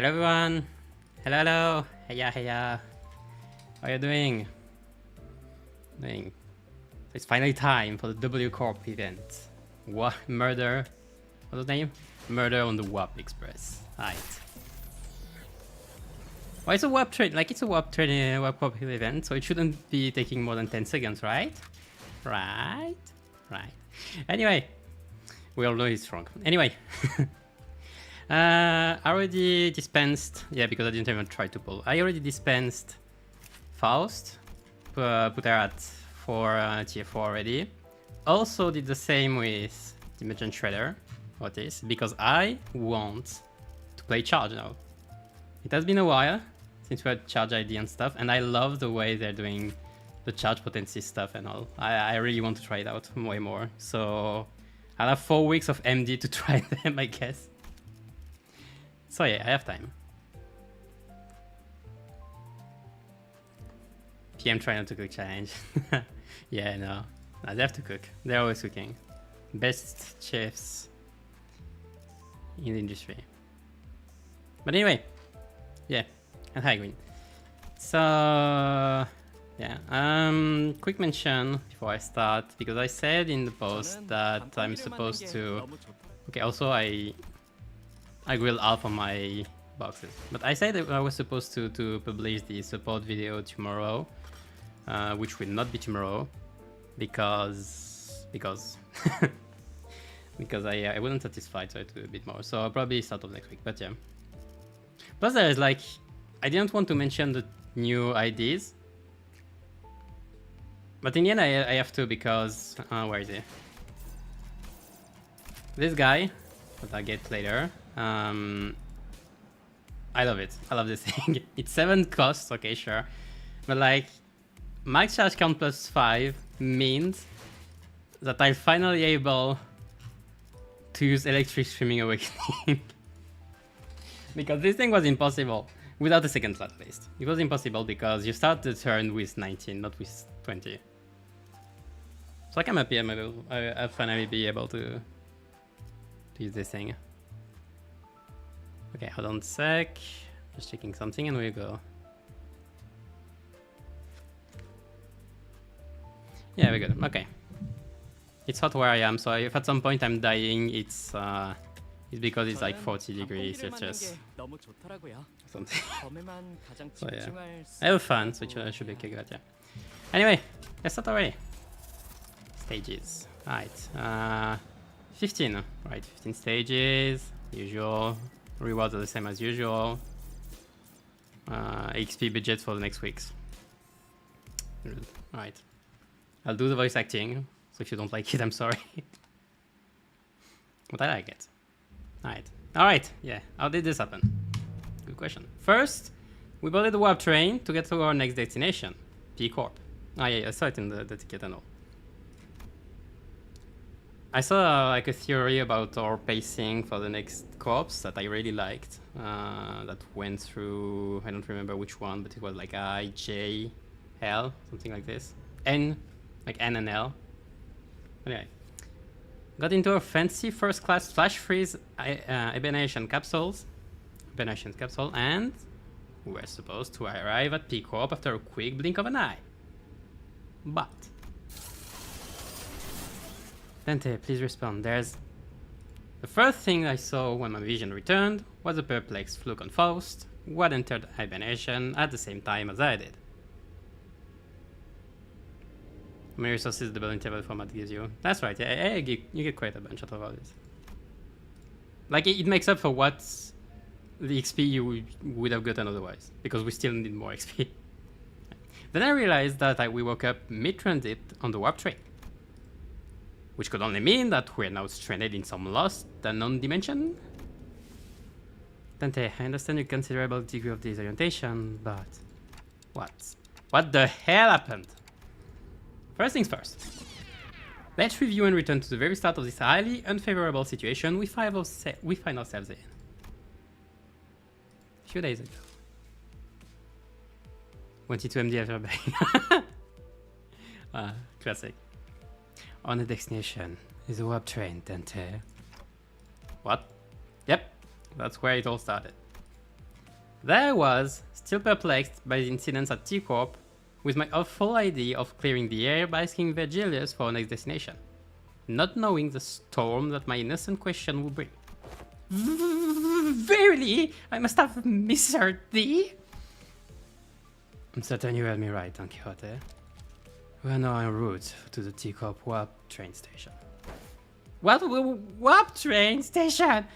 Hello everyone. Hello, hello. Heya, heya. How are you doing? It's finally time for the W Corp event. What murder? What's the name? Murder on the Warp Express. Right. Well, it's a warp trade. Like it's a warp trade, warp corp event, so it shouldn't be taking more than 10 seconds, right? Right. Anyway, we all know he's wrong. Anyway. I already dispensed, yeah, because I didn't even try to pull. I already dispensed Faust, put her at 4 TF4 already. Also did the same with Dimension Shredder, because I want to play Charge now. It has been a while since we had Charge ID and stuff, and I love the way they're doing the Charge Potency stuff and all. I really want to try it out way more. So I'll have 4 weeks of MD to try them, I guess. So yeah, I have time. PM try not to cook challenge. Yeah, no, they have to cook. They're always cooking. Best chefs in the industry. But anyway, yeah, and high green. So yeah, quick mention before I start, because I said in the post that I'm supposed to. Okay, also I grilled half of my boxes, but I said that I was supposed to publish the support video tomorrow, which will not be tomorrow because I wasn't satisfied, so I do a bit more. So I'll probably start of next week. But yeah. Plus there is like, I didn't want to mention the new IDs, but in the end I have to, because where is he? This guy that I get later. I love it. I love this thing. It's 7 costs, okay, sure. But like, max charge count plus 5 means that I'm finally able to use Electric Streaming Awakening. Because this thing was impossible without a second slot at least. It was impossible because you start the turn with 19, not with 20. So like, I'm happy I'll finally be able to use this thing. Okay, hold on a sec. Just checking something and we go. Yeah, we're good. Okay. It's hot where I am, so if at some point I'm dying, it's because it's like 40 degrees Celsius. Something. So yeah. I have fun, so it should be okay, good, yeah. Anyway, let's start already. Stages. Alright. 15. Right, 15 stages. Usual. Rewards are the same as usual. XP budget for the next weeks. Alright. I'll do the voice acting, so if you don't like it, I'm sorry. But I like it. Alright, yeah. How did this happen? Good question. First, we boarded the warp train to get to our next destination, P Corp. Ah yeah, I saw it in the ticket and all. I saw like a theory about our pacing for the next corps that I really liked. That went through, I don't remember which one, but it was like I, J, L, something like this. N, like N and L. Anyway, got into a fancy first class flash freeze hibernation capsule, and we were supposed to arrive at P Corp after a quick blink of an eye. But Dante, please respond. There's... The first thing I saw when my vision returned was a perplexed Fluke on Faust, who had entered hibernation at the same time as I did. How many resources the double interval format gives you? That's right, yeah, you get quite a bunch out of all this. Like, it makes up for what the XP you would have gotten otherwise, because we still need more XP. Then I realized that we woke up mid-transit on the warp train, which could only mean that we're now stranded in some lost unknown dimension. Dante, I understand your considerable degree of disorientation, but what the hell happened? First things first. Let's review and return to the very start of this highly unfavorable situation we find ourselves in. A few days ago. Wanted to MD after bang. Classic. On the destination is a warp train, Dante. What? Yep, that's where it all started. There I was, still perplexed by the incidents at T-Corp, with my awful idea of clearing the air by asking Virgilius for our next destination, not knowing the storm that my innocent question would bring. Verily, I must have misheard thee. I'm certain you heard me right, Don Quixote. We are now en route to the Teacup Warp train station. What? Warp train station?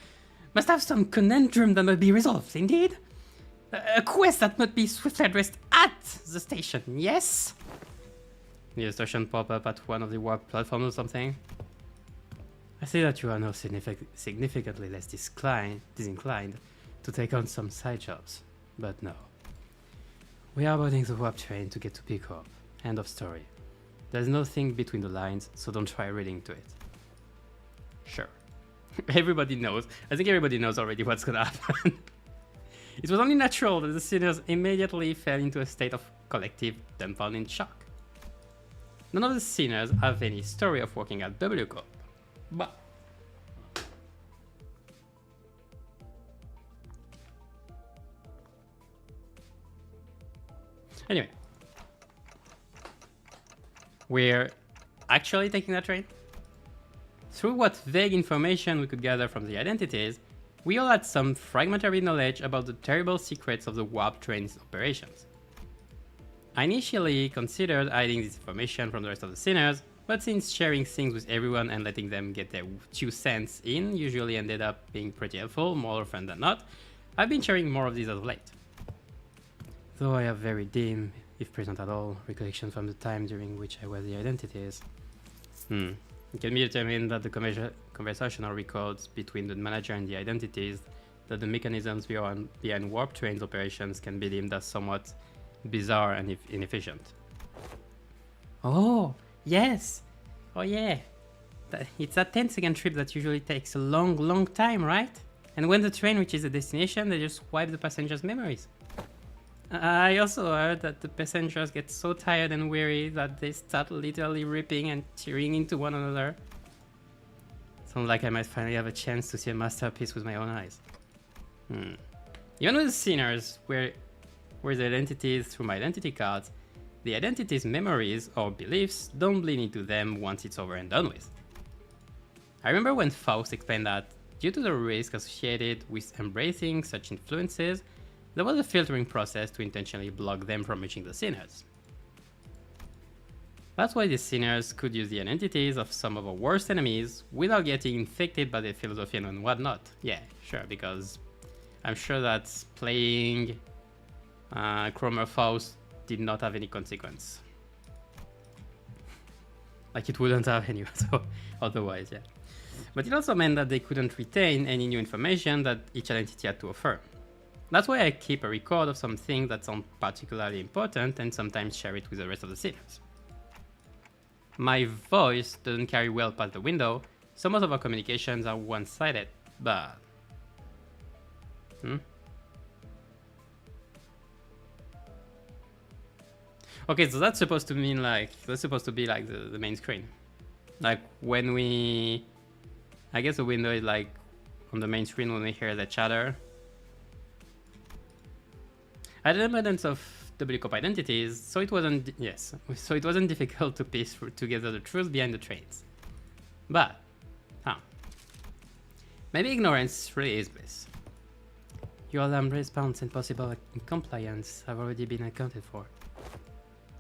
Must have some conundrum that must be resolved, indeed. A quest that must be swiftly addressed at the station, yes? Need a station pop up at one of the warp platforms or something? I see that you are now significantly less disinclined to take on some side jobs, but no. We are boarding the warp train to get to pick up. End of story. There's nothing between the lines, so don't try reading to it. Sure. Everybody knows. I think everybody knows already what's gonna happen. It was only natural that the sinners immediately fell into a state of collective dumbfounding shock. None of the sinners have any story of working at W Corp, but anyway, we're actually taking that train. Through what vague information we could gather from the identities, we all had some fragmentary knowledge about the terrible secrets of the warp train's operations. I initially considered hiding this information from the rest of the sinners, but since sharing things with everyone and letting them get their 2 cents in usually ended up being pretty helpful more often than not, I've been sharing more of these as of late. Though I have very dim, if present at all, recollection from the time during which I was the identities. It can be determined that the conversational records between the manager and the identities, that the mechanisms behind warp trains operations can be deemed as somewhat bizarre and inefficient. Oh, yes! Oh yeah! It's that 10-second trip that usually takes a long time, right? And when the train reaches the destination, they just wipe the passengers' memories. I also heard that the passengers get so tired and weary that they start literally ripping and tearing into one another. Sounds like I might finally have a chance to see a masterpiece with my own eyes. Even with the sinners, where the identities through my identity cards, the identity's memories or beliefs don't bleed into them once it's over and done with. I remember when Faust explained that, due to the risk associated with embracing such influences, there was a filtering process to intentionally block them from reaching the sinners. That's why the sinners could use the identities of some of our worst enemies without getting infected by their philosophy and whatnot. Yeah, sure, because I'm sure that playing Cromer Faust did not have any consequence. Like it wouldn't have any otherwise, yeah. But it also meant that they couldn't retain any new information that each identity had to offer. That's why I keep a record of some things that sound particularly important and sometimes share it with the rest of the sinners. My voice doesn't carry well past the window, so most of our communications are one-sided, but... Okay, so that's supposed to mean like, that's supposed to be like the main screen. Like when we... I guess the window is like on the main screen when we hear the chatter. I had evidence of W Corp identities, so it wasn't difficult to piece together the truth behind the trains. But, maybe ignorance really is bliss. Your alarm response and possible incompliance have already been accounted for.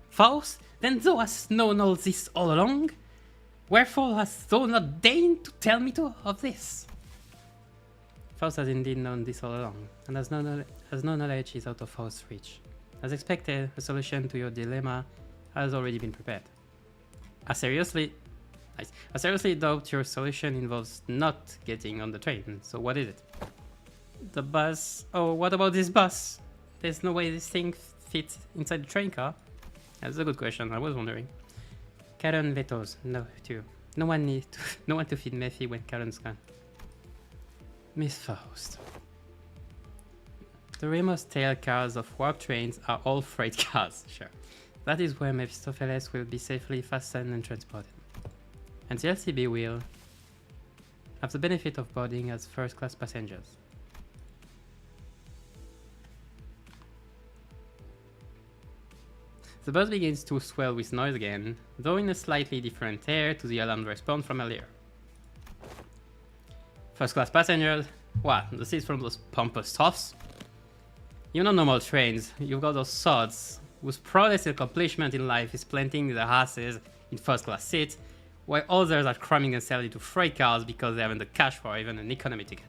Faust, then thou hast known all this all along? Wherefore hast thou not deigned to tell me of this? Faust has indeed known this all along, and as no knowledge is out of Faust's reach. As expected, a solution to your dilemma has already been prepared. I seriously doubt your solution involves not getting on the train, so what is it? The bus? Oh, what about this bus? There's no way this thing fits inside the train car? That's a good question, I was wondering. Karen vetoes, no, too. No one to feed Mephi when Karen's gone. Miss Faust. The remote tail cars of warp trains are all freight cars, sure. That is where Mephistopheles will be safely fastened and transported. And the LCB will have the benefit of boarding as first-class passengers. The bus begins to swell with noise again, though in a slightly different air to the alarm response from earlier. First class passengers, what? The seats from those pompous toffs? Even on normal trains, you've got those sods whose proudest accomplishment in life is planting their asses in first class seats, while others are cramming themselves into freight cars because they haven't the cash for even an economy ticket.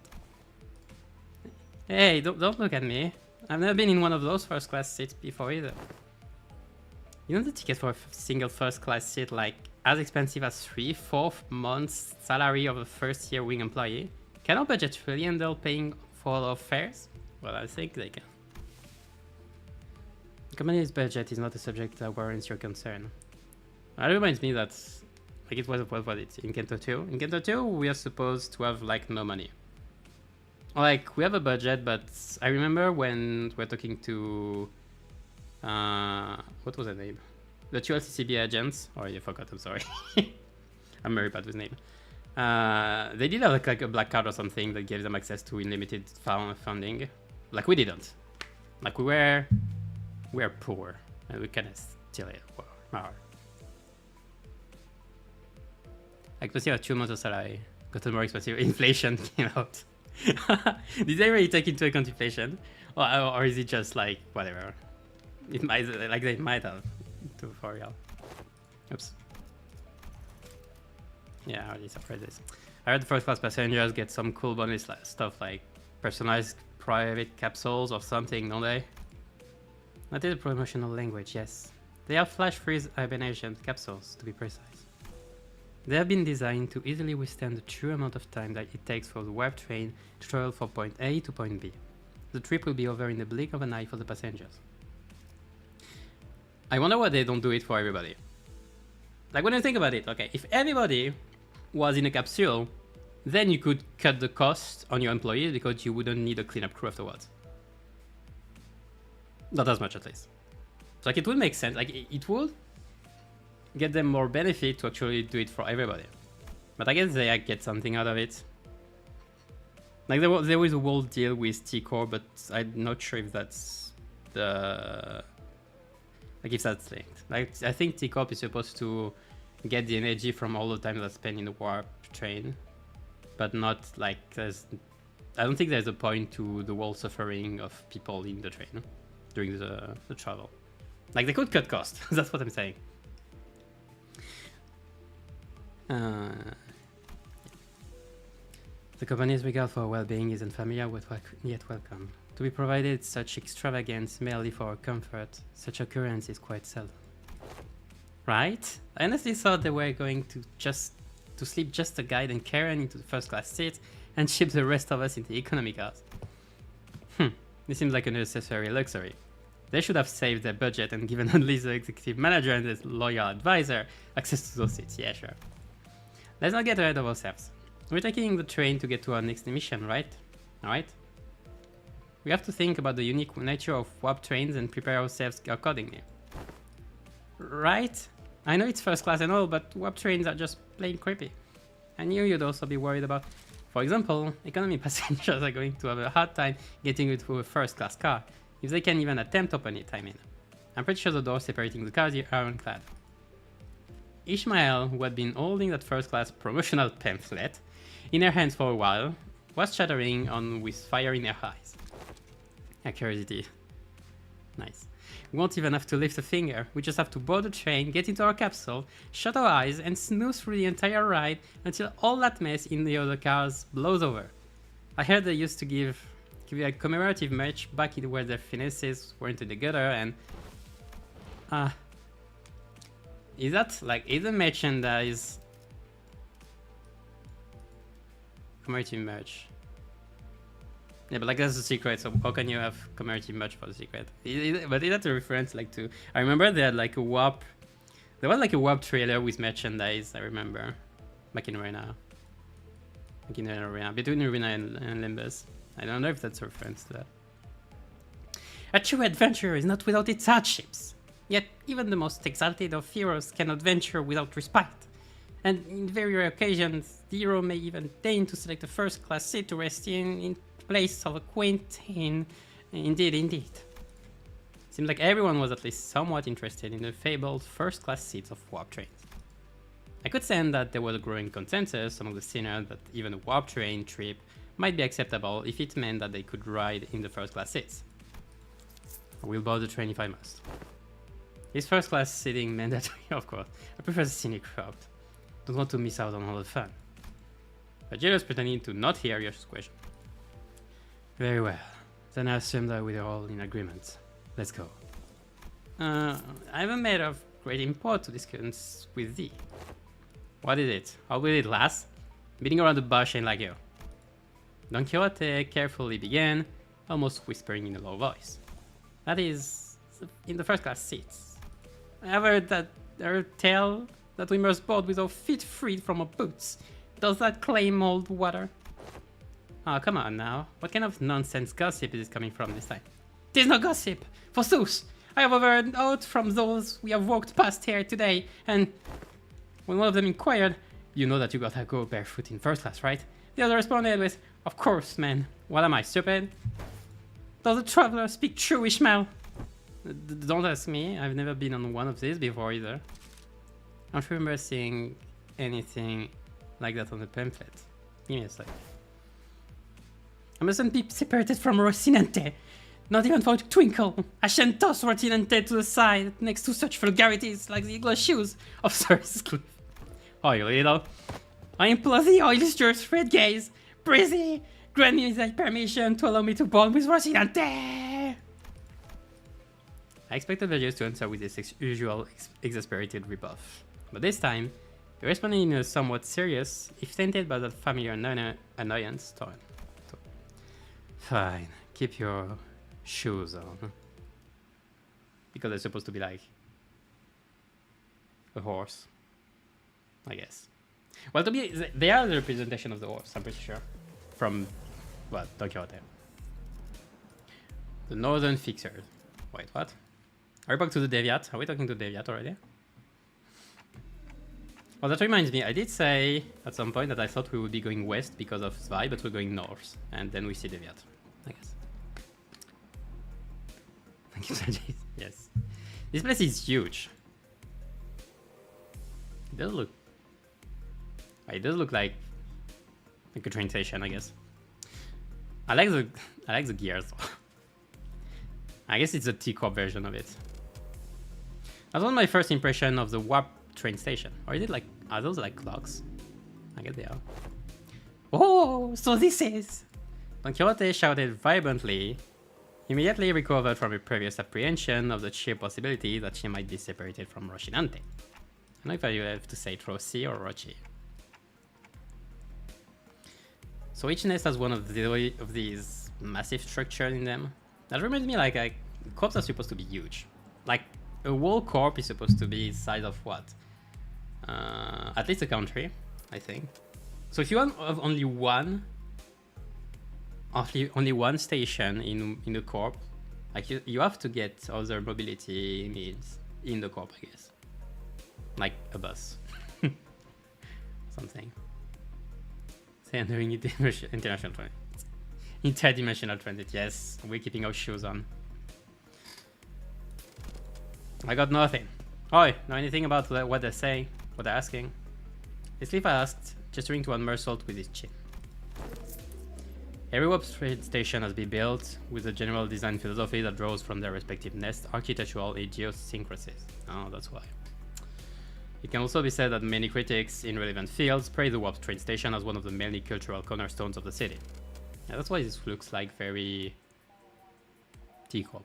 Hey, don't look at me. I've never been in one of those first class seats before either. You know the ticket for a single first class seat like as expensive as 3-4 months salary of a first year wing employee? Can our budget really handle paying for all our fares? Well, I think they can. The company's budget is not a subject that warrants your concern. That reminds me that, like it was in Canto 2? In Canto 2, we are supposed to have like no money. Like, we have a budget, but I remember when we're talking to, what was her name? The two LCCB agents. Oh, you forgot, I'm sorry. I'm very bad with name. They did have like a black card or something that gave them access to unlimited funding. Like, we didn't. Like, we're poor, and we kind of steal it. Wow. Like, especially our 2 months of salary got more expensive. Inflation came out. Did they really take into account inflation, or is it just like whatever? It might, like they might have, for real. Oops. Yeah, I already surprised this. I heard the first class passengers get some cool bonus stuff like personalized private capsules or something, don't they? That is a promotional language, yes. They are flash freeze hibernation capsules, to be precise. They have been designed to easily withstand the true amount of time that it takes for the warp train to travel from point A to point B. The trip will be over in the blink of an eye for the passengers. I wonder why they don't do it for everybody. Like, when you think about it, okay, if everybody was in a capsule, then you could cut the cost on your employees because you wouldn't need a cleanup crew afterwards. Not as much, at least. So, like, it would make sense. Like, it would get them more benefit to actually do it for everybody. But I guess they get something out of it. Like, there was a whole deal with T-Core, but I'm not sure if that's the... Like, if that's linked. Like, I think T-Corp is supposed to get the energy from all the time that's spent in the warp train. But not, like, there's... I don't think there's a point to the whole suffering of people in the train during the travel. Like, they could cut costs. That's what I'm saying. The company's regard for well-being isn't familiar with what yet welcome. To be provided such extravagance merely for our comfort, such occurrence is quite seldom. Right? I honestly thought they were going to sleep just a guide and Karen into the first class seat and ship the rest of us into economy cars. This seems like a necessary luxury. They should have saved their budget and given only the executive manager and his loyal advisor access to those seats. Yeah, sure. Let's not get ahead of ourselves. We're taking the train to get to our next mission, right? Alright? We have to think about the unique nature of warp trains and prepare ourselves accordingly. Right? I know it's first class and all, but warp trains are just plain creepy. I knew you'd also be worried about... For example, economy passengers are going to have a hard time getting into a first class car, if they can even attempt to open it, I mean. I'm pretty sure the doors separating the cars are ironclad. Ishmael, who had been holding that first-class promotional pamphlet in her hands for a while, was chattering on with fire in her eyes. A curiosity. Nice. We won't even have to lift a finger. We just have to board the train, get into our capsule, shut our eyes, and snooze through the entire ride until all that mess in the other cars blows over. I heard they used to give a commemorative match back in where their finesses went in the gutter and... is that, like, is the merchandise... commemorative merch? Yeah, but like that's the secret, so how can you have commemorative merch for the secret? But is that a reference, like, to... I remember they had, like, a warp... There was, like, a warp trailer with merchandise, I remember. Back in Arena. Between Arena and Limbus. I don't know if that's a reference to that. A true adventure is not without its hardships. Yet even the most exalted of heroes cannot venture without respite. And in very rare occasions, the hero may even deign to select a first-class seat to rest in place of a quaint inn. Indeed. Seems like everyone was at least somewhat interested in the fabled first-class seats of warp trains. I could sense that there was a growing consensus among the sinners that even a warp train trip might be acceptable if it meant that they could ride in the first-class seats. I will board the train if I must. Is first-class seating mandatory? Of course. I prefer the scenic route. Don't want to miss out on all the fun. But Jiro's pretending to not hear your question. Very well. Then I assume that we're all in agreement. Let's go. I have a matter of great import to discuss with thee. What is it? How will it last? Beating around the bush ain't like you. Don Quixote carefully began, almost whispering in a low voice. That is, in the first-class seats. I have heard that there tale that we must board with our feet freed from our boots. Does that claim old water? Oh, come on now. What kind of nonsense gossip is this coming from this time? 'Tis no gossip, forsooth. I have overheard aught from those we have walked past here today, and when one of them inquired, you know that you gotta go barefoot in first class, right? The other responded with, of course, man. What am I, stupid? Does the traveler speak true, Ishmael? Don't ask me. I've never been on one of these before either. I don't remember seeing anything like that on the pamphlet. Give me a sec. I mustn't be separated from Rocinante. Not even for a twinkle. I shan't toss Rocinante to the side next to such vulgarities like the English shoes of Sir Cliff. Oh, you little. I implore thee, O illustrious red gaze, prithee, grant me thy permission to allow me to bond with Rocinante. I expected Vergilius to answer with his usual exasperated rebuff, but this time, he responded in a somewhat serious, if tainted by that familiar annoyance tone. Fine, keep your shoes on. Because they're supposed to be like a horse, I guess. Well, to be, they are the representation of the horse, I'm pretty sure. From, what, Don Quixote. The Northern Fixers. Wait, what? Are we back to the Deviat? Are we talking to Deviat already? Well, that reminds me, I did say at some point that I thought we would be going west because of Zwei, but we're going north. And then we see Deviat, I guess. Thank you, Sergey. Yes. This place is huge. It does look... It does look like a train station, I guess. I like the gears. I guess it's a T-Corp version of it. That was my first impression of the warp train station. Or is it like, are those like clocks? I guess they are. Oh, so this is... Don Quixote shouted vibrantly, immediately recovered from a previous apprehension of the sheer possibility that she might be separated from Rocinante. I don't know if I have to say it Rossi or Rochi. So each nest has one of these massive structures in them. That reminds me like corps are supposed to be huge. Like a whole corps is supposed to be the size of what? At least a country, I think. So if you have only one station in the corps, like you have to get other mobility means in the corps, I guess. Like a bus. Something. Say entering international transit. Interdimensional transit, yes. We're keeping our shoes on. I got nothing. Oi, know anything about what they're saying? What they're asking? This leaf asked, gesturing to one Mersault with his chin. Every warp train station has been built with a general design philosophy that draws from their respective nest architectural idiosyncrasies. Oh, that's why. It can also be said that many critics in relevant fields praise the warp train station as one of the many cultural cornerstones of the city. Yeah, that's why this looks like very T-Corp.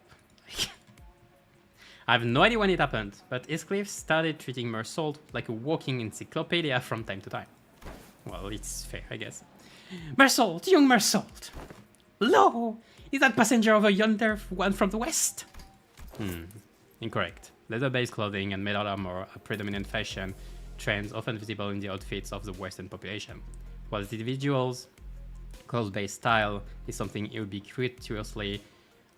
I have no idea when it happened, but Heathcliff started treating Mersault like a walking encyclopedia from time to time. Well, it's fair, I guess. Mersault, young Mersault! Lo! Is that passenger over yonder one from the west? Incorrect. Leather-based clothing and metal armor are predominant fashion trends often visible in the outfits of the Western population, while the individual's clothes-based style is something ubiquitously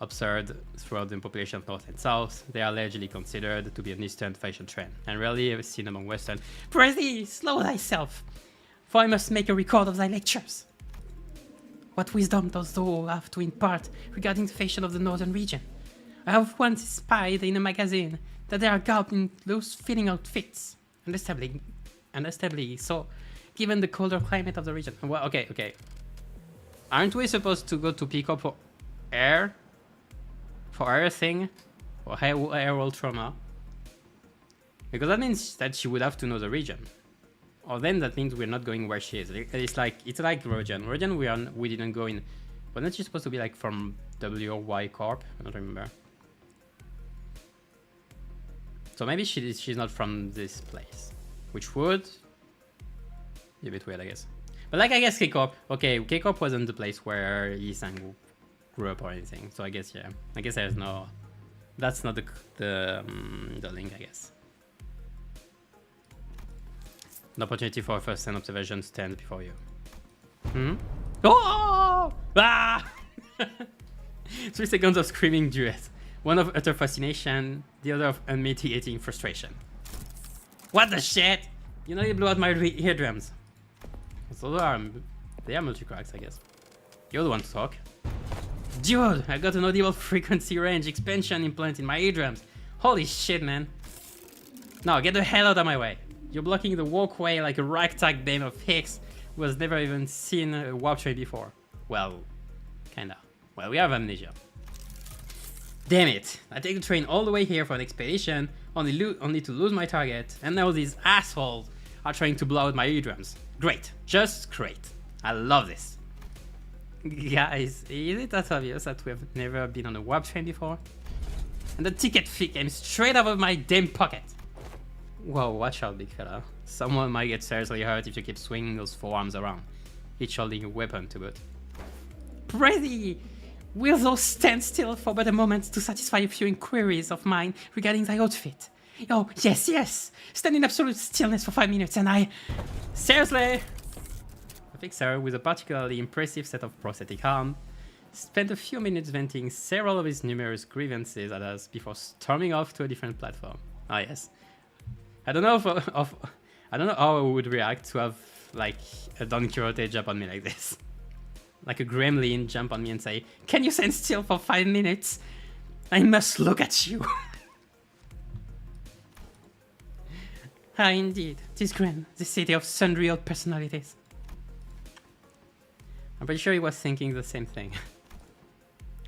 observed throughout the population of North and South. They are largely considered to be an Eastern fashion trend, and rarely ever seen among Western. Prithee, slow thyself, for I must make a record of thy lectures. What wisdom dost thou have to impart regarding the fashion of the northern region? I have once spied in a magazine that there are goblins in those fitting outfits. Understandably so, given the colder climate of the region. Well, okay. Aren't we supposed to go to pick up for air? For air thing? Or air world trauma? Because that means that she would have to know the region. Or then that means we're not going where she is. It's like Rojan. Rojan we didn't go in. Wasn't she supposed to be like from W or Y Corp? I don't remember. So maybe she's not from this place. Which would be a bit weird, I guess. But like, I guess K-Corp. Okay, K-Corp wasn't the place where Yisang grew up or anything. So I guess, yeah. I guess there's no... That's not the link, I guess. An opportunity for a first-hand observation stand before you. Hmm? Oh! Ah! 3 seconds of screaming duet. One of utter fascination, the other of unmitigating frustration. What the shit? You know you blew out my eardrums. So they are multi-cracks, I guess. You're the one to talk. Dude, I got an audible frequency range expansion implant in my eardrums. Holy shit, man. Now, get the hell out of my way. You're blocking the walkway like a ragtag beam of Hicks who has never even seen a warp train before. Well, kinda. Well, we have amnesia. Damn it. I take the train all the way here for an expedition, only to lose my target, and now these assholes are trying to blow out my eardrums. Great. Just great. I love this. Guys, is it that obvious that we have never been on a warp train before? And the ticket fee came straight out of my damn pocket. Whoa, watch out, big fella. Someone might get seriously hurt if you keep swinging those forearms around, each holding a weapon to boot. Pretty! Will thou stand still for but a moment to satisfy a few inquiries of mine regarding thy outfit? Oh, yes! Stand in absolute stillness for 5 minutes and I... Seriously! A fixer with a particularly impressive set of prosthetic arm spent a few minutes venting several of his numerous grievances at us before storming off to a different platform. Ah, yes. I don't know I don't know how I would react to have like a Don Quixote jump on me like this. Like a gremlin jump on me and say, "Can you stand still for 5 minutes? I must look at you." Ah, indeed, 'tis Gren, the city of sundry odd personalities. I'm pretty sure he was thinking the same thing.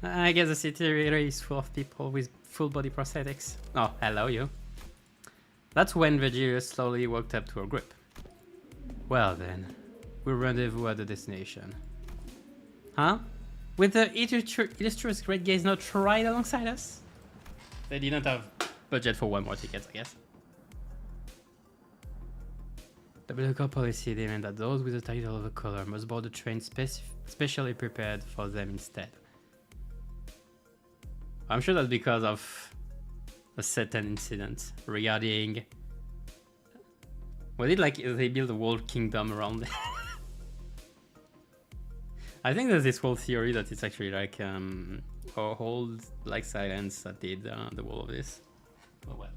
I guess the city really is full of people with full body prosthetics. Oh, hello you. That's when Virgilius slowly walked up to our group. Well then, we'll rendezvous at the destination. Huh? With the illustrious great gaze not right alongside us? They didn't have budget for 1 more ticket, I guess. The local policy demanded that those with the title of a color must board the train specially prepared for them instead. I'm sure that's because of a certain incident regarding... Was it like they built a whole kingdom around it? I think there's this whole theory that it's actually like a whole like silence that did the whole of this. Oh well.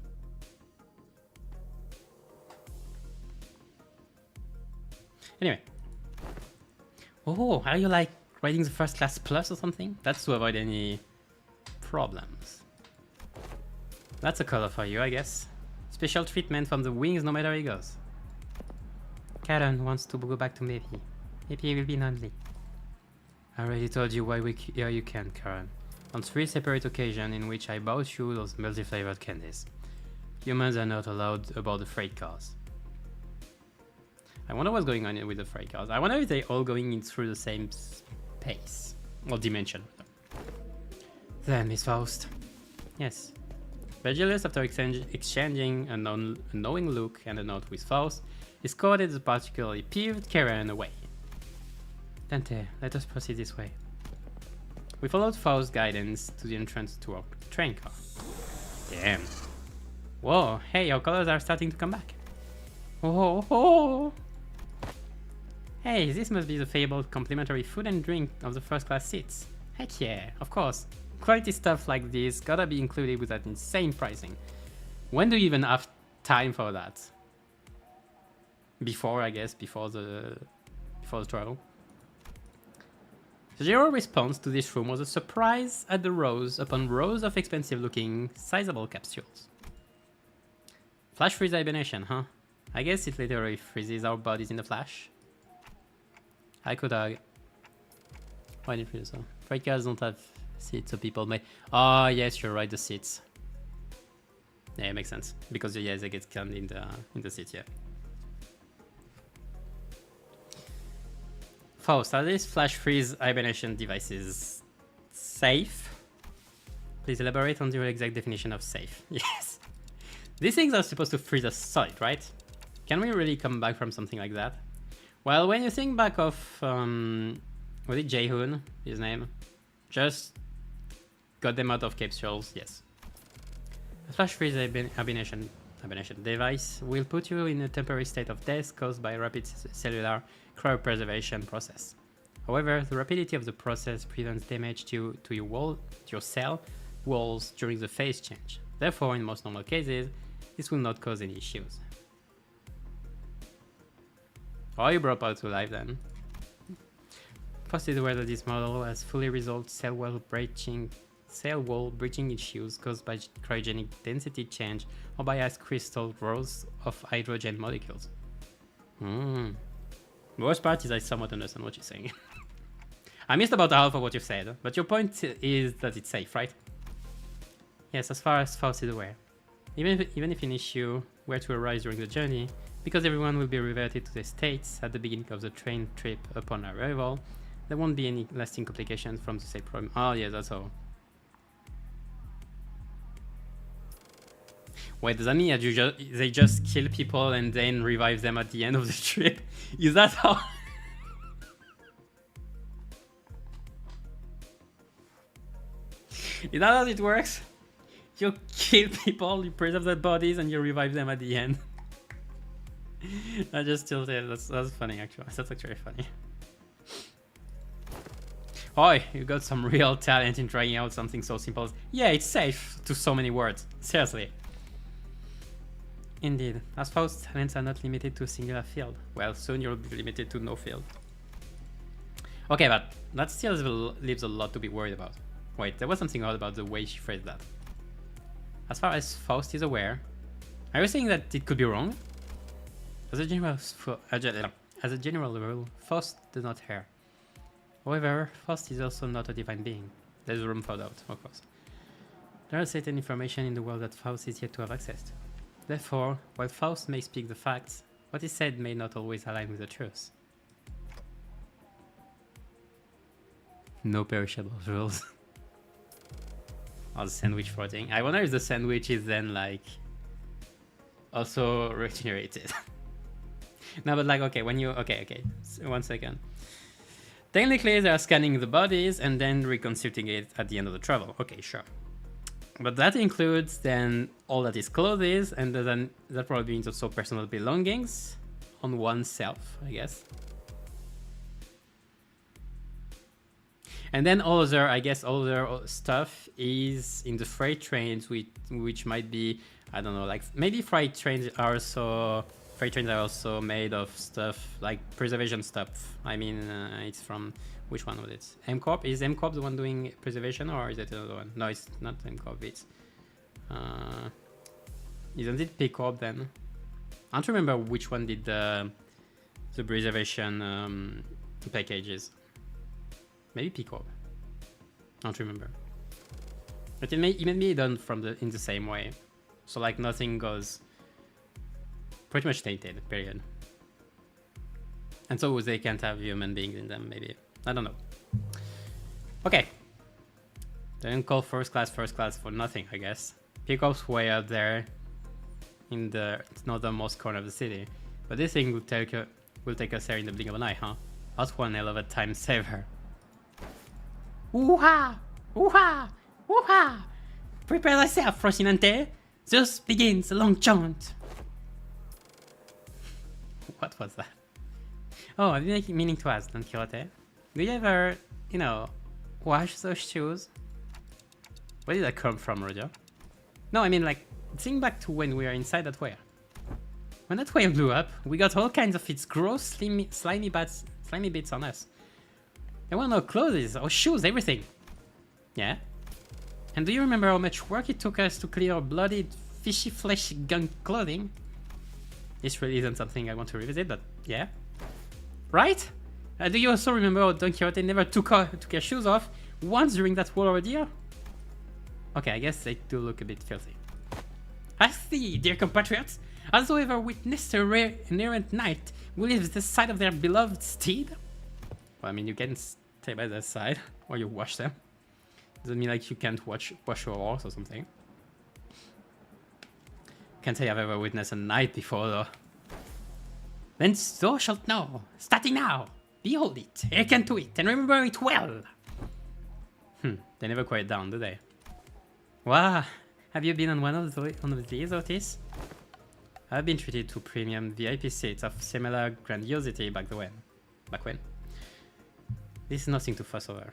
Anyway. Oh, are you like riding the first class plus or something? That's to avoid any problems. That's a color for you, I guess. Special treatment from the wings no matter where he goes. Karen wants to go back to Maybe. Maybe will be lonely. I already told you why you can't, Karen. On 3 separate occasions in which I bought you those multi-flavored candies. Humans are not allowed aboard the freight cars. I wonder what's going on with the freight cars. I wonder if they're all going in through the same space. Or dimension. Then, Miss Faust. Yes. Virgilius, after exchanging a knowing look and a note with Faust, escorted the particularly peeved Karen away. Dante, let us proceed this way. We followed Faust's guidance to the entrance to our train car. Damn. Whoa, hey, our colors are starting to come back. Oh. Hey, this must be the fabled complimentary food and drink of the first class seats. Heck yeah, of course. Quality stuff like this gotta be included with that insane pricing. When do you even have time for that? Before, I guess, before the travel. The general response to this room was a surprise at the rows upon rows of expensive-looking, sizable capsules. Flash freeze hibernation, huh? I guess it literally freezes our bodies in the flash. I could argue. Why didn't freeze so? Freight cars don't have seats, so people may. Oh yes, you're right. The seats. Yeah, it makes sense because yeah, they get scanned in the seats. Yeah. Faust, are these flash freeze hibernation devices safe? Please elaborate on your exact definition of safe. Yes. These things are supposed to freeze us solid, right? Can we really come back from something like that? Well, when you think back of, was it Jaehoon, his name? Just got them out of capsules, yes. A flash freeze hibernation device will put you in a temporary state of death caused by a rapid cellular cryopreservation process. However, the rapidity of the process prevents damage to your cell walls during the phase change. Therefore, in most normal cases, this will not cause any issues. Oh, you brought out to life then. First is aware that this model has fully resolved cell wall breaching issues caused by cryogenic density change or by ice crystal growth of hydrogen molecules. The worst part is I somewhat understand what you're saying. I missed about half of what you said, but your point is that it's safe, right? Yes, as far as Faust is aware. Even if an issue were to arise during the journey, because everyone will be reverted to their states at the beginning of the train trip upon arrival, there won't be any lasting complications from the same problem. Oh yeah, that's all. Wait, does that mean that they just kill people and then revive them at the end of the trip? Is that how? Is that how it works? You kill people, you preserve their bodies, and you revive them at the end. I just still there. That's funny actually. That's actually funny. Oi, you got some real talent in trying out something so simple as, yeah, it's safe, to so many words. Seriously. Indeed, as Faust's talents are not limited to a singular field. Well, soon you'll be limited to no field. Okay, but that still leaves a lot to be worried about. Wait, there was something odd about the way she phrased that. As far as Faust is aware, are you saying that it could be wrong? As a general rule, Faust does not err. However, Faust is also not a divine being. There's room for doubt, of course. There is certain information in the world that Faust is yet to have access to. Therefore, while Faust may speak the facts, what is said may not always align with the truth. No perishable rules. Or the sandwich floating. I wonder if the sandwich is then like also regenerated. No, but like, okay, when you, okay, so 1 second. Technically, they are scanning the bodies and then reconstituting it at the end of the travel. Okay, sure. But that includes then all that is clothes, and then that probably means also personal belongings on oneself, I guess. And then all other, I guess, all other stuff is in the freight trains, which might be, I don't know, like maybe freight trains are also made of stuff like preservation stuff. I mean, it's from, which one was it? M-Corp? Is M-Corp the one doing preservation, or is it another one? No, it's not M-Corp, it's... isn't it P-Corp then? I don't remember which one did the preservation packages. Maybe P-Corp. I don't remember. But it may be done in the same way. So like nothing goes pretty much tainted, period. And so they can't have human beings in them, maybe. I don't know. Okay. They didn't call first class for nothing, I guess. P-Corp's way out there in the northernmost corner of the city. But this thing will take us there in the blink of an eye, huh? That's one hell of a time saver. Ooh-ha! Ooh-ha! Ooh-ha! Prepare thyself, Rocinante! Thus begins a long jaunt. What was that? Oh, I've been meaning to ask, Don Quixote. Do you ever, you know, wash those shoes? Where did that come from, Roger? No, I mean, like, think back to when we were inside that whale. When that whale blew up, we got all kinds of its gross, slimy bits on us. There were no clothes or shoes, everything. Yeah? And do you remember how much work it took us to clear our bloodied, fishy flesh gunk clothing? This really isn't something I want to revisit, but yeah. Right? Do you also remember how Don Quixote never took her shoes off once during that whole ordeal? Okay, I guess they do look a bit filthy. I see, dear compatriots, has whoever witnessed a rare and errant knight who lives the side of their beloved steed? Well, I mean, you can stay by their side, or you wash them. Doesn't mean like you can't wash your horse or something. Can't say I've ever witnessed a knight before, though. Then thou shalt know, starting now. Behold it, hearken to it, and remember it well. They never quiet down, do they? Wow, have you been on one of these, Otis? I've been treated to premium VIP seats of similar grandiosity back when. This is nothing to fuss over.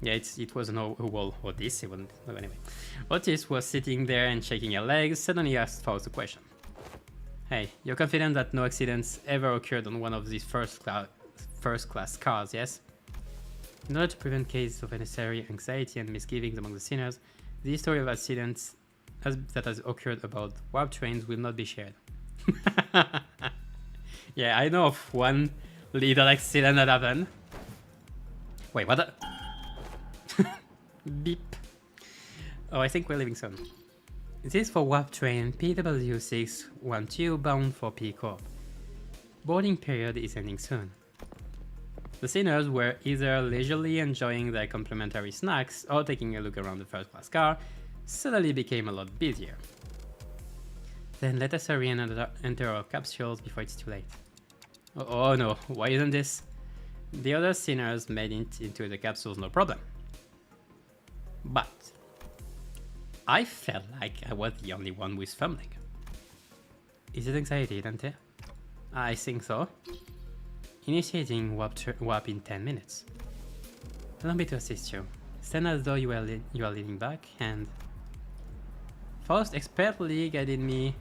Yeah, it wasn't a wall or this, it wasn't. No, anyway. Otis was sitting there and shaking her legs, suddenly asked Faust a question. Hey, you're confident that no accidents ever occurred on one of these first class cars, yes? In order to prevent cases of unnecessary anxiety and misgivings among the sinners, the history of accidents that has occurred about warp trains will not be shared. Yeah, I know of one little accident that happened. Wait, what the? Beep. Oh, I think we're leaving soon. This is for warp train PW612 bound for P Corp. Boarding period is ending soon. The sinners were either leisurely enjoying their complimentary snacks or taking a look around the first class car, suddenly became a lot busier. Then let us hurry and enter our capsules before it's too late. Oh no, why isn't this? The other sinners made it into the capsules no problem. But I felt like I was the only one who was fumbling. Is it anxiety, Dante? I think so. Initiating warp in 10 minutes. Allow me to assist you. Stand as though you are leaning back and... Faust expertly guided me...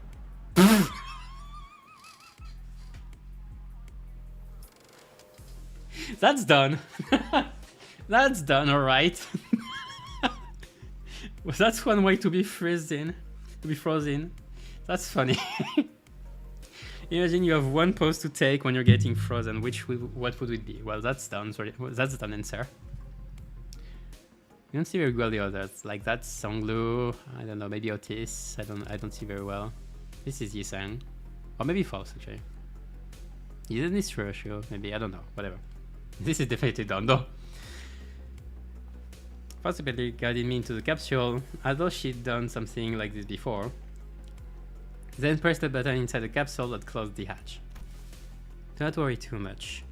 That's done. That's done, alright. Well, that's one way to be frozen. That's funny. Imagine you have one pose to take when you're getting frozen. What would it be? Well, that's done. Sorry, that's done, answer. You don't see very well the others. Like that's Songlu. I don't know. Maybe Otis. I don't see very well. This is Yisang, or maybe Faust actually. Isn't this Roshio? Maybe, I don't know. Whatever. This is definitely done though. Possibly guided me into the capsule, although she'd done something like this before. Then pressed the button inside the capsule that closed the hatch. Do not worry too much.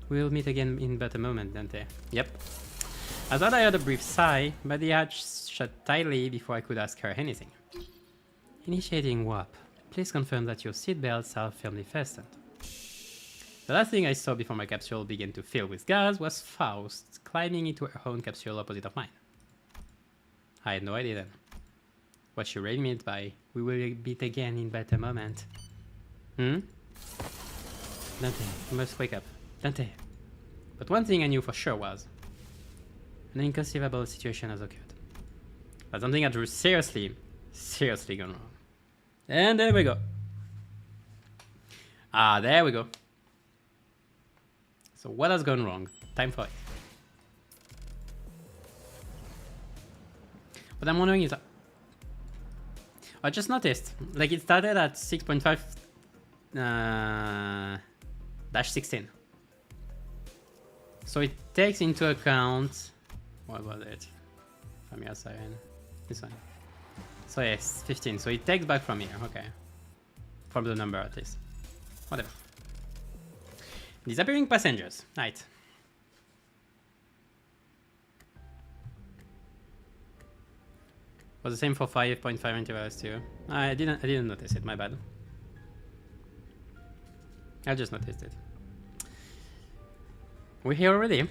We'll meet again in but a moment, Dante. Yep. I thought I heard a brief sigh, but the hatch shut tightly before I could ask her anything. Initiating warp. Please confirm that your seatbelts are firmly fastened. The last thing I saw before my capsule began to fill with gas was Faust climbing into her own capsule opposite of mine. I had no idea then what she really meant by, we will meet again in but a moment. Dante, you must wake up. Dante. But one thing I knew for sure was, an inconceivable situation has occurred. But something had seriously gone wrong. And there we go. Ah, there we go. So what has gone wrong? Time for it. What I'm wondering is, I just noticed, like it started at 6.5 -16. So it takes into account, what was it? From your side, this one. So yes, 15. So it takes back from here, okay. From the number at least. Whatever. Disappearing passengers, right. Was the same for 5.5 intervals too. I didn't notice it, my bad. I just noticed it. We're here already?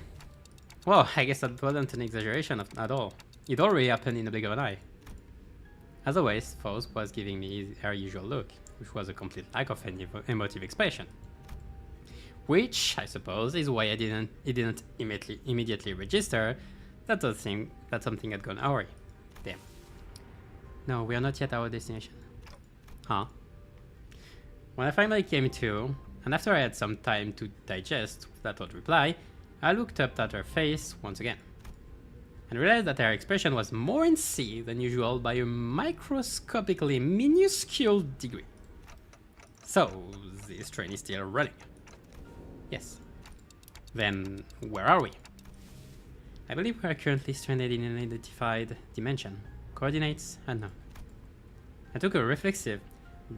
Well, I guess that wasn't an exaggeration at all. It already happened in the blink of an eye. As always, Faust was giving me her usual look, which was a complete lack of any emotive expression. Which, I suppose, is why it didn't immediately register that something had gone awry. Damn. No, we are not yet at our destination. Huh? When I finally came to, and after I had some time to digest that odd reply, I looked up at her face once again, and realized that her expression was more in C than usual by a microscopically minuscule degree. So, this train is still running. Yes. Then, where are we? I believe we are currently stranded in an unidentified dimension. Coordinates unknown. I took a reflexive,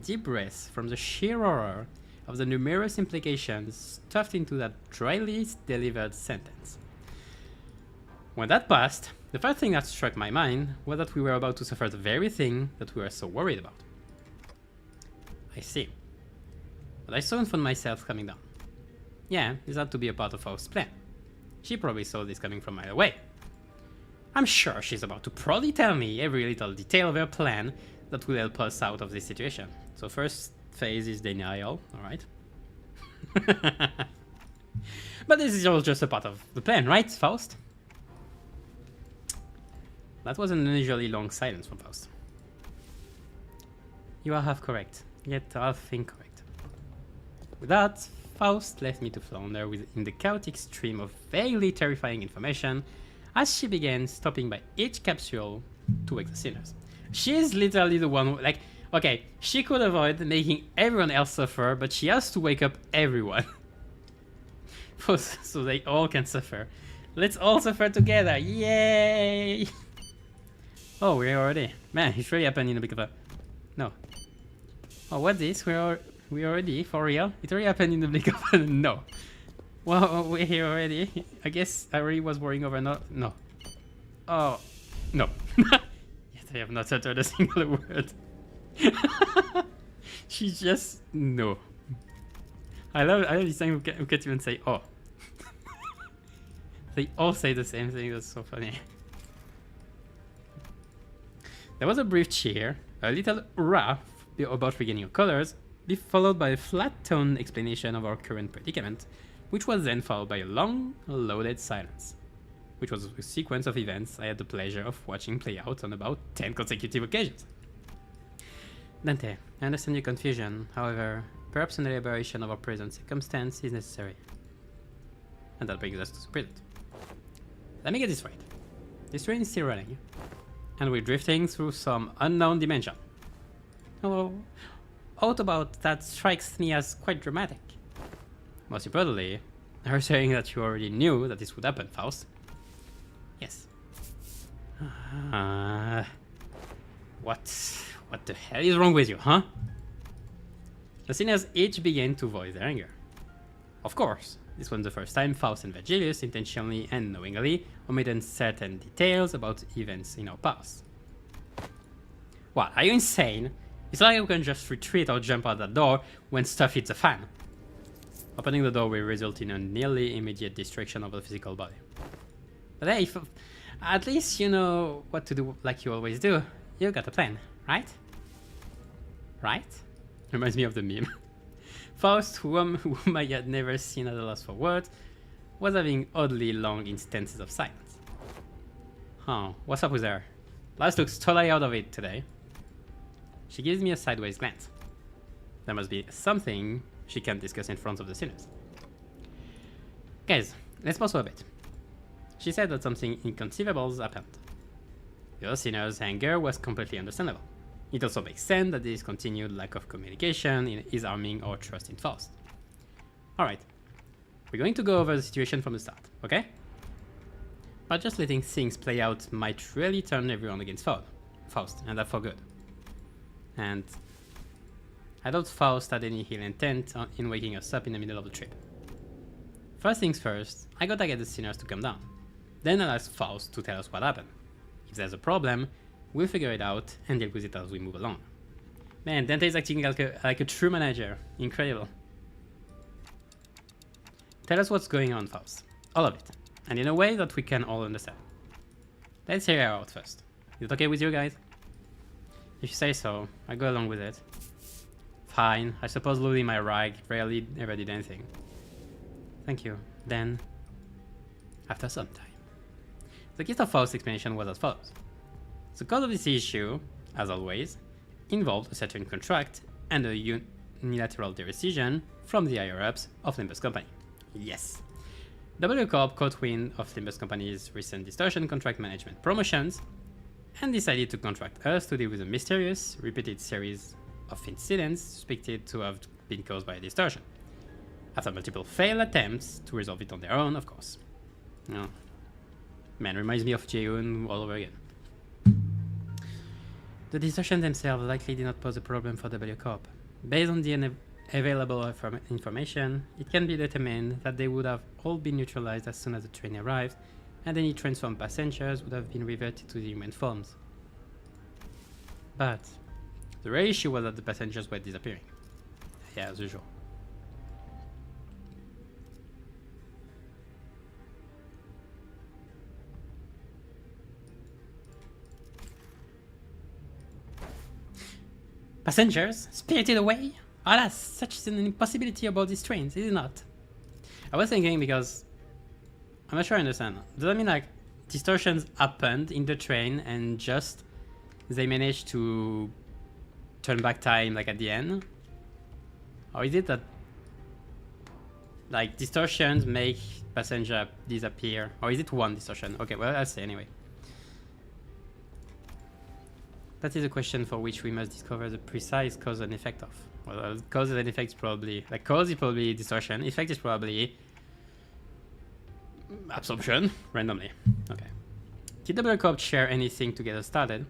deep breath from the sheer horror of the numerous implications stuffed into that dryly delivered sentence. When that passed, the first thing that struck my mind was that we were about to suffer the very thing that we were so worried about. I see. But I soon found myself coming down. Yeah, this had to be a part of Faust's plan. She probably saw this coming from miles away. I'm sure she's about to proudly tell me every little detail of her plan that will help us out of this situation. So first phase is denial, alright? But this is all just a part of the plan, right, Faust? That was an unusually long silence from Faust. You are half correct, yet half incorrect. With that, Faust left me to flounder in the chaotic stream of vaguely terrifying information as she began stopping by each capsule to wake the sinners. She is literally the one who, like, okay, she could avoid making everyone else suffer, but she has to wake up everyone. So they all can suffer. Let's all suffer together, yay! Oh, we're already, man, it's really happened in a bit of a, no. Oh, what's this? We already, for real? It already happened in the blink of a no. Well, we're here already. I guess I already was worrying over no. Oh, no. Yet I have not uttered a single word. She's just no. I love this time who can't even say oh. They all say the same thing. That's so funny. There was a brief cheer, a little hurrah about regaining your colors, followed by a flat-toned explanation of our current predicament, which was then followed by a long, loaded silence, which was a sequence of events I had the pleasure of watching play out on about 10 consecutive occasions. Dante, I understand your confusion, however, perhaps an elaboration of our present circumstance is necessary. And that brings us to the present. Let me get this right. This train is still running, and we're drifting through some unknown dimension. Hello. Out about that strikes me as quite dramatic. Most importantly, her saying that you already knew that this would happen, Faust. Yes. What the hell is wrong with you, huh? The sinners each began to voice their anger. Of course, this wasn't the first time Faust and Virgilius intentionally and knowingly omitted certain details about events in our past. What, are you insane? It's like we can just retreat or jump out that door when stuff hits the fan. Opening the door will result in a nearly immediate destruction of the physical body. But hey, at least you know what to do like you always do. You got a plan, right? Right? Reminds me of the meme. Faust, whom I had never seen at a loss for words, was having oddly long instances of silence. Huh, what's up with her? Last looks totally out of it today. She gives me a sideways glance. There must be something she can't discuss in front of the sinners. Guys, let's pause for a bit. She said that something inconceivable happened. The other sinner's anger was completely understandable. It also makes sense that this continued lack of communication is harming our trust in Faust. Alright, we're going to go over the situation from the start, okay? But just letting things play out might really turn everyone against Faust, and that for good. And I doubt Faust had any ill intent in waking us up in the middle of the trip. First things first, I gotta get the sinners to come down. Then I'll ask Faust to tell us what happened. If there's a problem, we'll figure it out and deal with it as we move along. Man, Dante is acting like a true manager. Incredible. Tell us what's going on, Faust. All of it. And in a way that we can all understand. Let's hear her out first. Is it okay with you guys? If you say so, I go along with it. Fine, I suppose losing my rag rarely ever did anything. Thank you. Then, after some time, the gist of Faust's explanation was as follows. The cause of this issue, as always, involved a certain contract and a unilateral decision from the higher-ups of Limbus Company. Yes. W Corp caught wind of Limbus Company's recent distortion contract management promotions and decided to contract us to deal with a mysterious, repeated series of incidents suspected to have been caused by a distortion. After multiple failed attempts to resolve it on their own, of course. Oh. Man, reminds me of Jaehoon all over again. The distortions themselves likely did not pose a problem for W Corp. Based on the available information, it can be determined that they would have all been neutralized as soon as the train arrived, and any transformed passengers would have been reverted to the human forms. But the real issue was that the passengers were disappearing. Yeah, as usual. Passengers spirited away? Alas, such is an impossibility about these trains, is it not? I was thinking because I'm not sure I understand. Does that mean like distortions happened in the train and just they managed to turn back time like at the end? Or is it that like distortions make passenger disappear? Or is it one distortion? Okay, well I'll say anyway. That is a question for which we must discover the precise cause and effect of. Well, cause and effect is probably like cause is probably distortion, effect is probably absorption randomly. Okay. Did W Corp share anything to get us started?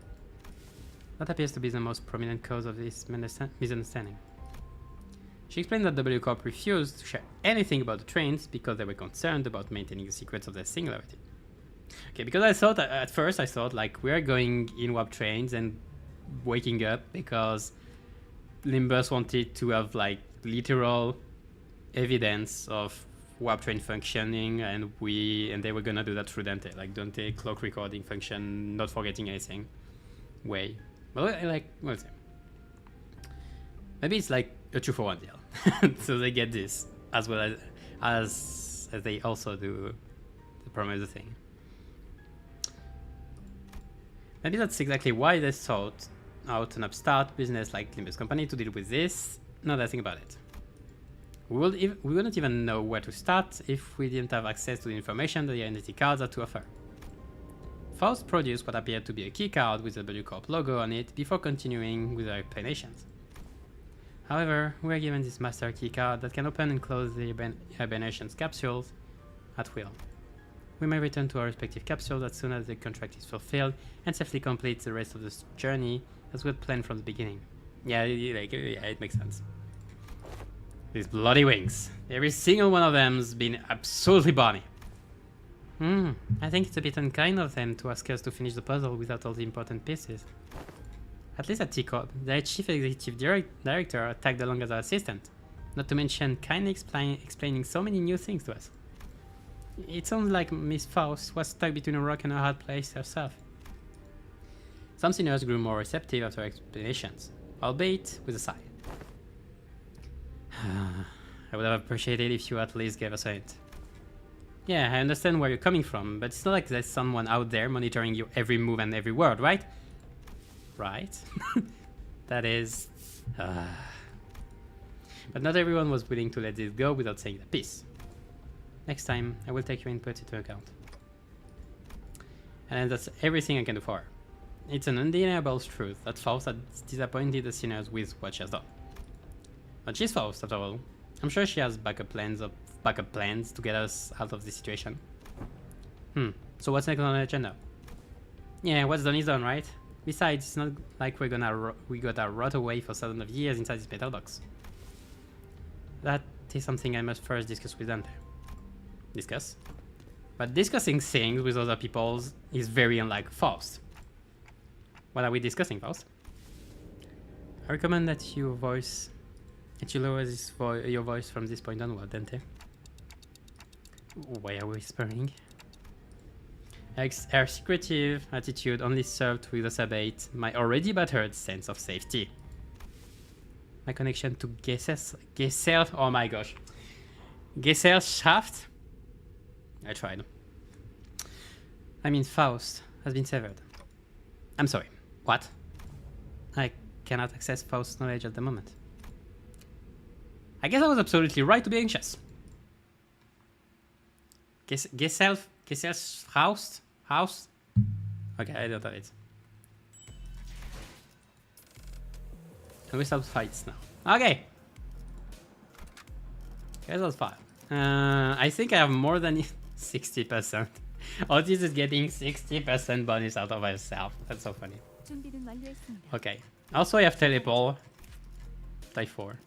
That appears to be the most prominent cause of this misunderstanding. She explained that W Corp refused to share anything about the trains because they were concerned about maintaining the secrets of their singularity. Okay, because I thought at first I thought like we're going in warp trains and waking up because Limbus wanted to have like literal evidence of warp train functioning, and they were gonna do that through Dante, like Dante clock recording function, not forgetting anything. Way, well, we'll see. Maybe it's like a 2-for-1 deal, so they get this as well as they also do the promise thing. Maybe that's exactly why they sought out an upstart business like Limbus Company to deal with this. Now that I think about it. We wouldn't even know where to start if we didn't have access to the information that the identity cards had to offer. Faust produced what appeared to be a keycard with the W Corp logo on it before continuing with our explanations. However, we are given this master keycard that can open and close the hibernation's capsules at will. We may return to our respective capsules as soon as the contract is fulfilled and safely complete the rest of this journey as we had planned from the beginning. Yeah, it makes sense. These bloody wings. Every single one of them's been absolutely bonny. I think it's a bit unkind of them to ask us to finish the puzzle without all the important pieces. At least at T-Corp, their chief executive director tagged along as our assistant, not to mention kindly explaining so many new things to us. It sounds like Miss Faust was stuck between a rock and a hard place herself. Some seniors grew more receptive after explanations, albeit with a sigh. I would have appreciated if you at least gave us a hint. Yeah, I understand where you're coming from, but it's not like there's someone out there monitoring your every move and every word, right? Right? That is... But not everyone was willing to let this go without saying a piece. Next time, I will take your input into account. And that's everything I can do for her. It's an undeniable truth that Faust has disappointed the sinners with what she has done. But she's Faust, after all. I'm sure she has backup plans to get us out of this situation. So what's next on the agenda? Yeah, what's done is done, right? Besides, it's not like we gotta rot away for thousands of years inside this metal box. That is something I must first discuss with Dante. Discuss? But discussing things with other people is very unlike Faust. What are we discussing, Faust? I recommend that you lower your voice from this point onward, Dante. Why are we whispering? Her secretive attitude only served to exacerbate my already battered sense of safety. My connection to Gesell, oh my gosh. Gesellschaft? I tried. I mean, Faust has been severed. I'm sorry. What? I cannot access Faust's knowledge at the moment. I guess I was absolutely right to be anxious. Gesellschaft? House? Okay, I don't have it. And we start fights now. Okay. Here's all fine. I think I have more than 60%. Otis is getting 60% bonus out of myself. That's so funny. Okay. Also, I have teleport. Type 4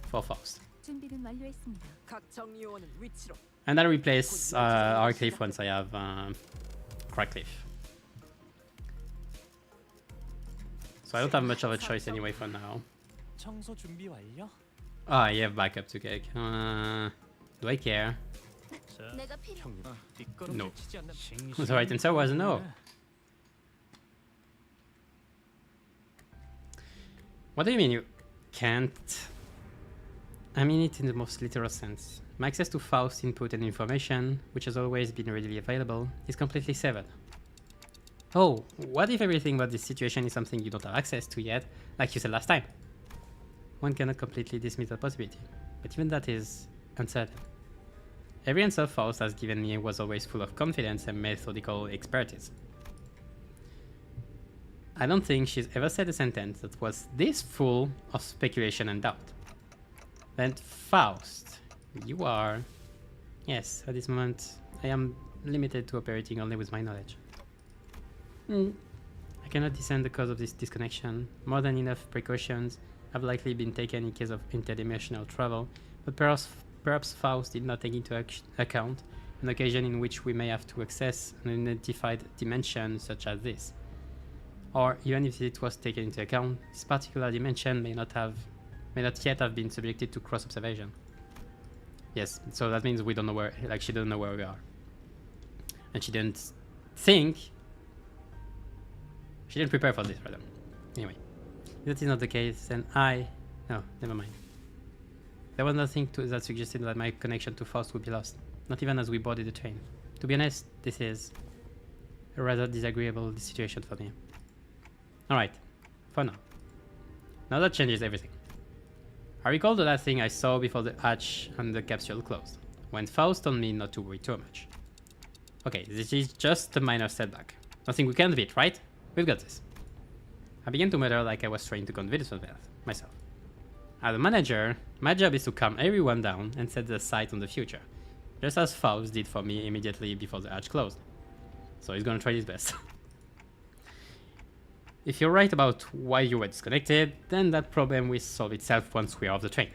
for Faust. And I'll replace Arcliff once I have Crackcliff. So I don't have much of a choice anyway for now. Ah, I have backup to cake. Do I care? No. The right answer was no. What do you mean you can't? I mean it in the most literal sense. My access to Faust input and information, which has always been readily available, is completely severed. Oh, what if everything about this situation is something you don't have access to yet, like you said last time? One cannot completely dismiss that possibility, but even that is uncertain. Every answer Faust has given me was always full of confidence and methodical expertise. I don't think she's ever said a sentence that was this full of speculation and doubt. Then Faust, you are... Yes, at this moment I am limited to operating only with my knowledge. I cannot discern the cause of this disconnection. More than enough precautions have likely been taken in case of interdimensional travel, but perhaps Faust did not take into account an occasion in which we may have to access an unidentified dimension such as this. Or even if it was taken into account, this particular dimension may not yet have been subjected to cross-observation. Yes, so that means we don't know where, like she doesn't know where we are. And she didn't think... She didn't prepare for this, rather. Anyway, if that is not the case, then no, never mind. There was nothing that suggested that my connection to Faust would be lost, not even as we boarded the train. To be honest, this is a rather disagreeable situation for me. Alright, for now. Now that changes everything. I recall the last thing I saw before the hatch and the capsule closed, when Faust told me not to worry too much. Okay, this is just a minor setback. Nothing we can't beat, right? We've got this. I began to mutter like I was trying to convince myself. As a manager, my job is to calm everyone down and set the sight on the future, just as Faust did for me immediately before the hatch closed. So he's gonna try his best. If you're right about why you were disconnected, then that problem will solve itself once we're off the train.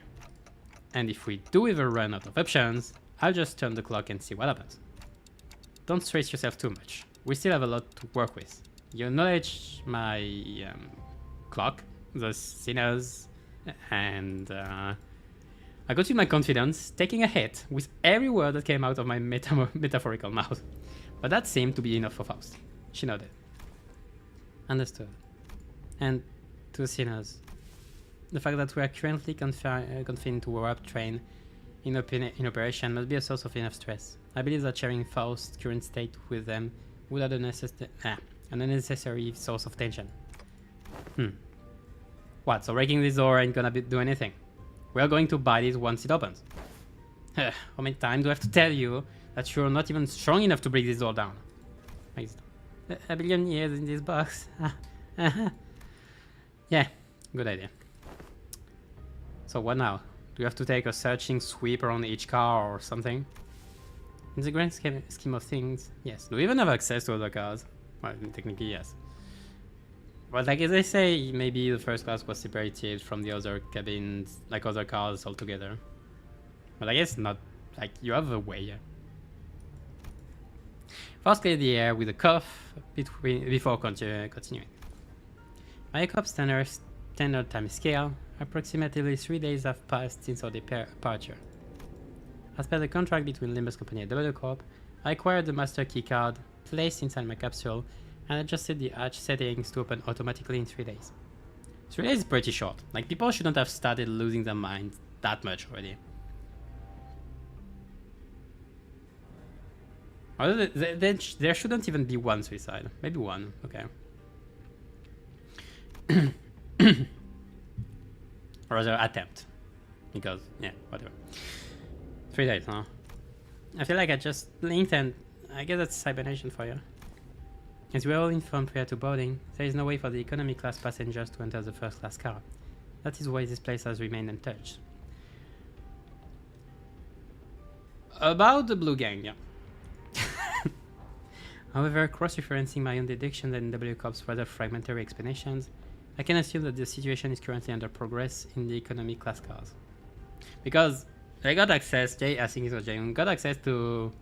And if we do ever run out of options, I'll just turn the clock and see what happens. Don't stress yourself too much. We still have a lot to work with. You acknowledge my clock, the sinners, and I got you my confidence, taking a hit with every word that came out of my metaphorical mouth. But that seemed to be enough for Faust. She nodded. Understood. And to the sinners, the fact that we are currently confined to a warp train in operation must be a source of enough stress. I believe that sharing Faust's current state with them would add an unnecessary source of tension. What, so breaking this door ain't gonna do anything? We are going to bite it once it opens. How many times do I have to tell you that you're not even strong enough to break this door down? A billion years in this box. Yeah, good idea. So what now? Do you have to take a searching sweep around each car or something? In the grand scheme of things, yes. Do we even have access to other cars? Well, technically, yes. But like as I say, maybe the first class was separated from the other cabins, like other cars altogether. But I guess not. Like, you have a way. First clear the air with a cough before continuing. My cop standard time scale, approximately 3 days have passed since our departure. As per the contract between Limbus Company and W Corp, I acquired the master key card, placed inside my capsule, and adjusted the hatch settings to open automatically in 3 days. 3 days is pretty short. Like, people shouldn't have started losing their minds that much already. Or there shouldn't even be one suicide. Maybe one. Okay. Or rather, attempt. Because, yeah, whatever. 3 days, huh? I feel like I just blinked and I guess that's hibernation for you. As we are all informed prior to boarding, there is no way for the economy class passengers to enter the first class car. That is why this place has remained untouched. About the Blue Gang, yeah. However, cross-referencing my own deductions and W Corp's rather fragmentary explanations, I can assume that the situation is currently under progress in the economy class cars. Because I got access, I think it was Jay, got access to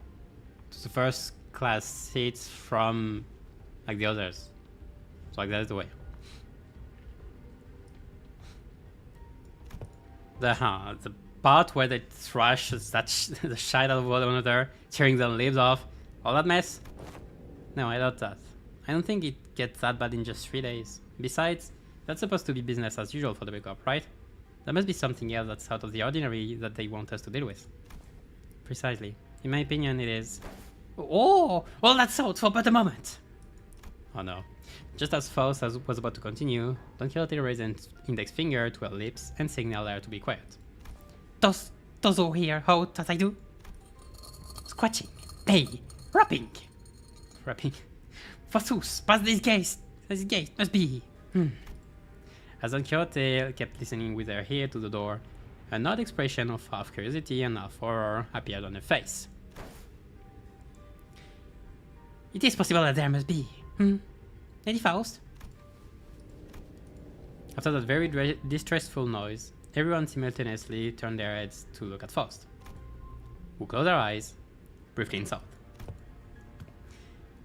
the first class seats from like the others. So like that's the way. The part where they thrash the shit out of one another, tearing their limbs off, all that mess? No, I doubt that. I don't think it gets that bad in just 3 days. Besides, that's supposed to be business as usual for the backup, right? There must be something else that's out of the ordinary that they want us to deal with. Precisely. In my opinion, it is... Oh! Well, that's out for but a moment! Oh no. Just as Faust was about to continue, Don Quixote raised an index finger to her lips and signaled her to be quiet. Does all hear how that I do? Scratching, bay, rapping. Forsooth, past this gate must be. As Don Quixote kept listening with her ear to the door, an odd expression of half curiosity and half horror appeared on her face. It is possible that there must be. Lady Faust? After that very distressful noise, everyone simultaneously turned their heads to look at Faust, who closed her eyes, briefly in thought.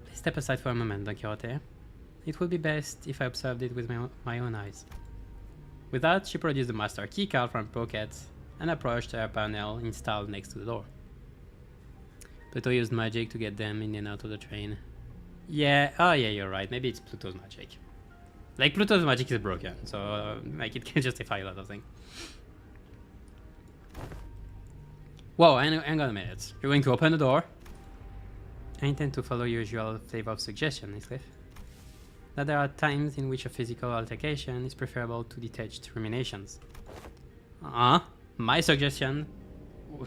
Please step aside for a moment, Don Quixote. It would be best if I observed it with my own eyes. With that, she produced the master keycard from her pocket and approached her panel installed next to the door. Pluto used magic to get them in and out of the train. Yeah, oh yeah, you're right. Maybe it's Pluto's magic. Like, Pluto's magic is broken, so like it can justify a lot of things. Whoa, hang on a minute. You're going to open the door? I intend to follow your usual flavor of suggestion, Heathcliff. That there are times in which a physical altercation is preferable to detached ruminations. My suggestion?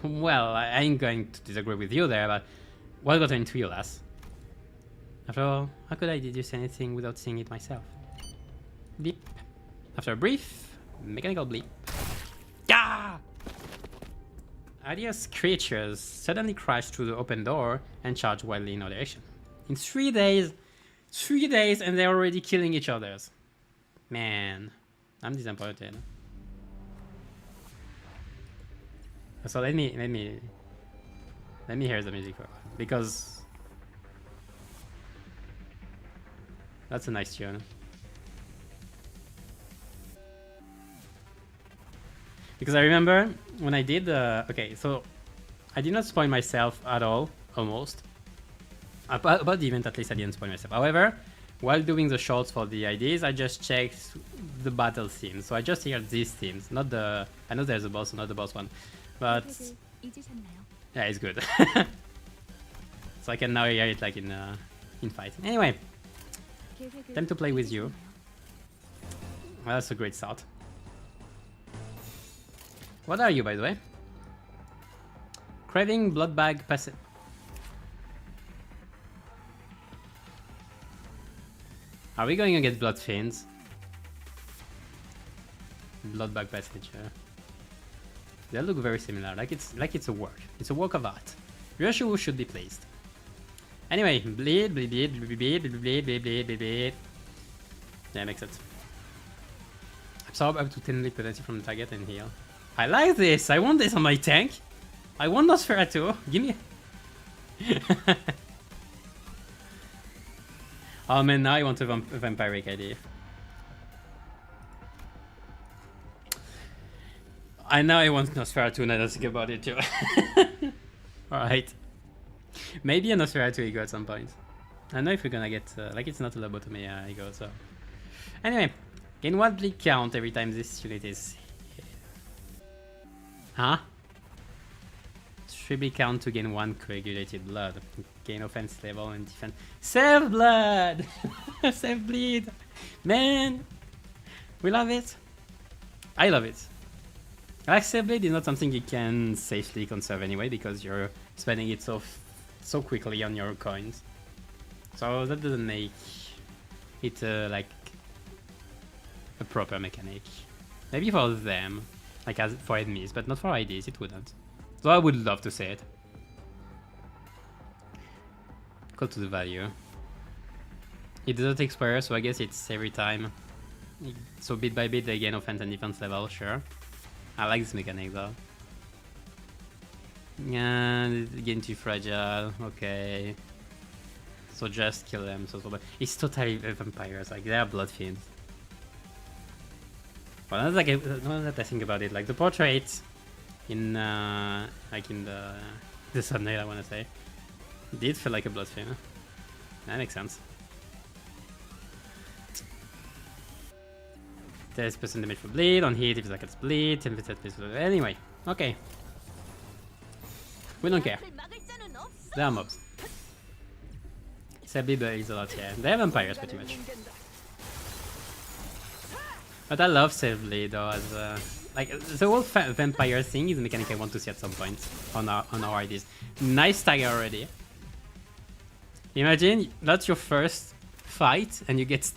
Well, I ain't going to disagree with you there, but what got into you, lass? After all, how could I deduce anything without seeing it myself? Bleep. After a brief, mechanical bleep. Gah! Hideous creatures suddenly crashed through the open door and charged wildly in our direction. In 3 days, and they're already killing each other. Man, I'm disappointed. So let me hear the music for a while, because that's a nice tune. Because I remember when I did okay, so I did not spoil myself at all, almost. About the event, at least I didn't spoil myself. However, while doing the shorts for the IDs, I just checked the battle themes. So I just heard these themes, not the... I know there's a boss, not the boss one. But yeah, it's good. So I can now hear it like in fight. Anyway, time to play with you. Well, that's a great start. What are you, by the way? Craving blood bag passage. Are we going against blood fiends? Blood bag passage. They look very similar. Like it's a work. It's a work of art. Ryoshu should be pleased. Anyway, bleed, bleed, bleed, bleed, bleed, bleed, bleed, bleed, bleed, bleed, bleed. Yeah, makes sense. Absorb up to 10 lead potency from the target and heal. I like this. I want this on my tank. I want Nosferatu. Give me. Oh man, now I want a vampiric ID. I know I want Nosferatu, and I think about it too. Alright. Maybe a Nosferatu ego at some point. I don't know if we're gonna get... like, it's not a lobotomy ego, so... Anyway, gain 1 bleed count every time this unit is... Huh? 3 count to gain 1 coagulated blood. Gain offense level and defense. Save blood! Save bleed! Man! We love it. I love it. Like save bleed is not something you can safely conserve anyway because you're spending it so quickly on your coins. So that doesn't make it like a proper mechanic. Maybe for them, like as for enemies, but not for IDs, it wouldn't. So I would love to see it. Go to the value. It doesn't expire, so I guess it's every time. So bit by bit they gain offense and defense level, sure. I like this mechanic though. Yeah, getting too fragile, okay. So just kill them, it's totally vampires, like they are blood fiends. Well, that's like now that I think about it, like the portrait in like in the thumbnail, I wanna say, did feel like a blood fiend. That makes sense. 30% damage for bleed, on hit if it's like it's bleed, 10% anyway, okay. We don't care. They are mobs. Sabib is a lot, yeah. They have vampires pretty much. But I love Save Blade though, as like the whole vampire thing is a mechanic I want to see at some point on our IDs. Nice stagger already. Imagine that's your first fight and you get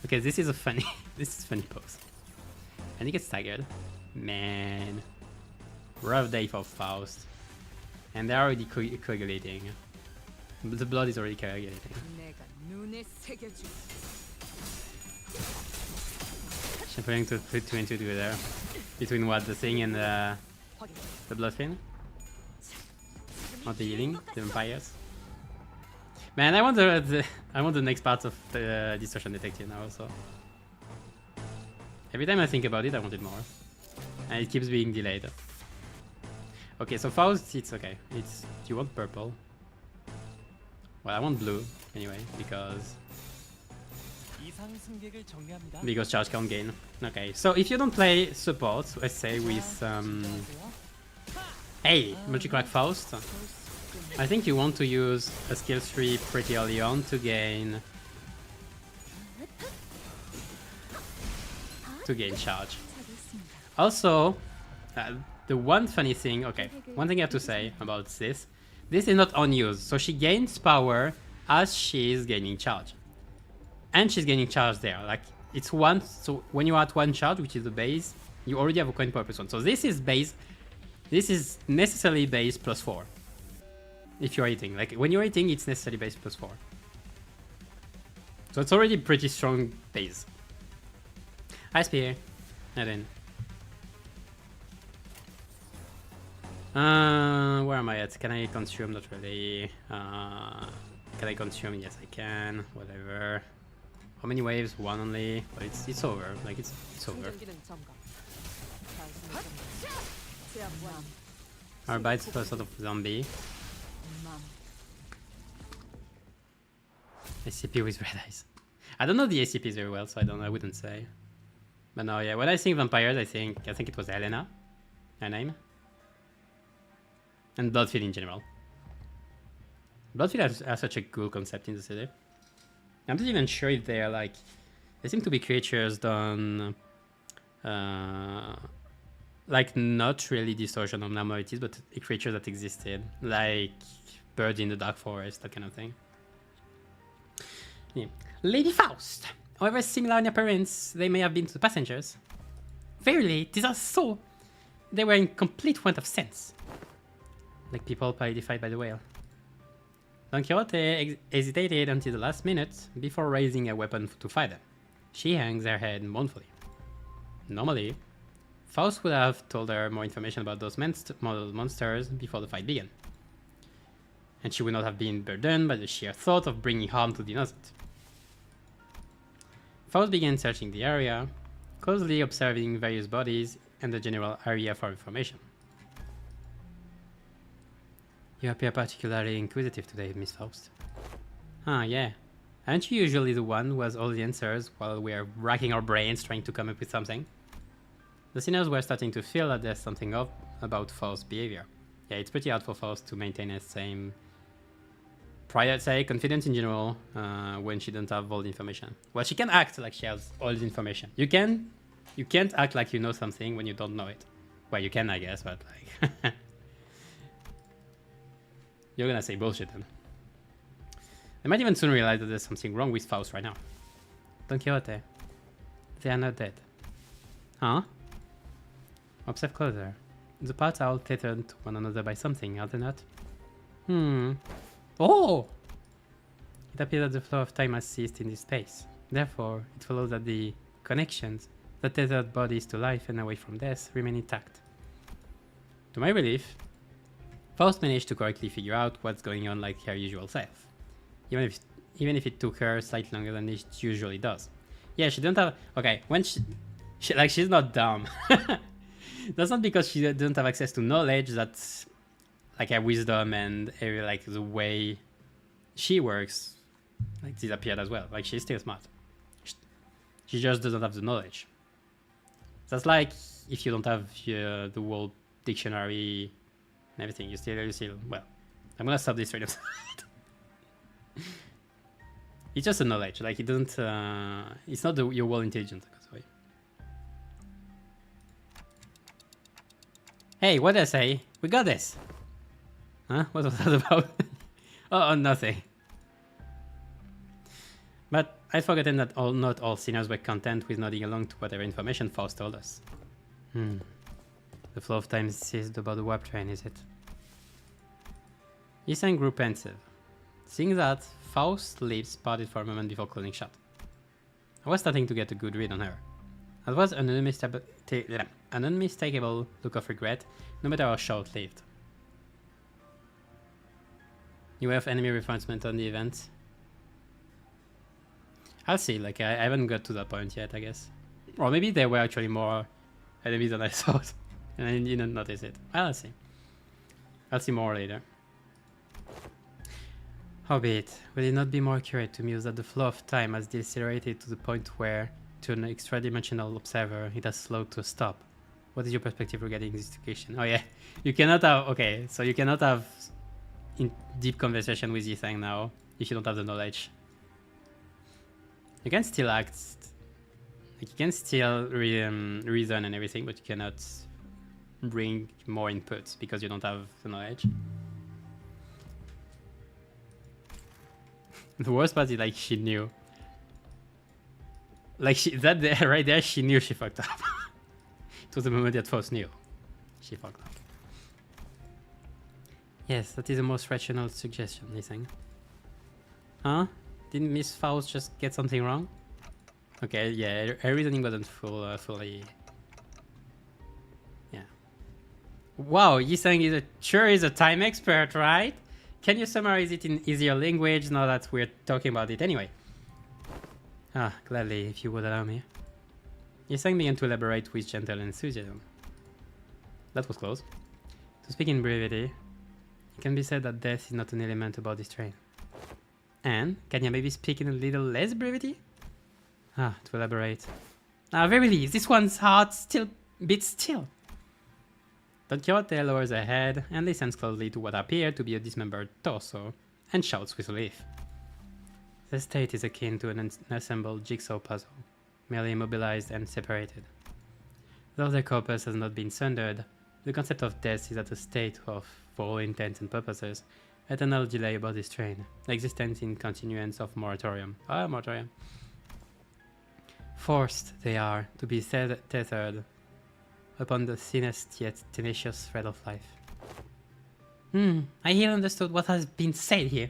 okay, this is a funny pose. And you get staggered. Man. Rough day for Faust. And they're already coagulating. The blood is already coagulating. I'm trying to put 2 and 2 together. Between what, the thing and the blood fin? Not the healing, the vampires. Man, I want the next part of the Distortion Detective now also. Every time I think about it, I want it more. And it keeps being delayed. Okay, so Faust, it's okay. Do you want purple? Well, I want blue, anyway, because charge can't gain. Okay, so if you don't play support, let's say with hey, multi-crack Faust, I think you want to use a skill tree pretty early on to gain charge. Also, the one funny thing, okay, one thing I have to say about this is not unused, so she gains power as she is gaining charge. And she's gaining charge there, like it's one, so when you're at 1 charge, which is the base, you already have a coin per person. So this is base, this is necessarily base +4. If you're eating, like when you're eating, it's necessarily base +4. So it's already pretty strong base. Hi Spear, not in. Where am I at? Can I consume? Not really. Can I consume? Yes, I can. Whatever. How many waves? 1 only. But it's over. Like it's over. Arbite's a sort of zombie. ACP with red eyes. I don't know the ACPs very well, so I wouldn't say. But no, yeah. When I think vampires, I think it was Helena, her name. And Bloodfield in general. Bloodfield are such a cool concept in the city. I'm not even sure if they're like... They seem to be creatures done... like not really distortion of normalities, but creatures that existed. Like birds in the dark forest, that kind of thing. Yeah. Lady Faust! However similar in appearance they may have been to the passengers, verily, these are so... They were in complete want of sense. Like people palidified by the whale. Don Quixote hesitated until the last minute before raising a weapon to fight them. She hangs her head mournfully. Normally, Faust would have told her more information about those monsters before the fight began. And she would not have been burdened by the sheer thought of bringing harm to the innocent. Faust began searching the area, closely observing various bodies and the general area for information. You appear particularly inquisitive today, Miss Faust. Ah, yeah. Aren't you usually the one who has all the answers while we are racking our brains trying to come up with something? The sinners were starting to feel that there's something off about Faust's behavior. Yeah, it's pretty hard for Faust to maintain a same prior, say, confidence in general when she don't have all the information. Well, she can act like she has all the information. You can't act like you know something when you don't know it. Well, you can, I guess, but like you're gonna say bullshit then. I might even soon realize that there's something wrong with Faust right now. Don Quixote. They are not dead. Huh? Observe closer. The parts are all tethered to one another by something, are they not? Oh! It appears that the flow of time has ceased in this space. Therefore, it follows that the connections that tethered bodies to life and away from death remain intact. To my relief, Faust managed to correctly figure out what's going on like her usual self. Even if it took her slightly longer than it usually does. Yeah, she don't have... Okay, when she's not dumb. That's not because she doesn't have access to knowledge, that's like her wisdom and like the way she works like disappeared as well. Like she's still smart. She just doesn't have the knowledge. That's like if you don't have the world dictionary and everything, you still well. I'm gonna stop this right now. It's just a knowledge, like it doesn't it's not your world intelligence. Sorry. Hey, what did I say? We got this. Huh? What was that about? Oh, nothing. But I'd forgotten that not all sinners were content with nodding along to whatever information Faust told us. The flow of time ceased about the warp train, is it? Ethan grew pensive. Seeing that, Faust's lips parted for a moment before closing shut. I was starting to get a good read on her. That was an unmistakable look of regret, no matter how short-lived. You have enemy reinforcement on the event? I'll see, like I haven't got to that point yet, I guess. Or maybe there were actually more enemies than I thought, and I didn't notice it. I'll see. I'll see more later. Howbeit, will it not be more accurate to muse that the flow of time has decelerated to the point where, to an extra-dimensional observer, it has slowed to a stop? What is your perspective regarding this situation? Oh yeah, you cannot have... Okay, so you cannot have deep conversation with Yithang now if you don't have the knowledge. You can still act... Like you can still reason and everything, but you cannot bring more inputs because you don't have the knowledge. The worst part is like she knew. Like that there, right there, she knew she fucked up. It was the moment that Faust knew. She fucked up. Yes, that is the most rational suggestion, listen. Huh? Didn't Miss Faust just get something wrong? Okay, yeah, her reasoning wasn't fully... Yeah. Wow, Yisang is a time expert, right? Can you summarize it in easier language now that we're talking about it anyway? Ah, gladly, if you would allow me. Yisang began to elaborate with gentle enthusiasm. That was close. To speak in brevity, it can be said that death is not an element about this train. And, can you maybe speak in a little less brevity? Ah, to elaborate. Ah, verily, this one's heart still beats still. Don Quixote lowers her head and listens closely to what appeared to be a dismembered torso, and shouts with relief. The state is akin to an assembled jigsaw puzzle, merely immobilized and separated. Though their corpus has not been sundered, the concept of death is at a state of, for all intents and purposes, eternal delay about this train, existence in continuance of moratorium. Ah, moratorium. Forced, they are, to be tethered upon the thinnest yet tenacious thread of life. I here understood what has been said here,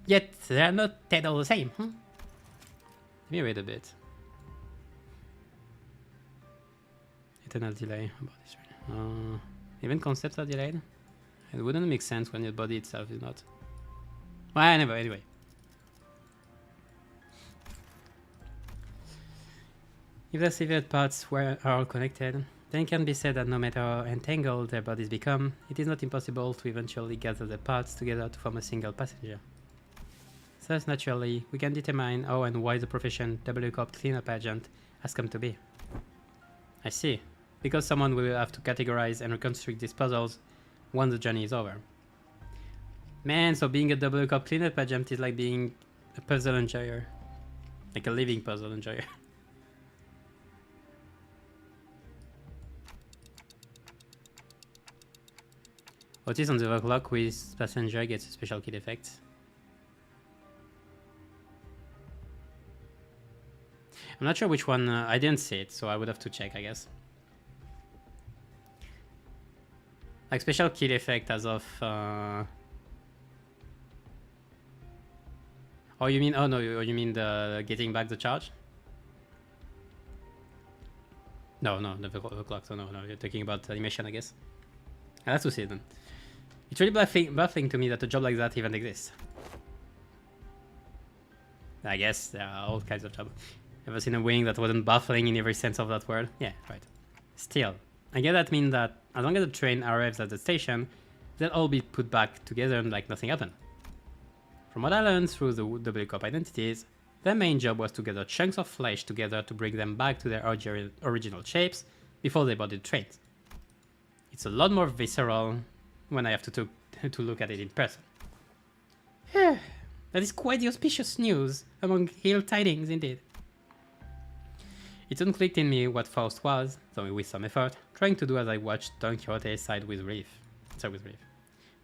yet they are not dead all the same, Let me read a bit. Eternal delay about this train. Even concepts are delayed? It wouldn't make sense when your body itself is not. Well, anyway. If the severed parts are all connected, then it can be said that no matter how entangled their bodies become, it is not impossible to eventually gather the parts together to form a single passenger. Thus, naturally, we can determine how and why the profession W-Corp cleanup agent has come to be. I see. Because someone will have to categorize and reconstruct these puzzles, once the journey is over. Man, so being a double cup cleanup agent is like being a puzzle enjoyer. Like a living puzzle enjoyer. Otis on the overclock with passenger gets a special kit effect. I'm not sure which one, I didn't see it, so I would have to check, I guess. Like special kit effect as of... Oh, you mean, oh no, you mean the getting back the charge? No, the overclock, so no, you're talking about animation, I guess. I'll have to see it then. It's really baffling to me that a job like that even exists. I guess there are all kinds of jobs. Ever seen a wing that wasn't baffling in every sense of that word? Yeah, right. Still, I guess that means that as long as the train arrives at the station, they'll all be put back together and like nothing happened. From what I learned through the double cup identities, their main job was to gather chunks of flesh together to bring them back to their original shapes before they boarded trains. It's a lot more visceral when I have to look at it in person. That is quite the auspicious news among ill tidings indeed. It soon clicked in me what Faust was, though with some effort, trying to do as I watched Don Quixote sigh with relief.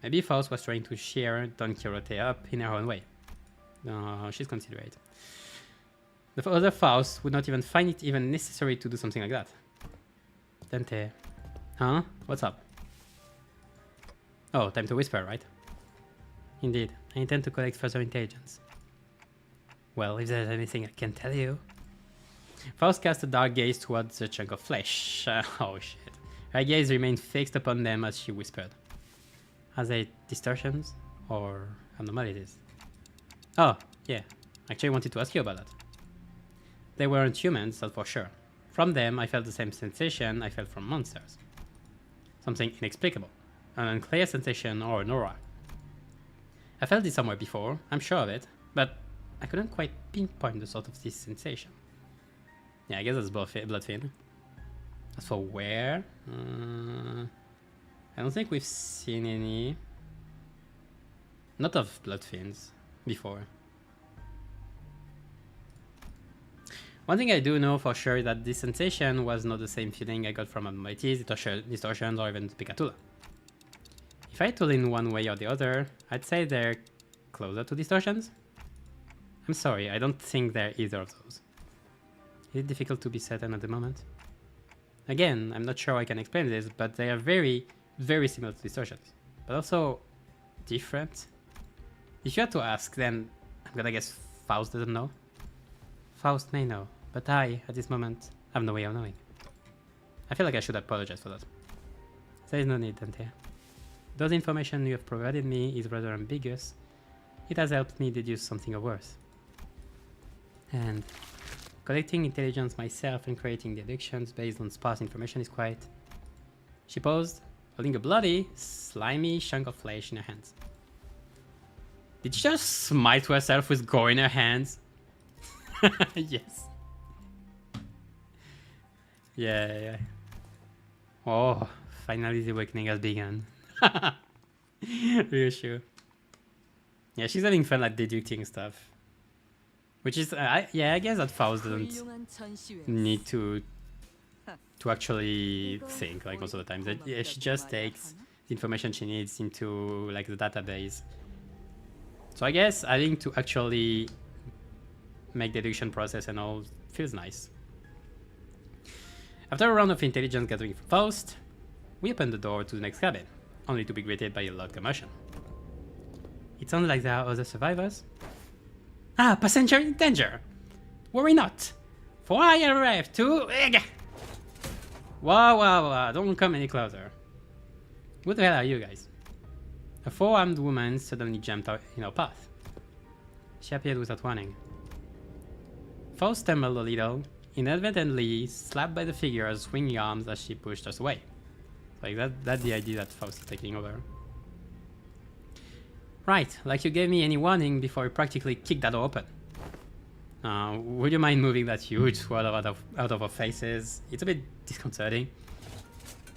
Maybe Faust was trying to cheer Don Quixote up in her own way. No, she's considerate. The other Faust would not even find it even necessary to do something like that. Dante. Huh? What's up? Oh, time to whisper, right? Indeed, I intend to collect further intelligence. Well, if there's anything I can tell you... Faust cast a dark gaze towards the chunk of flesh. Oh shit. Her gaze remained fixed upon them as she whispered. Are they distortions or abnormalities? Oh, yeah. Actually, I wanted to ask you about that. They weren't humans, that's for sure. From them, I felt the same sensation I felt from monsters. Something inexplicable. An unclear sensation or an aura. I felt it somewhere before, I'm sure of it, but I couldn't quite pinpoint the sort of this sensation. Yeah, I guess that's Bloodfin. As for where? I don't think we've seen any... Not of Bloodfins before. One thing I do know for sure is that this sensation was not the same feeling I got from abnormalities, distortions, or even Picatula. If I had to lean one way or the other, I'd say they're closer to distortions. I'm sorry, I don't think they're either of those. Is it difficult to be certain at the moment? Again, I'm not sure I can explain this, but they are very, very similar to distortions, but also different. If you had to ask, then I'm gonna guess Faust doesn't know. Faust may know, but I, at this moment, have no way of knowing. I feel like I should apologize for that. There is no need, Dante. Though the information you have provided me is rather ambiguous, it has helped me deduce something of worth. And collecting intelligence myself and creating deductions based on sparse information is quite... She paused, holding a bloody, slimy chunk of flesh in her hands. Did she just smite herself with gore in her hands? Yes. Yeah. Oh, finally the awakening has begun. Real sure. Yeah, she's having fun like deducting stuff. Which is, I guess that Faust doesn't need to actually think like most of the time. That yeah, she just takes the information she needs into like the database. So I guess having to actually make the deduction process and all feels nice. After a round of intelligence gathering from Faust, we open the door to the next cabin, only to be greeted by a loud commotion. It sounds like there are other survivors. Ah, passenger in danger! Worry not, for I arrived to... Wow, don't come any closer. Who the hell are you guys? A four-armed woman suddenly jumped out in our path. She appeared without warning. Faust stumbled a little, inadvertently slapped by the figure's swinging arms as she pushed us away. Like that's the idea that Faust is taking over. Right, like you gave me any warning before you practically kicked that door open. Would you mind moving that huge sword out of our faces? It's a bit disconcerting.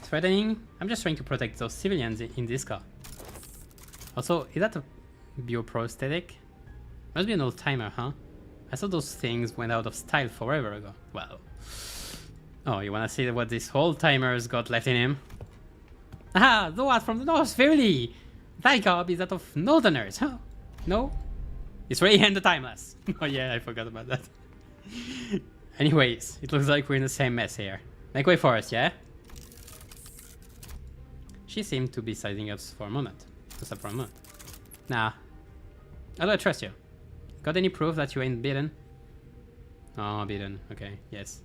Threatening? I'm just trying to protect those civilians in this car. Also, is that a bioprosthetic? Must be an old timer, huh? I thought those things went out of style forever ago. Well. Oh, you wanna see what this old timer's got left in him? Ah, the one from the north, really! Thy garb is that of northerners, huh? No? It's really in the timeless. Oh yeah, I forgot about that. Anyways, it looks like we're in the same mess here. Make way for us, yeah? She seemed to be sizing up for a moment. Just up for a moment. Nah. How do I trust you? Got any proof that you ain't beaten? Oh, beaten. Okay, yes.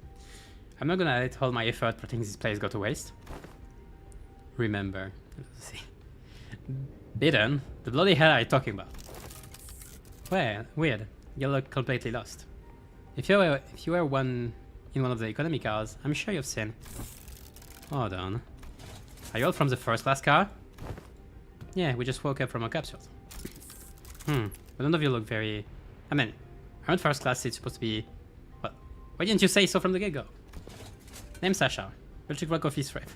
I'm not gonna let all my effort protecting this place go to waste. Remember. Let's see. Beaten? The bloody hell are you talking about? Well, weird. You look completely lost. If you were in one of the economy cars, I'm sure you've seen. Hold on. Are you all from the first class car? Yeah, we just woke up from our capsules. But none of you look very... I mean, aren't first class seats supposed to be... What? Why didn't you say so from the get-go? Name Sasha. Electric Rock Office Rep.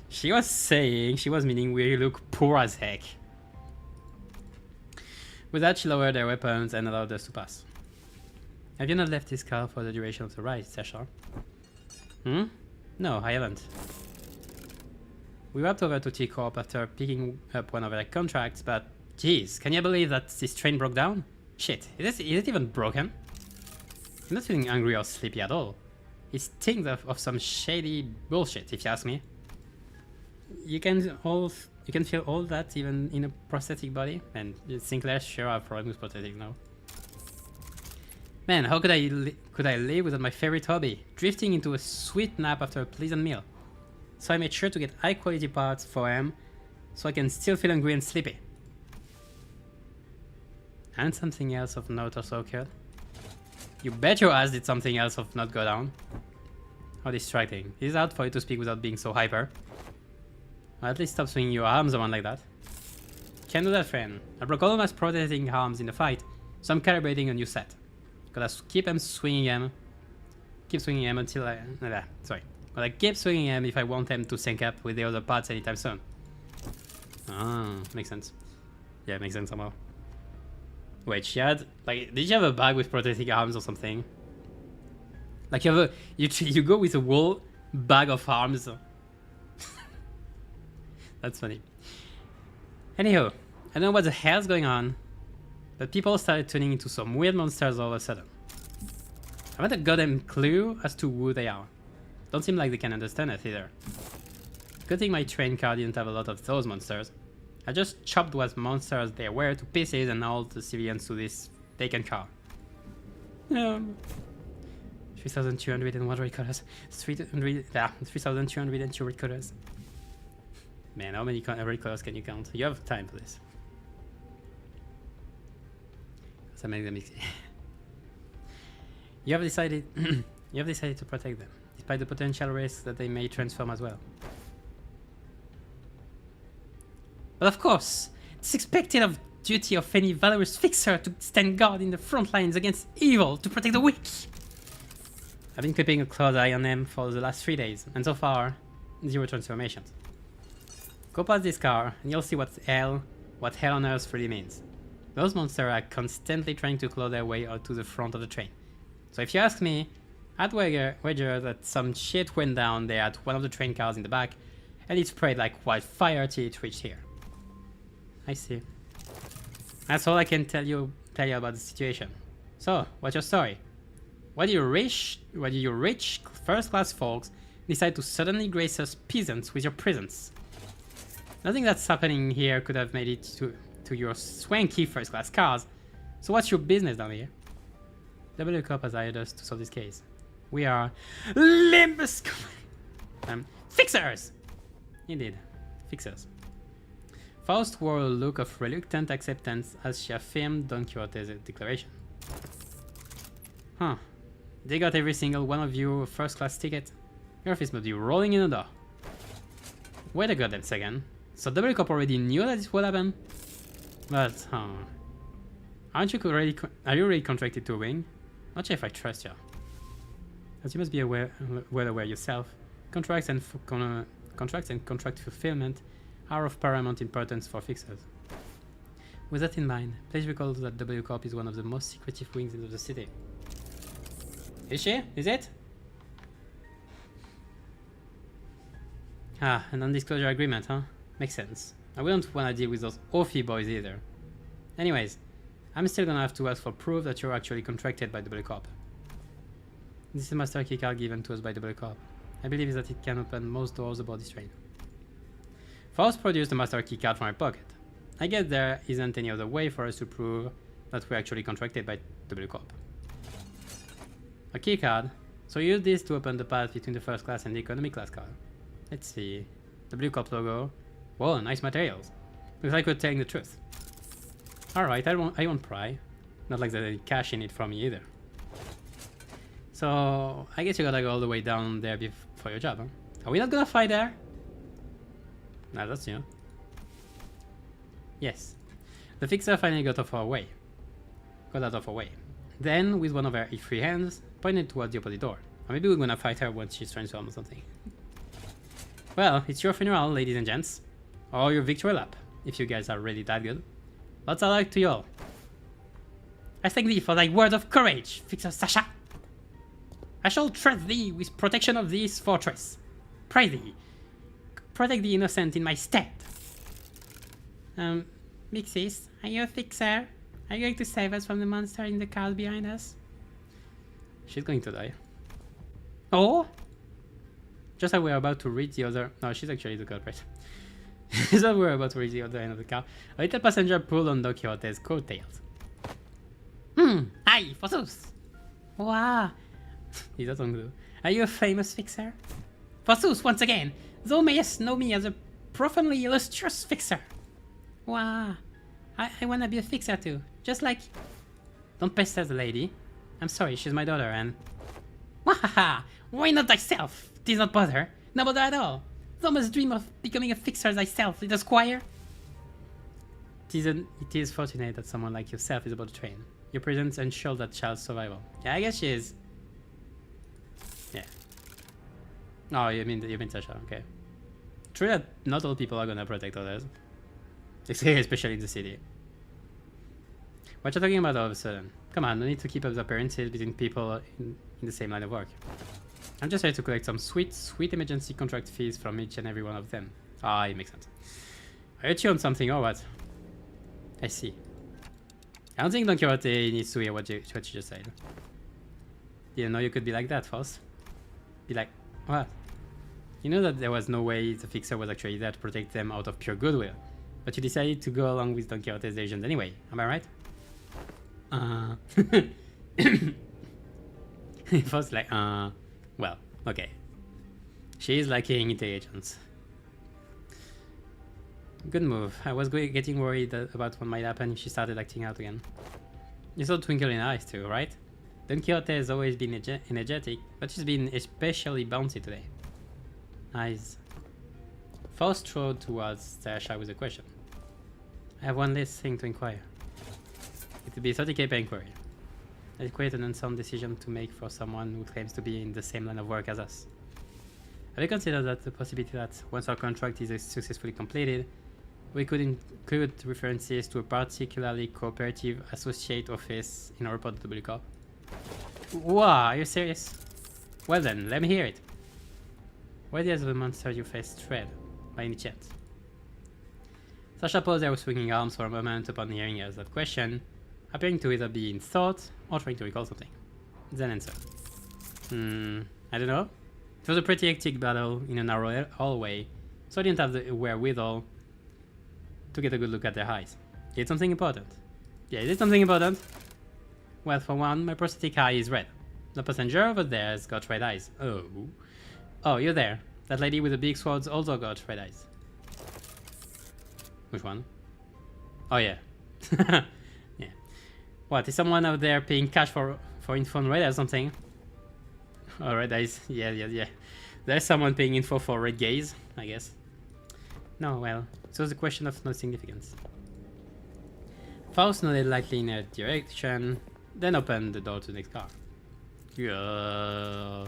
She was saying, she was meaning we look poor as heck. With that, she lowered their weapons and allowed us to pass. Have you not left this car for the duration of the ride, Sasha? No, I haven't. We wrapped over to T-Corp after picking up one of their contracts, but geez, can you believe that this train broke down? Shit, is it even broken? I'm not feeling hungry or sleepy at all. It stinks of some shady bullshit, if you ask me. You can feel all that even in a prosthetic body? And Sinclair sure have problems with prosthetic now. Man, how could I live without my favorite hobby? Drifting into a sweet nap after a pleasant meal. So I made sure to get high quality parts for him, so I can still feel hungry and sleepy. And something else of note also occurred. You bet your ass did something else of not go down. How distracting. It is hard for you to speak without being so hyper. Well, at least stop swinging your arms around like that. Can't do that, friend. I broke all of my protecting arms in the fight, so I'm calibrating a new set. Gotta keep swinging him. Keep swinging him until Gotta keep swinging him if I want him to sync up with the other parts anytime soon. Ah, makes sense. Yeah, makes sense somehow. Wait, she had did you have a bag with protecting arms or something? Like you go with a whole bag of arms. That's funny. Anyhow, I don't know what the hell's going on, but people started turning into some weird monsters all of a sudden. I haven't a goddamn clue as to who they are. Don't seem like they can understand it either. Good thing my train car didn't have a lot of those monsters. I just chopped what monsters there were to pieces and hauled the civilians to this vacant car. 3,201 red colors. 3,202 red colors. Man, how many red colors can you count? You have time for this. So make them easy. You have decided to protect them, despite the potential risk that they may transform as well. But of course, it's expected of duty of any valorous fixer to stand guard in the front lines against evil to protect the weak. I've been keeping a close eye on them for the last 3 days, and so far, 0 transformations. Go past this car, and you'll see what hell on earth really means. Those monsters are constantly trying to claw their way out to the front of the train. So if you ask me, I'd wager that some shit went down there at one of the train cars in the back, and it spread like wildfire till it reached here. I see. That's all I can tell you about the situation. So, what's your story? Why do you rich first-class folks decide to suddenly grace us peasants with your presence? Nothing that's happening here could have made it to your swanky first-class cars. So what's your business down here? W Cop has hired us to solve this case. We are Limbus Company. Fixers! Indeed, fixers. Faust wore a look of reluctant acceptance as she affirmed Don Quixote's declaration. Huh. They got every single one of you a first-class ticket. Your office must be rolling in the door. Wait a goddamn second. So W Cop already knew that this would happen? But, are you already contracted to a wing? Not sure if I trust you. As you must be well aware yourself, contracts and contracts and contract fulfillment are of paramount importance for fixers. With that in mind, please recall that W Corp is one of the most secretive wings of the city. Is she? Is it? Ah, a non-disclosure agreement, huh? Makes sense. I wouldn't want to deal with those Orphy boys either. Anyways, I'm still gonna have to ask for proof that you're actually contracted by W Corp. This is a master keycard given to us by W Corp. I believe that it can open most doors aboard this train. Faust produced a master keycard from my pocket. I guess there isn't any other way for us to prove that we're actually contracted by W Corp. A keycard? So you use this to open the path between the first class and the economy class car. Let's see. W Corp logo. Whoa, nice materials. Looks like we're telling the truth. Alright, I won't pry. Not like there's any cash in it from me either. So, I guess you gotta go all the way down there for your job, huh? Are we not gonna fight there? Nah, that's new. Yes. The fixer finally got out of our way. Then, with one of her free hands, pointed towards the opposite door. Or maybe we're gonna fight her once she's transformed or something. Well, it's your funeral, ladies and gents. Or your victory lap, if you guys are really that good. Lots of luck to you all. I thank thee for thy word of courage, Fixer Sasha. I shall trust thee with protection of this fortress. Pray thee, protect the innocent in my stead. Mixis, are you a fixer? Are you going to save us from the monster in the cars behind us? She's going to die. Oh? Just as we're about to reach the other... No, she's actually the culprit. Just as we're about to reach the other end of the car, a little passenger pulled on Don Quixote's coattails. Hi, Fosus! Wow! Is that song though? Are you a famous fixer? Fosus, once again! Thou mayest know me as a profoundly illustrious fixer. Wow! I wanna be a fixer too. Just like... Don't pester the lady. I'm sorry, she's my daughter and... Wahaha! Why not thyself? 'Tis not bother. No bother at all. Thou must dream of becoming a fixer thyself, little squire. It is fortunate that someone like yourself is about to train. Your presence ensures that child's survival. Yeah, I guess she is. Yeah. Oh, you mean Sasha, okay. True that not all people are gonna protect others. Especially in the city. What you're talking about all of a sudden? Come on, no need to keep up the appearances between people in the same line of work. I'm just here to collect some sweet emergency contract fees from each and every one of them. Ah, it makes sense. Are you tuned on something or what? I see. I don't think Don Quixote needs to hear what you just said. Didn't know you could be like that, Faust. Be like, what? You know that there was no way the fixer was actually there to protect them out of pure goodwill. But you decided to go along with Don Quixote's decisions anyway, am I right? Faust like, well, okay. She is lacking intelligence. Good move. I was getting worried about what might happen if she started acting out again. You saw twinkle in her eyes too, right? Don Quixote has always been energetic, but she's been especially bouncy today. Nice. Faust strode towards Sasha with a question. I have one last thing to inquire. It would be 30k per inquiry. It's quite an unsound decision to make for someone who claims to be in the same line of work as us. Have you considered that the possibility that once our contract is successfully completed, we could include references to a particularly cooperative associate office in our report to W Corp? Wow, are you serious? Well then, let me hear it. Where does the monster you face tread, by any chance? Sasha paused there with swinging arms for a moment upon hearing that question, appearing to either be in thought or trying to recall something. Then answered. I don't know. It was a pretty hectic battle in a narrow hallway, so I didn't have the wherewithal to get a good look at their eyes. Is it something important? Yeah, is it something important? Well, for one, my prosthetic eye is red. The passenger over there has got red eyes. Oh. Oh, you're there. That lady with the big swords also got red eyes. Which one? Oh, yeah. Yeah. What, is someone out there paying cash for info on red or something? Oh, red eyes. Yeah. There's someone paying info for red gaze, I guess. No, well, it was a question of no significance. Faust nodded lightly in her direction, then opened the door to the next car. Yeah.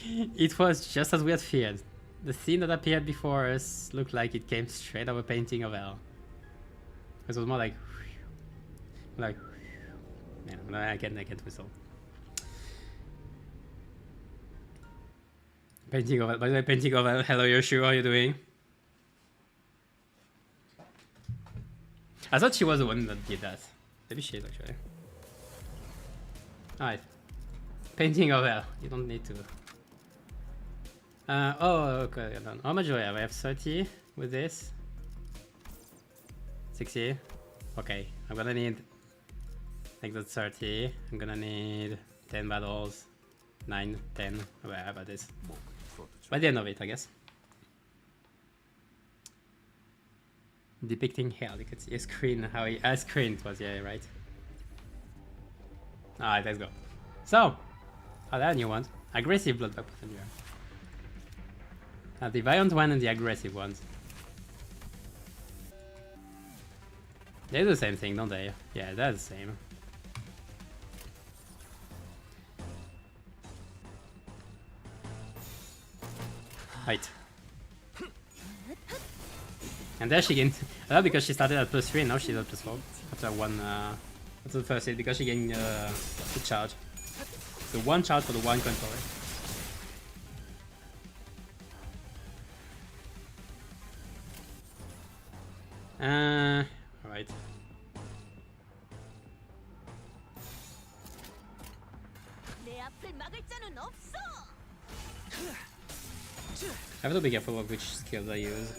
It was just as we had feared. The scene that appeared before us looked like it came straight out of a painting of hell. It was more like... Yeah, I can't whistle. Painting of hell. By the way, painting of hell. Hello Yoshu, how are you doing? I thought she was the one that did that. Maybe she is actually. Alright. Painting of hell. You don't need to. Oh, okay. How much do I have? I have 30 with this. 60. Okay, I'm gonna need. Like that's 30. I'm gonna need 10 battles. 9, 10. Okay, how about this? By the end of it, I guess. Depicting hell, you could see a screen, how a screen it was, yeah, right. Alright, let's go. So, that new one. Aggressive bloodbath passenger. The violent one and the aggressive ones. They do the same thing, don't they? Yeah, that's the same. Right. And there she gained. Well, because she started at +3 and now she's at +4. After one. After the first hit, because she gained the charge. The one charge for the one controller. Alright. I have to be careful of which skills I use.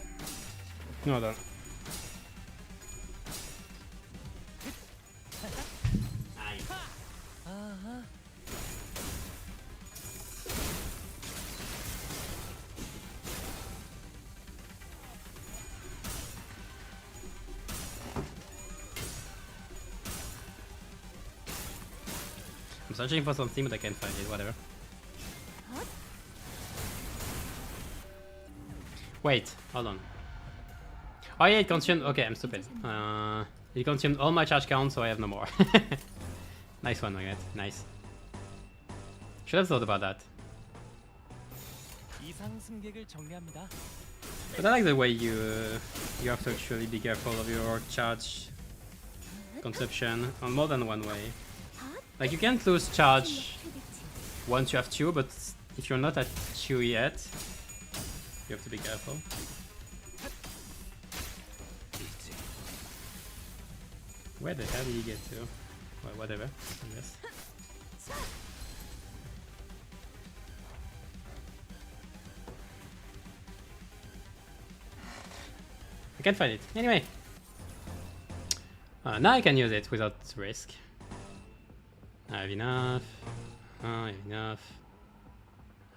No, I don't. I'm searching for something, but I can't find it. Whatever. Wait, hold on. Oh yeah, it consumed. Okay, I'm stupid. It consumed all my charge count, so I have no more. Nice one, Nugget. Nice. Should have thought about that. But I like the way you have to actually be careful of your charge consumption on more than one way. Like you can't lose charge once you have 2, but if you're not at 2 yet, you have to be careful. Where the hell did he get to? Well, whatever, I guess. I can't find it. Anyway. Now I can use it without risk. I have enough. I have enough.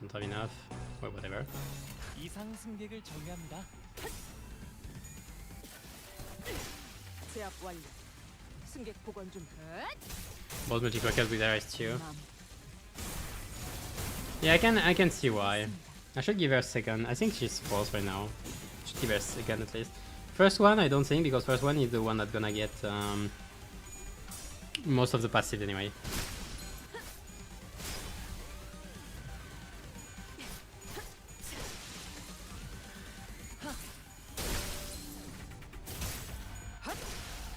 Don't have enough. Well, whatever. Both multi-workers with RS2. Yeah, I can see why. I should give her a second. I think she's false right now. Should give her a second at least. First one, I don't think, because first one is the one that's gonna get most of the passive anyway.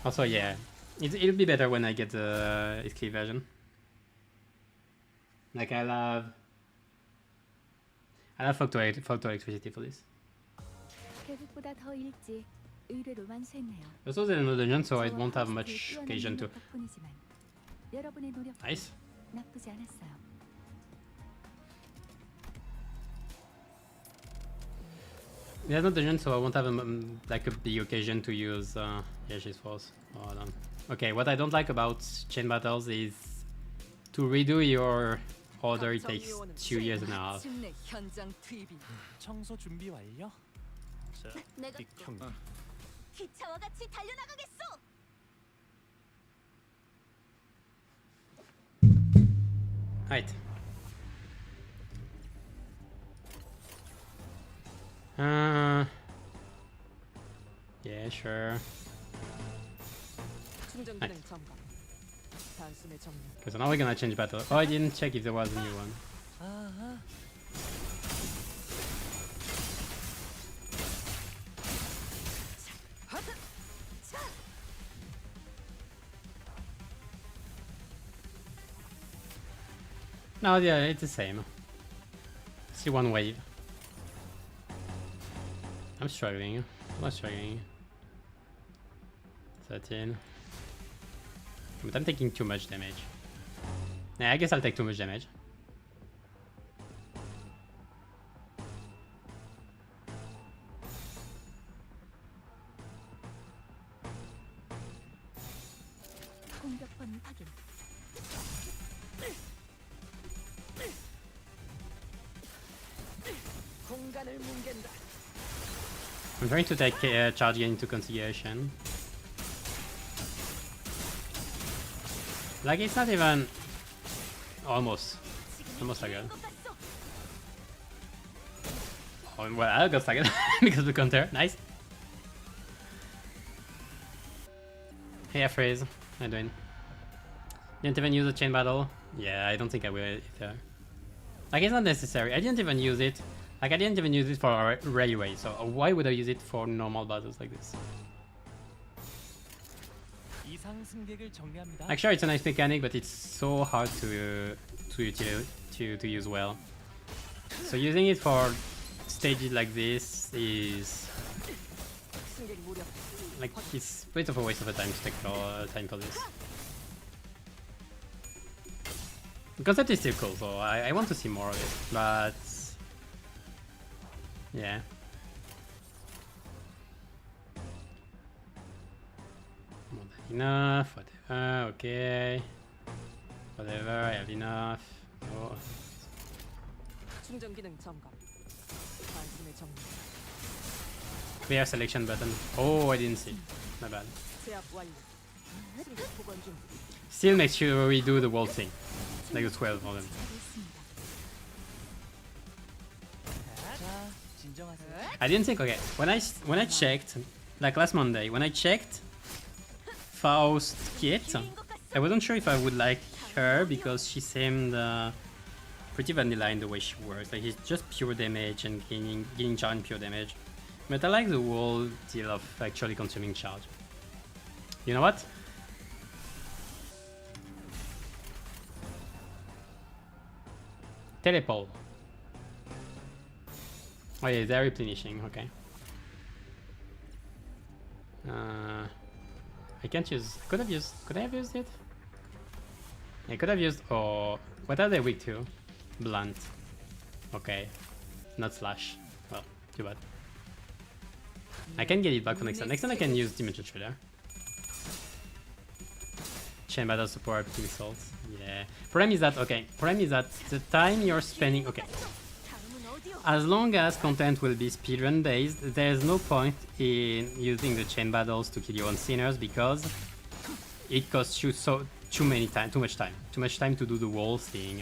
Also, yeah, it'll be better when I get the Exclave version. Like I'll have photo electricity for this. Also, there's no dungeon, so I won't have much occasion to. Nice. There's no dungeon, so I won't have like a big occasion to use. Yeah, she's false. Oh, hold on. Okay, what I don't like about chain battles is to redo your order. It takes 2 years and a half. Right. Yeah, sure. Because now we're gonna change battle. Oh, I didn't check if there was a new one. No, yeah, it's the same. See one wave. I'm struggling. I'm struggling. 13. But I'm taking too much damage. Yeah, I guess I'll take too much damage. I'm trying to take charge gain into consideration. Like, it's not even... Almost like that. Oh, well, I got staggered because of the counter. Nice. Hey, Phrase. How you doing? Didn't even use a chain battle? Yeah, I don't think I will either. Like, it's not necessary. I didn't even use it. Like, I didn't even use it for railway, so why would I use it for normal battles like this? Like, sure, it's a nice mechanic, but it's so hard to use well. So using it for stages like this is... like, it's a bit of a waste of time to take time for this. The concept is still cool, so I want to see more of it, but... yeah. More than enough, whatever, okay. Whatever, I have enough. Oh. Clear selection button. Oh, I didn't see. My bad. Still make sure we do the wall thing. Like the 12 of them. I didn't think, okay, when I checked, like last Monday, when I checked Faust kit, I wasn't sure if I would like her because she seemed pretty vanilla in the way she works. Like, it's just pure damage and gaining charge and pure damage. But I like the whole deal of actually consuming charge. You know what? Telepole. Oh yeah, they're replenishing, okay. I can't use... could I have used it? I could have used... oh... what are they weak to? Blunt. Okay. Not slash. Well, too bad. I can get it back for next time. Next time I can use Dimension Trader. Chain battle support, missiles. Yeah. Problem is that, okay. Problem is that the time you're spending... okay. As long as content will be speedrun based, there's no point in using the chain battles to kill your own sinners because it costs you too much time to do the wall thing.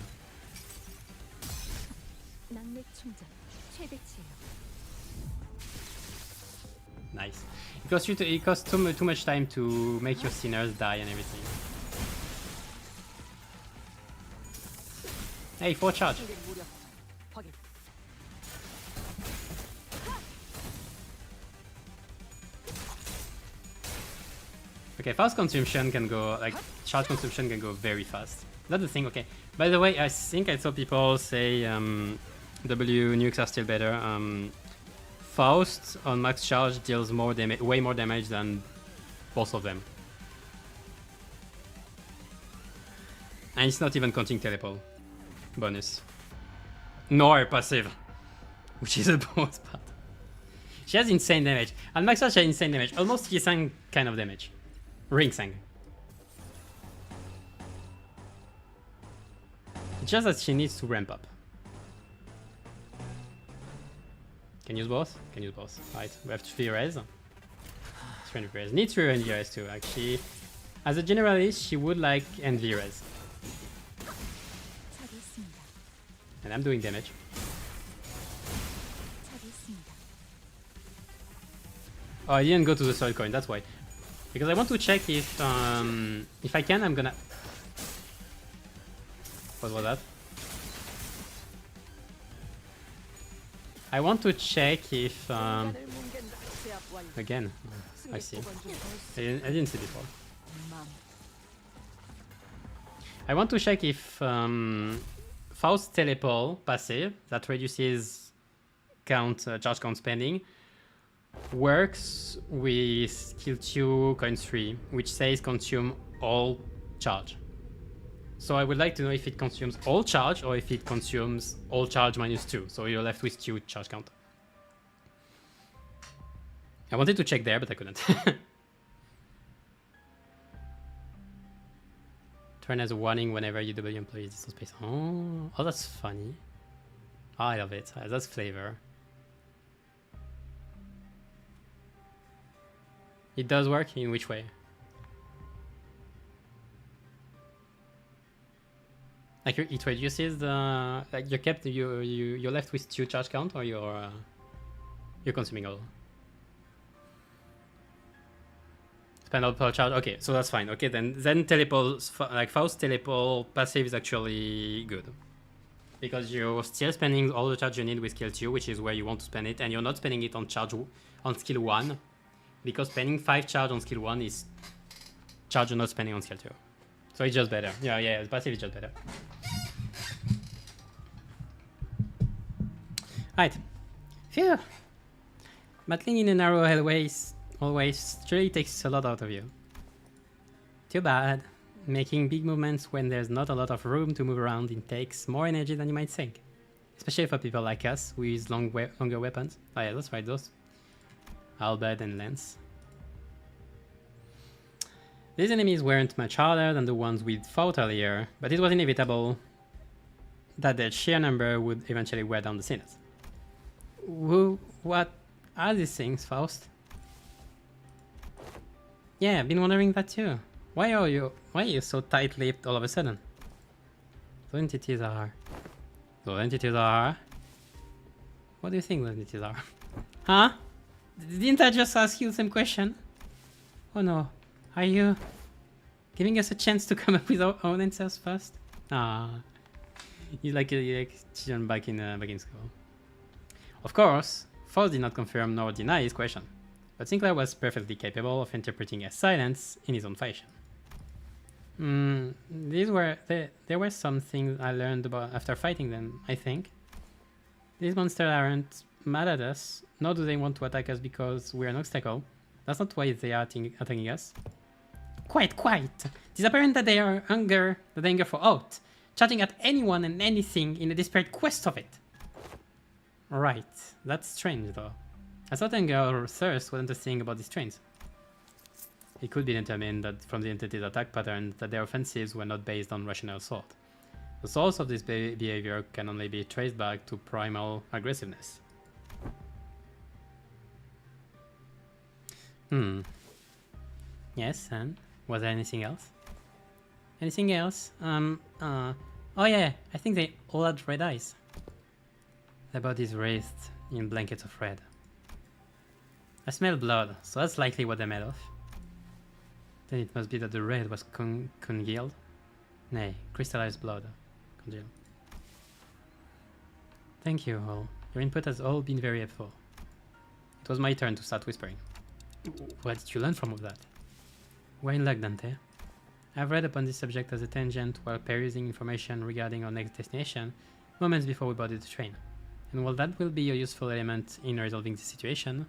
Nice. It costs too much time to make your sinners die and everything. Hey, 4 charge. Okay, fast consumption can go, like, charge consumption can go very fast. That's the thing, okay. By the way, I think I saw people say W nukes are still better. Faust on max charge deals way more damage than both of them. And it's not even counting telepole bonus. Nor passive, which is the bonus part. She has insane damage. At max charge she has insane damage. Almost Kisang kind of damage. Ring Sang. It's just that she needs to ramp up. Can use both? Can use both. Right, we have 3 res. 3 res. Need 3 NV res too, actually. As a generalist, she would like NV res. And I'm doing damage. Oh, I didn't go to the soil coin, that's why. Because I want to check if I can, I'm gonna... What was that? I want to check if again. I see. I didn't see before. I want to check if Faust teleport passive that reduces charge count spending works with skill 2 coin 3, which says consume all charge. So I would like to know if it consumes all charge or if it consumes all charge minus 2. So you're left with 2 charge count. I wanted to check there, but I couldn't. Turn as a warning whenever UW employees this space. Oh, that's funny. Oh, I love it. That's flavor. It does work? In which way? Like it reduces the like you're left with 2 charge count, or you're consuming all. Spend all per charge. Okay, so that's fine. Okay, then teleport like Faust teleport passive is actually good because you're still spending all the charge you need with skill 2, which is where you want to spend it, and you're not spending it on skill 1 because spending 5 charge on skill 1 is charge you're not spending on skill 2. So it's just better. Yeah, the passive is just better. Right. Phew. Battling in a narrow hallway always really takes a lot out of you. Too bad. Making big movements when there's not a lot of room to move around it takes more energy than you might think. Especially for people like us who use longer weapons. Oh yeah, that's right, those. Halberd and lance. These enemies weren't much harder than the ones we fought earlier, but it was inevitable that their sheer number would eventually wear down the sinners. What are these things, Faust? Yeah, I've been wondering that too. Why are you so tight-lipped all of a sudden? Those entities are... What do you think those entities are? Huh? Didn't I just ask you the same question? Oh no. Are you giving us a chance to come up with our own answers first? Ah. You like children back in school. Of course, Faust did not confirm nor deny his question, but Sinclair was perfectly capable of interpreting a silence in his own fashion. There were some things I learned about after fighting them, I think. These monsters aren't mad at us, nor do they want to attack us because we're an obstacle. That's not why they are attacking us. Quite. It is apparent that they hunger for out, charging at anyone and anything in a desperate quest of it. Right, that's strange though. I thought anger or thirst wasn't a thing about these trains. It could be determined that from the entity's attack pattern that their offensives were not based on rational thought. The source of this behavior can only be traced back to primal aggressiveness. Yes, and was there anything else? Anything else? Oh yeah, I think they all had red eyes. Their bodies wreathed in blankets of red. I smell blood, so that's likely what they're made of. Then it must be that the red was congealed. Nay, crystallized blood. Congealed. Thank you all. Your input has all been very helpful. It was my turn to start whispering. What did you learn from all that? We're in luck, Dante. I've read upon this subject as a tangent while perusing information regarding our next destination moments before we boarded the train. And while that will be a useful element in resolving the situation,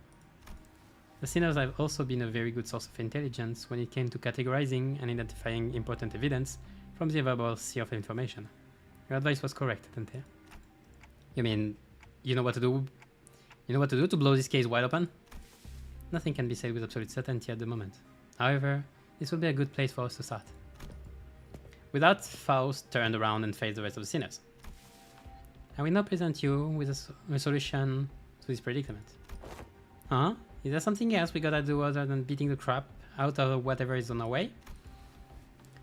the sinners have also been a very good source of intelligence when it came to categorizing and identifying important evidence from the available sea of information. Your advice was correct, Dante. You mean, you know what to do? You know what to do to blow this case wide open? Nothing can be said with absolute certainty at the moment. However, this would be a good place for us to start. With that, Faust turned around and faced the rest of the sinners. I will now present you with a solution to this predicament. Huh? Is there something else we gotta do other than beating the crap out of whatever is on our way?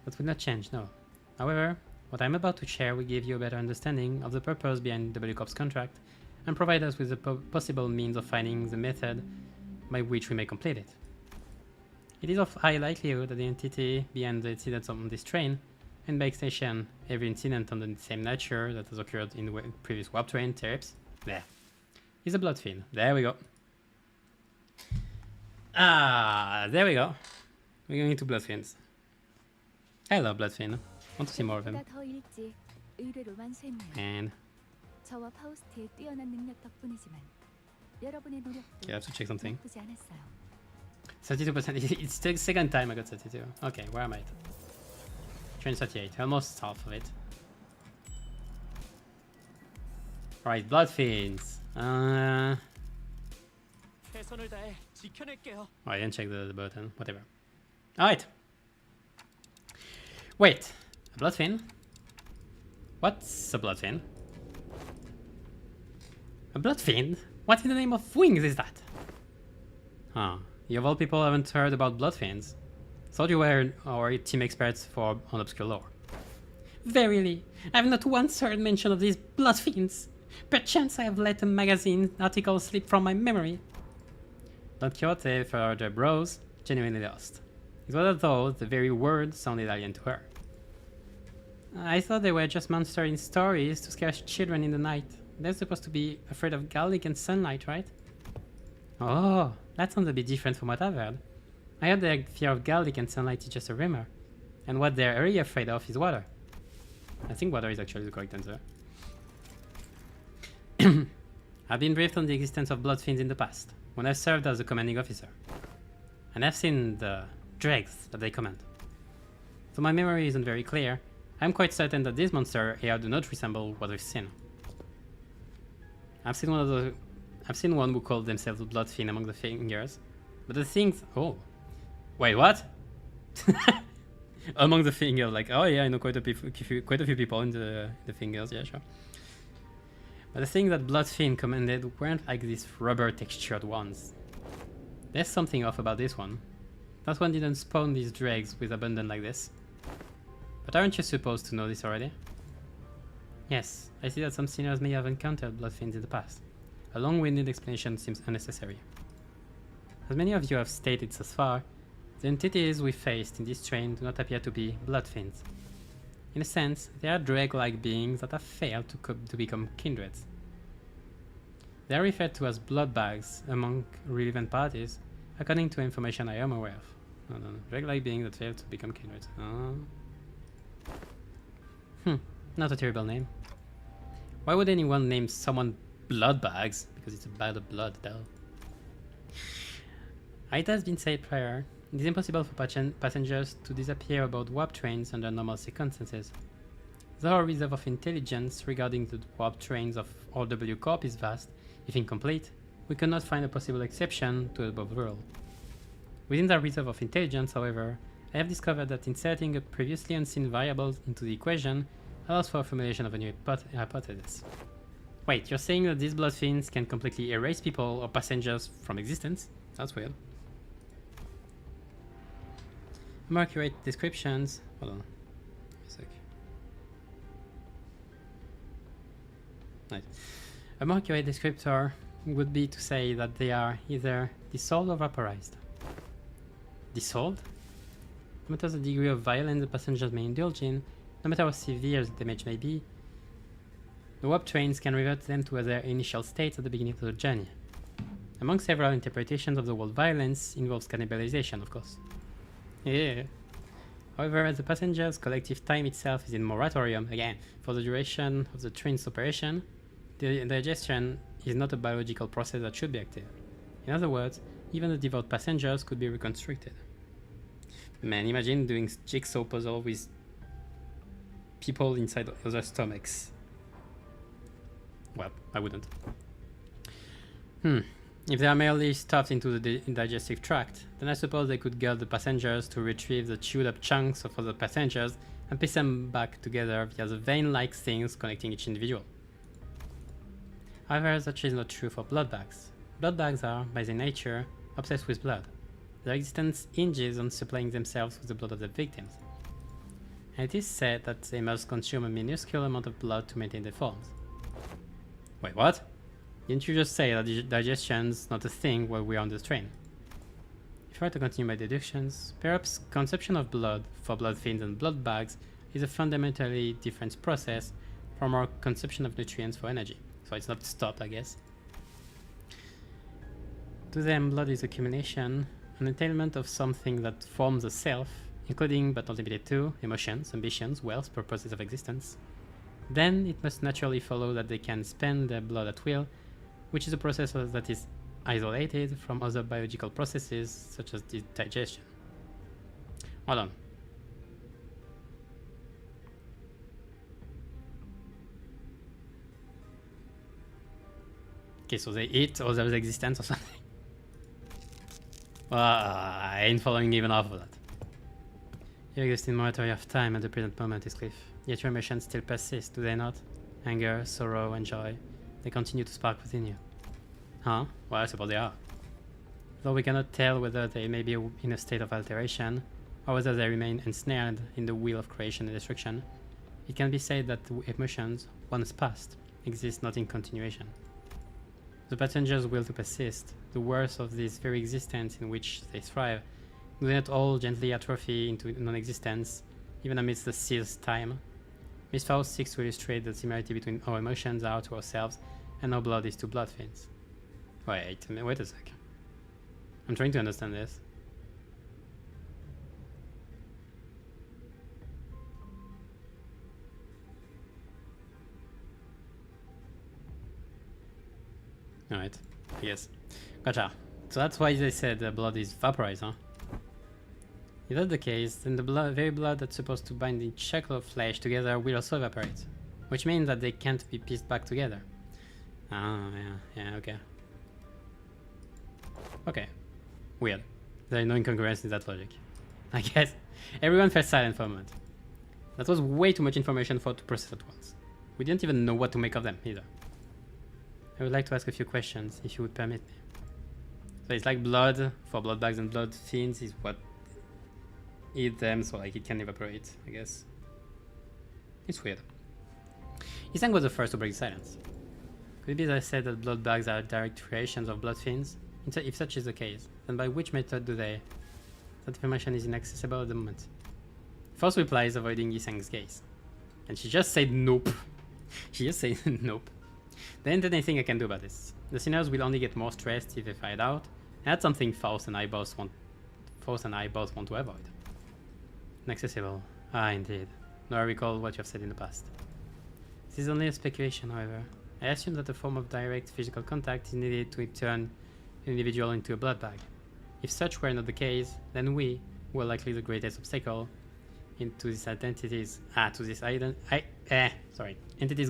That would not change, no. However, what I'm about to share will give you a better understanding of the purpose behind W Corp's contract and provide us with the possible means of finding the method by which we may complete it. It is of high likelihood that the entity behind the incidents on this train, and by extension, every incident of the same nature that has occurred in the previous warp train trips, He's a blood fiend. There we go. Ah, there we go. We're going into blood fiends. I love blood fiend. Want to see more of him. And 저와 파우스트의 뛰어난 능력 덕분이지만 여러분의 노력도 yeah, I have to check something. 나쁘지 않았어요. 32%. It's the second time I got 32. Okay, where am I? Train 38. Almost half of it. Right, blood fiends. 최선을 다해 지켜낼게요. Oh, I didn't check the button. Whatever. Alright. Wait. A blood fiend? What's a blood fiend? A blood fiend? What in the name of wings is that? Huh. You of all people haven't heard about blood fiends. Thought you were our team experts on obscure lore. Verily, I have not once heard mention of these blood fiends. Perchance I have let a magazine article slip from my memory. Don Quixote, for the bros, genuinely lost. It was as though the very word sounded alien to her. I thought they were just monsters in stories to scare children in the night. They're supposed to be afraid of garlic and sunlight, right? Oh, that sounds a bit different from what I've heard. I heard their fear of garlic and sunlight is just a rumor, and what they're really afraid of is water. I think water is actually the correct answer. I've been briefed on the existence of blood fiends in the past, when I've served as a commanding officer. And I've seen the dregs that they command. Though my memory isn't very clear, I'm quite certain that these monsters here do not resemble what we've seen. I've seen one who called themselves a blood fiend among the fingers, but the things... Oh. Wait, what? Among the fingers, like, oh yeah, I know quite a few people in the fingers, yeah, sure. But the things that blood fiend commanded weren't like these rubber textured ones. There's something off about this one. That one didn't spawn these dregs with abundance like this. But aren't you supposed to know this already? Yes, I see that some sinners may have encountered blood fiends in the past. A long-winded explanation seems unnecessary. As many of you have stated so far, the entities we faced in this train do not appear to be blood fiends. In a sense, they are dreg-like beings that have failed to become kindreds. They are referred to as blood bags among relevant parties, according to information I am aware of. No. Dreg-like beings that failed to become kindreds. Not a terrible name. Why would anyone name someone blood bags? Because it's a bag of blood, though. It has been said prior, it is impossible for passengers to disappear aboard warp trains under normal circumstances. Though our reserve of intelligence regarding the warp trains of RW Corp is vast, if incomplete, we cannot find a possible exception to the above rule. Within that reserve of intelligence, however, I have discovered that inserting a previously unseen variable into the equation allows for a formulation of a new hypothesis. Wait, you're saying that these blood fiends can completely erase people or passengers from existence? That's weird. More accurate descriptions. Hold on. A sec. Right. A more accurate descriptor would be to say that they are either dissolved or vaporized. Dissolved? No matter the degree of violence the passengers may indulge in, no matter how severe the damage may be, the warp trains can revert them to their initial states at the beginning of the journey. Among several interpretations of the word violence involves cannibalization, of course. Yeah. However, the passengers' collective time itself is in moratorium, again, for the duration of the train's operation. The digestion is not a biological process that should be active. In other words, even the devout passengers could be reconstructed. Man, imagine doing jigsaw puzzle with people inside other stomachs. Well, I wouldn't. If they are merely stuffed into the digestive tract, then I suppose they could get the passengers to retrieve the chewed up chunks of other passengers and piece them back together via the vein-like things connecting each individual. However, that is not true for blood bags. Blood bags are, by their nature, obsessed with blood. Their existence hinges on supplying themselves with the blood of their victims. And it is said that they must consume a minuscule amount of blood to maintain their forms. Wait, what? Didn't you just say that digestion's not a thing while we're on this train? If I were to continue my deductions, perhaps consumption of blood for blood fiends and blood bags is a fundamentally different process from our consumption of nutrients for energy. So it's not stopped, I guess. To them, blood is accumulation, an entailment of something that forms a self, including but not limited to emotions, ambitions, wealth, purposes of existence. Then it must naturally follow that they can spend their blood at will, which is a process that is isolated from other biological processes such as digestion. Hold on. Okay, so they eat other existence or something. Well, I ain't following even half of that. You exist in momentary of time at the present moment is Cliff. Yet your emotions still persist, do they not? Anger, sorrow, and joy. They continue to spark within you. Huh? Well, I suppose they are. Though we cannot tell whether they may be in a state of alteration, or whether they remain ensnared in the wheel of creation and destruction, it can be said that the emotions, once past, exist not in continuation. The passenger's will to persist, the worth of this very existence in which they thrive, do not all gently atrophy into non-existence, even amidst the seized time. Miss Faust seeks to illustrate the similarity between our emotions are to ourselves and our blood is to blood fiends. Wait a sec. I'm trying to understand this. Alright, yes. Gotcha. So that's why they said the blood is vaporized, huh? If that's the case, then the very blood that's supposed to bind each shackle of flesh together will also evaporate. Which means that they can't be pieced back together. Ah, yeah, okay. Okay. Weird. There is no incongruence in that logic. I guess. Everyone fell silent for a moment. That was way too much information for to process at once. We didn't even know what to make of them, either. I would like to ask a few questions, if you would permit me. So it's like blood, for blood bags and blood fiends is what eat them, so like it can evaporate, I guess. It's weird. Isang was the first to break silence. Could it be that I said that blood bags are direct creations of blood fiends? If such is the case, then by which method do they? That information is inaccessible at the moment. First reply is avoiding Yisang's gaze. And she just said nope. She just said nope. There isn't anything I can do about this. The sinners will only get more stressed if they find out, and that's something Faust and I both want to avoid. Inaccessible. Ah, indeed. Now I recall what you have said in the past. This is only a speculation, however. I assume that a form of direct physical contact is needed to turn an individual into a blood bag. If such were not the case, then we were likely the greatest obstacle into this entity's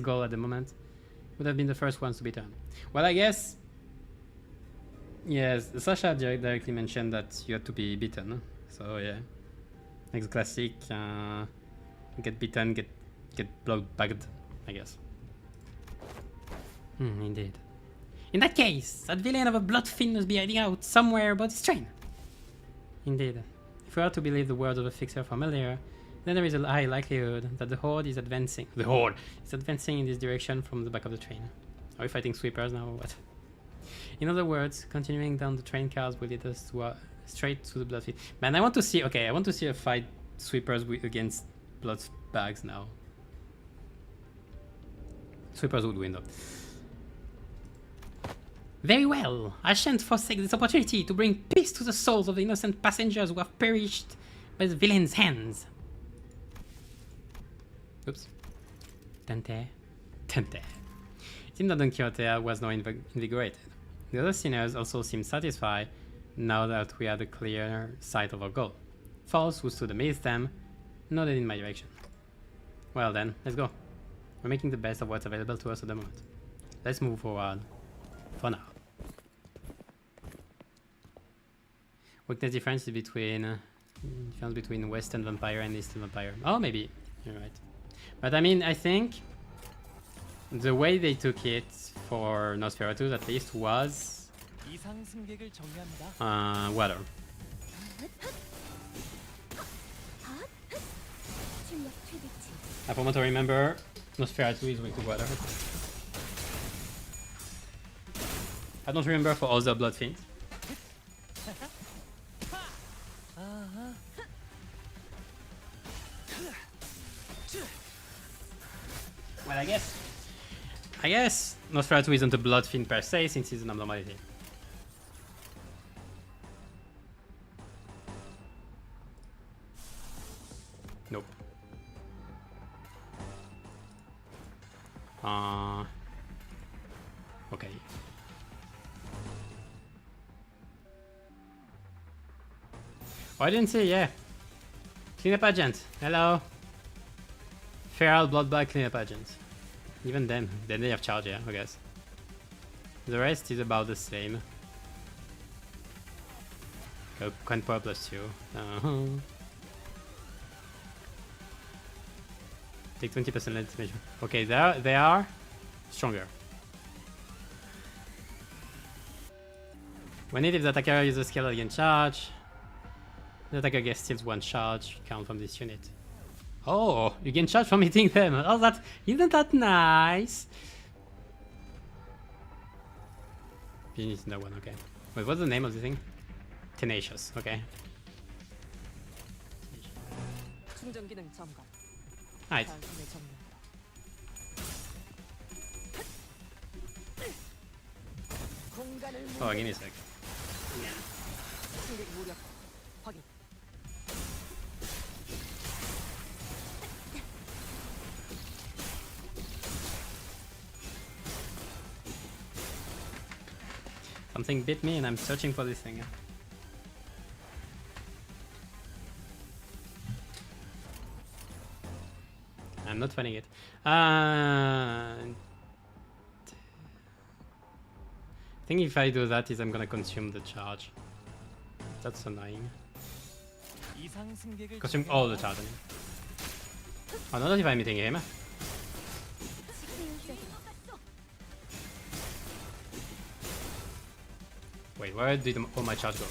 goal at the moment would have been the first ones to be turned. Well, I guess yes, Sasha directly mentioned that you had to be beaten. So yeah, next classic, get beaten, get blood bagged, I guess. Indeed. In that case, that villain of a blood fiend must be hiding out somewhere about this train. Indeed. If we are to believe the words of a fixer familiar, then there is a high likelihood that the Horde is advancing. The Horde is advancing in this direction from the back of the train. Are we fighting sweepers now or what? In other words, continuing down the train cars will lead us to straight to the blood fiend. Man, I want to see a fight sweepers against blood bags now. Sweepers would win though. Very well, I shan't forsake this opportunity to bring peace to the souls of the innocent passengers who have perished by the villain's hands. Oops. Tente. It seemed that Don Quixote was now invigorated. The other sinners also seemed satisfied now that we had a clear sight of our goal. Faust, who stood amidst them, nodded in my direction. Well then, let's go. We're making the best of what's available to us at the moment. Let's move forward. For now. Weakness difference between Western Vampire and Eastern Vampire. Oh, maybe. You're right. But I mean, I think the way they took it for Nosferatu at least was water. From what I remember, Nosferatu is weak to water. I don't remember for other blood fiends. Well, I guess Nosferatu isn't a blood fiend per se, since it's an abnormality. Nope. Okay. Oh, I didn't see, yeah. Cleanup agent. Hello. Feral bloodbag cleanup agent. Even then they have charge, yeah, I guess. The rest is about the same. Canto +2. Take 20% less damage. Okay, they are stronger. When if the attacker uses a skill against charge, the attacker gets steals 1 charge count from this unit. Oh, you gain charge from hitting them. Oh, that isn't that nice? You need to know one, okay. Wait, what's the name of the thing? Tenacious, okay. 충전 기능 점검. Alright. 단순히 정리한다. 공간을 Oh, give me a sec. 승객 무력 확인. Something bit me and I'm searching for this thing. I'm not finding it. I think if I do that, I'm gonna consume the charge. That's annoying. 이상 승객을 Consume all the charge. Oh, not if I'm hitting him. Wait, where did all my charge go?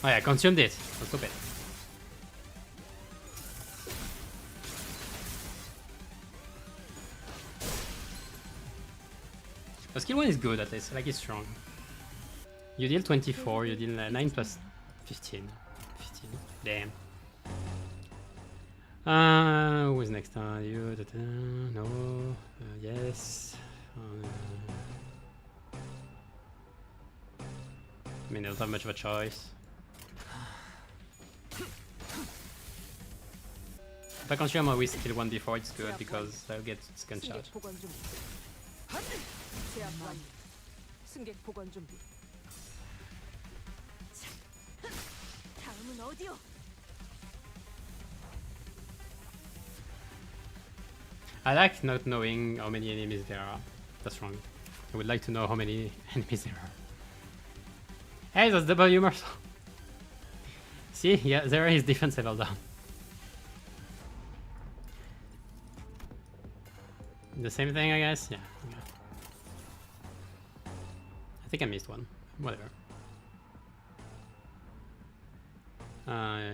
Oh yeah, I consumed it. So stupid. The skill 1 is good at least, like it's strong. You deal 24, you deal 9 plus 15. 15, damn. Who is next? You, no, yes. I mean, I don't have much of a choice. If I consume my skill 1 before, it's good because I'll get second charge. 승객 복원 준비. 제압 완료. 승객 복원 준비. 다음은 어디요? I like not knowing how many enemies there are. That's wrong. I would like to know how many enemies there are. Hey, that's W Marshall. See, yeah, there is defense level down. The same thing, I guess? Yeah. Okay. I think I missed one. Whatever.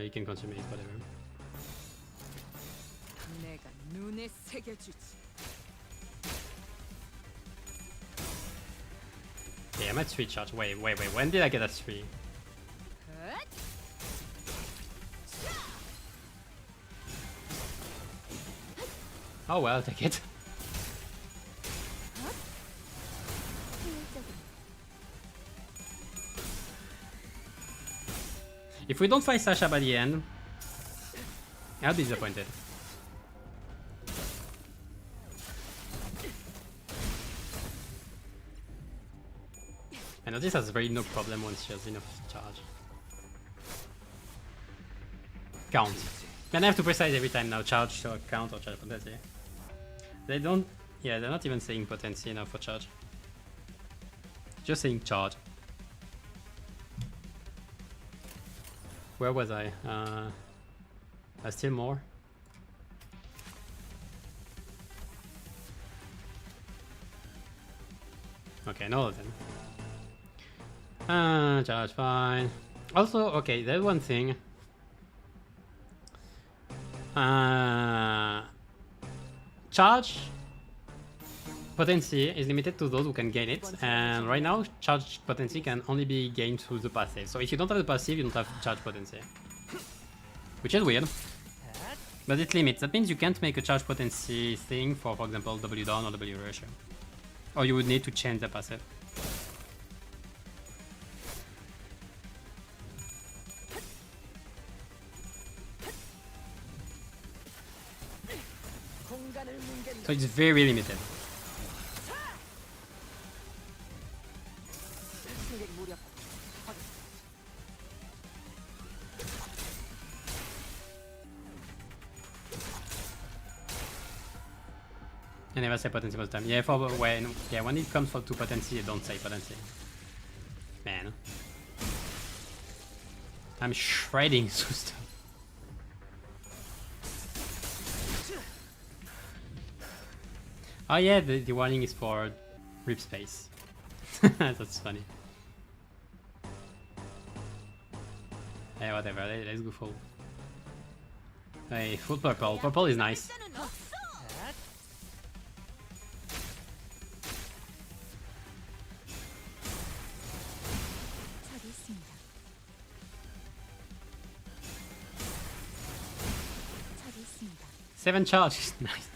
You can consume it, whatever. 내가 눈에 새겨주지. Yeah, I'm at 3 charge. Wait. When did I get a 3? Oh well, I'll take it. If we don't fight Sasha by the end, I'll be disappointed. I know this has very no problem once she has enough charge. Count. Can I have to precise every time now? Charge or count or charge potency? They don't. Yeah, they're not even saying potency now for charge. Just saying charge. Where was I? Still more. Okay, no of them. Charge fine. Also, okay, there's one thing. Charge potency is limited to those who can gain it, and right now charge potency can only be gained through the passive. So if you don't have the passive, you don't have charge potency, which is weird, but it limits. That means you can't make a charge potency thing for example, W down or W rush, or you would need to change the passive. 공간을 뭉갠다. So it's very limited. 승객 무력. 확인. I never say potency most time. Yeah, when it comes to potency, I don't say potency. Man. I'm shredding through stuff. Oh yeah, the warning is for rip space. That's funny. Yeah, whatever, let's go full. Hey, full purple. Purple is nice. 처리했습니다. 처리했습니다. 7 charge is nice.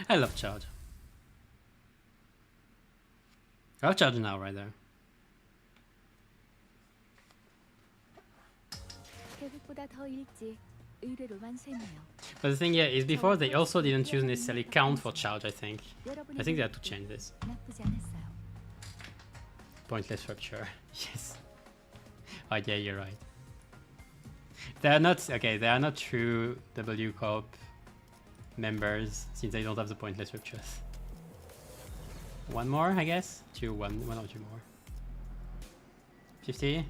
I love charge. I have charge now, right there. 계획보다 더 일찍 의뢰로만 쇠네요. But the thing here is before they also didn't use necessarily count for charge, I think. I think they had to change this. 나쁘지 않았어요. Pointless rupture. Yes. Oh yeah, you're right. They are not okay, they are not true W Corp members since they don't have the pointless ruptures. One more, I guess? One or two more. 50?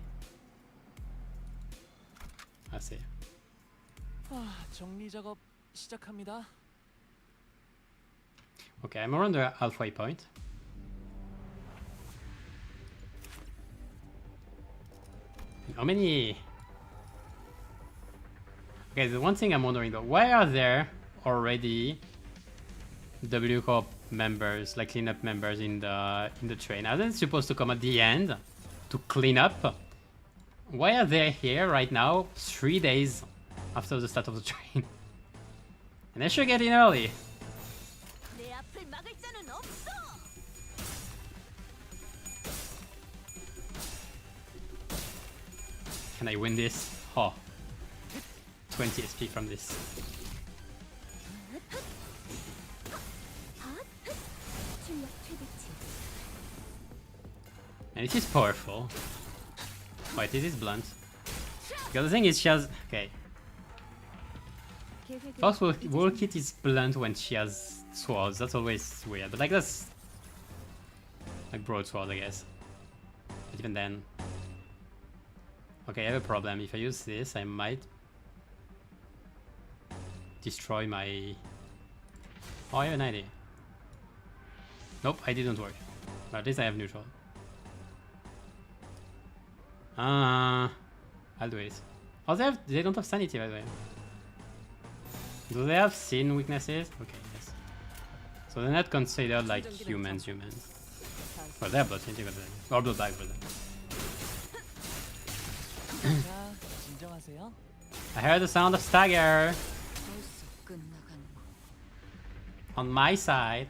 I see. 정리 작업 시작합니다. Okay, I'm around the halfway point. How many? Okay, the one thing I'm wondering though, why are there already W Corp members, like cleanup members in the train? Are they supposed to come at the end to clean up? Why are they here right now, 3 days after the start of the train? And they should get in early. 내 앞을 막을 자는 없어. Can I win this? Oh, 20 SP from this. 출력 최대치. And it is powerful. Wait, is this blunt? Because the thing is, she has... Okay. 계획을 First wall kit is blunt when she has swords. That's always weird. But like that's... like broadsword, I guess. But even then... Okay, I have a problem. If I use this, I might... destroy my... Oh, I have an idea. Nope, I didn't work. But at least I have neutral. I'll do it. Oh, they don't have sanity, by the way. Do they have sin weaknesses? Okay, yes. So they're not considered like humans. Well, they're blood sanity, or blood bag for them. 자, 진정하세요. I heard the sound of stagger 벌써 끝나간. on my side.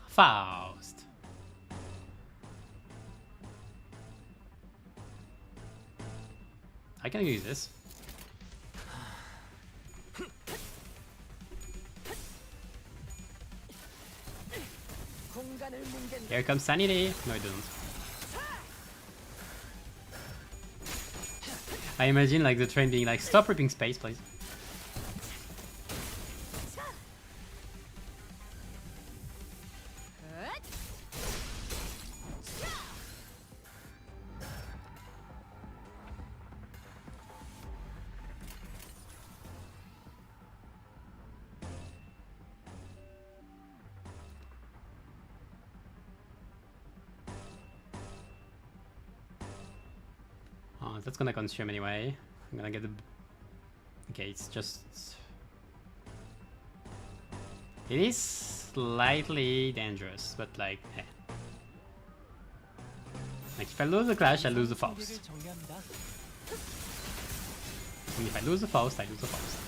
Faust. I can use this. 공간을 뭉갠다. Here comes sanity. No, it doesn't. I imagine like the train being like, stop ripping space, please. Oh, that's gonna consume anyway. I'm gonna get the... Okay, it's just... It is slightly dangerous, but like, eh. Like if I lose the clash, I lose the Faust. 승객을 정리합니다. And if I lose the Faust, I lose the Faust.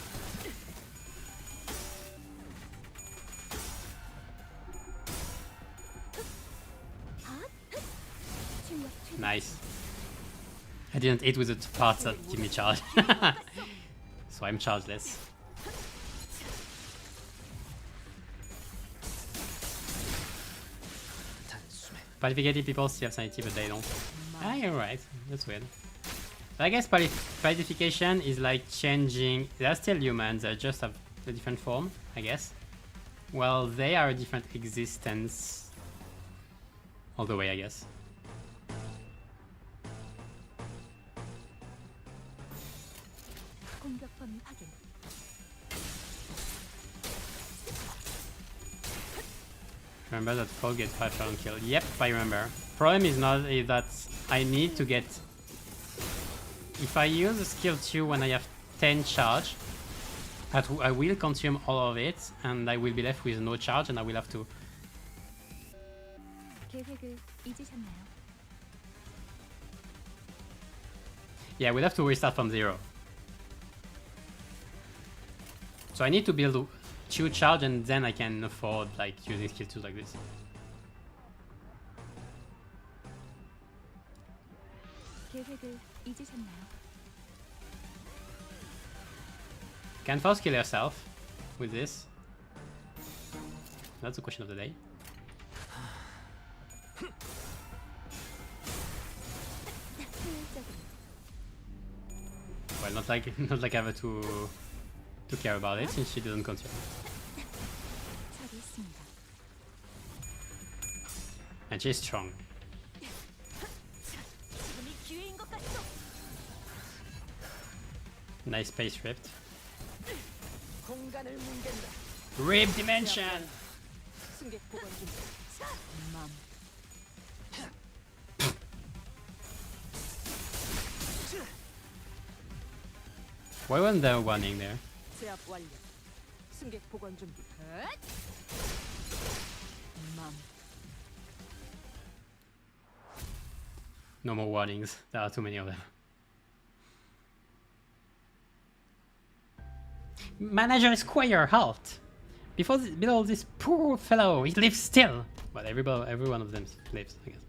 출력 최대치. Nice. I didn't hit with the parts that give me charge. so I'm chargeless. Qualificated people still have sanity, but they don't. Ah, you're right. That's weird. But I guess qualification is like changing. They're still humans, they just have a different form, I guess. Well, they are a different existence. All the way, I guess. 공격 범위 확인. Remember that Frog gets 5,000 kill. Yep, I remember. Problem is that I need to get. If I use a skill 2 when I have 10 charge, I will consume all of it, and I will be left with no charge, and I will have to. 계획을 잊으셨나요? Yeah, we'll have to restart from 0. So I need to build 2 charge, and then I can afford like using skill 2s like this. 계획을 잊으셨나요? Can Faust kill herself with this? That's the question of the day. Well, not like I have to care about it since she doesn't consume. 처리했습니다. And she's strong. 지금이 기회인 것 같소. Nice space rift. 공간을 뭉갠다. Rip dimension! 승객 보관 중. 맘. Why wasn't there warning there? 제압 완료. 승객 보관 준비. 맘. No more warnings. There are too many of them. Manager Squire, halt! Below this poor fellow, he lives still! But every one of them lives, I guess.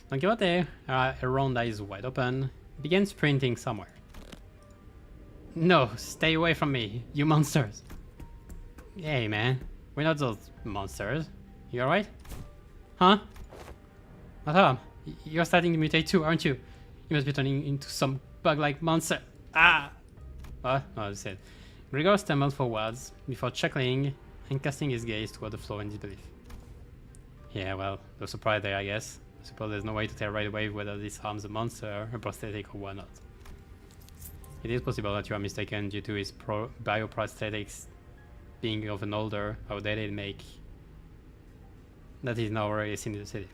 Don Quixote, around eyes wide open, began sprinting somewhere. No, stay away from me, you monsters! Hey man, we're not those monsters. You alright? Huh? Tom, you're starting to mutate too, aren't you? You must be turning into some bug-like monster. Ah! What? No, that's it. Gregor stumbled forwards before chuckling and casting his gaze toward the floor in disbelief. Yeah, well, no surprise there, I guess. I suppose there's no way to tell right away whether this harms a monster, a prosthetic, or whatnot. It is possible that you are mistaken due to his bioprosthetics being of an older, outdated make that is now already seen in the city.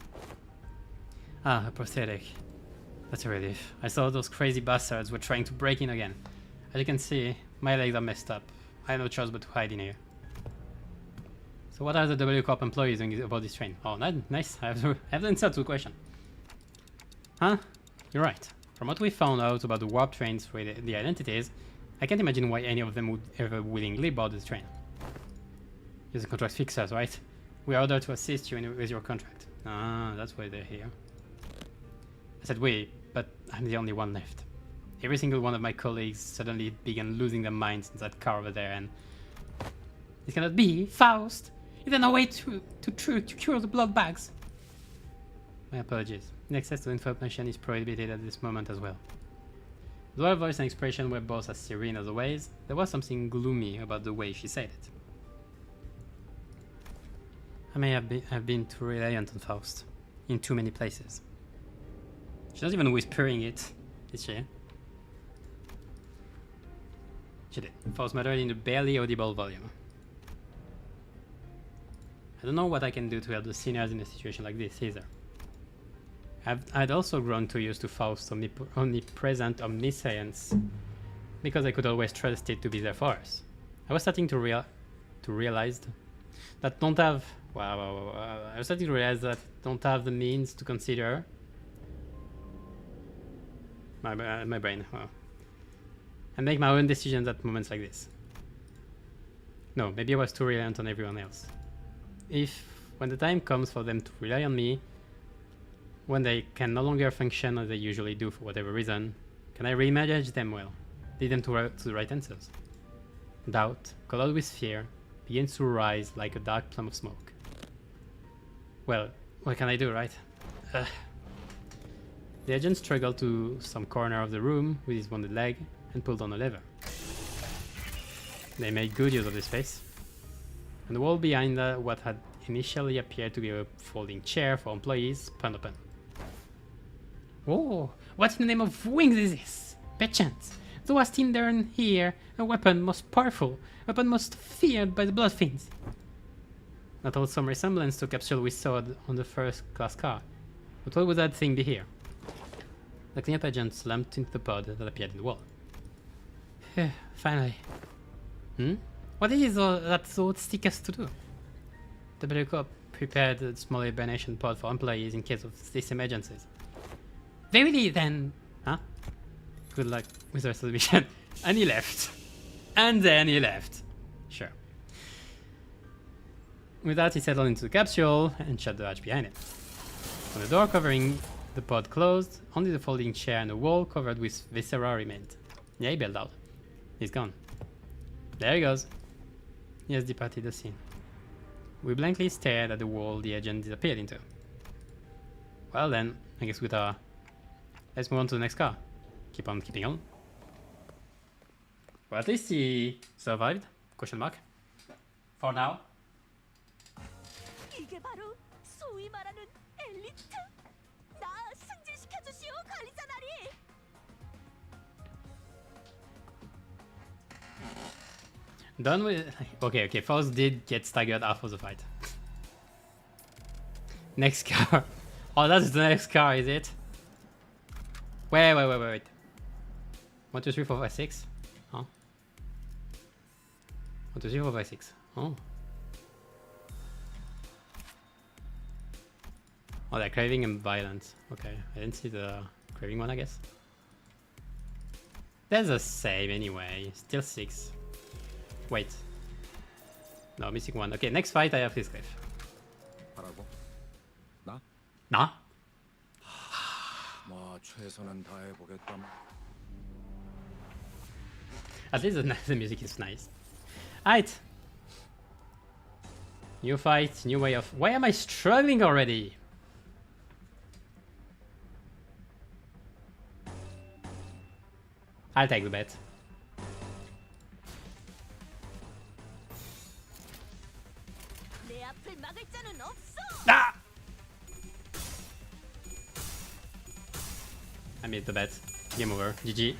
Ah, a prosthetic. That's a relief. I saw those crazy bastards were trying to break in again. As you can see, my legs are messed up. I have no choice but to hide in here. So what are the W Corp employees doing about this train? Oh, nice. I have the answer to the question. Huh? You're right. From what we found out about the warp trains with the identities, I can't imagine why any of them would ever willingly board the train. You're the contract fixers, right? We are ordered to assist you with your contract. Ah, that's why they're here. I said we, but I'm the only one left. Every single one of my colleagues suddenly began losing their minds in that car over there, and it cannot be, Faust! Is there no way to cure the blood bags? My apologies. Access to information is prohibited at this moment as well. Though her voice and expression were both as serene as always, there was something gloomy about the way she said it. I may have been too reliant on Faust, in too many places. She's not even whispering it, is she? She did. Faust muttered in a barely audible volume. I don't know what I can do to help the seniors in a situation like this either. I'd also grown too used to Faust's omnipresent omniscience because I could always trust it to be there for us. I was starting to realize that don't have I was starting to realize that don't have the means to consider my brain and make my own decisions at moments like this. No, maybe I was too reliant on everyone else. When the time comes for them to rely on me, when they can no longer function as they usually do for whatever reason, can I remanage them well? lead them to the right answers. Doubt, colored with fear, begins to rise like a dark plum of smoke. Well, what can I do, right? Ugh. The agent struggled to some corner of the room with his wounded leg and pulled on a lever. They made good use of the space, and the wall behind what had initially appeared to be a folding chair for employees spun open. Oh, what in the name of wings is this? Perchance, thou hast in there here a weapon most powerful, a weapon most feared by the blood fiends. Not all some resemblance to capsule we saw on the first-class car, but what would that thing be here? The cleanup agent slumped into the pod that appeared in the wall. Finally. What is that so stick us to do? The Blue Corp prepared a small hibernation pod for employees in case of these emergencies. Verily then, huh? Good luck with the rest of the mission. And he left. And then he left. Sure. With that, he settled into the capsule and shut the hatch behind him. When the door covering the pod closed, only the folding chair and the wall covered with viscera remained. Yeah, he bailed out. He's gone. There he goes. He has departed the scene. We blankly stared at the wall the agent disappeared into. Well then, I guess let's move on to the next car. Keep on keeping on. Well, at least he survived. Question mark. For now. 이게 바로 소위 말하는 엘리트. 나 승진시켜 주시오, 관리자나리. Done with. Okay. Faust did get staggered after the fight. Next car. Oh, that's the next car, is it? Wait. 1, 2, 3, 4, 5, 6. Huh? 1, 2, 3, 4, 5, 6. Oh. Oh, they're craving and violence. Okay, I didn't see the craving one, I guess. There's a save anyway. Still 6. Wait. No, missing 1. Okay, next fight I have this cliff. 하라고? 나? Nah? 뭐 최선은 다해보겠다. At least the music is nice. Alright. New fight, new way of... Why am I struggling already? I'll take the bet. 내 앞을 막을 자는 없어. Ah! I made the bet. Game over. GG.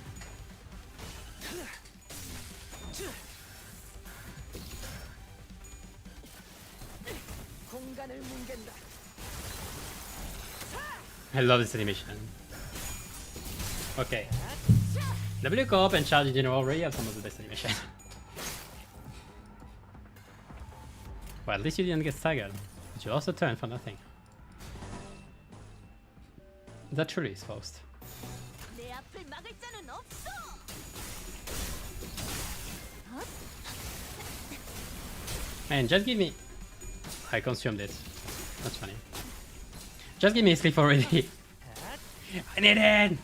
공간을 뭉갠다. I love this animation. Okay. W Co-op and Charge in general already have some of the best animation. Well, at least you didn't get staggered. But you also turned for nothing. That truly is Faust. 내 앞을 막을 자는 없어. Man, just give me... I consumed it. That's funny. Just give me a sleep already. I need it!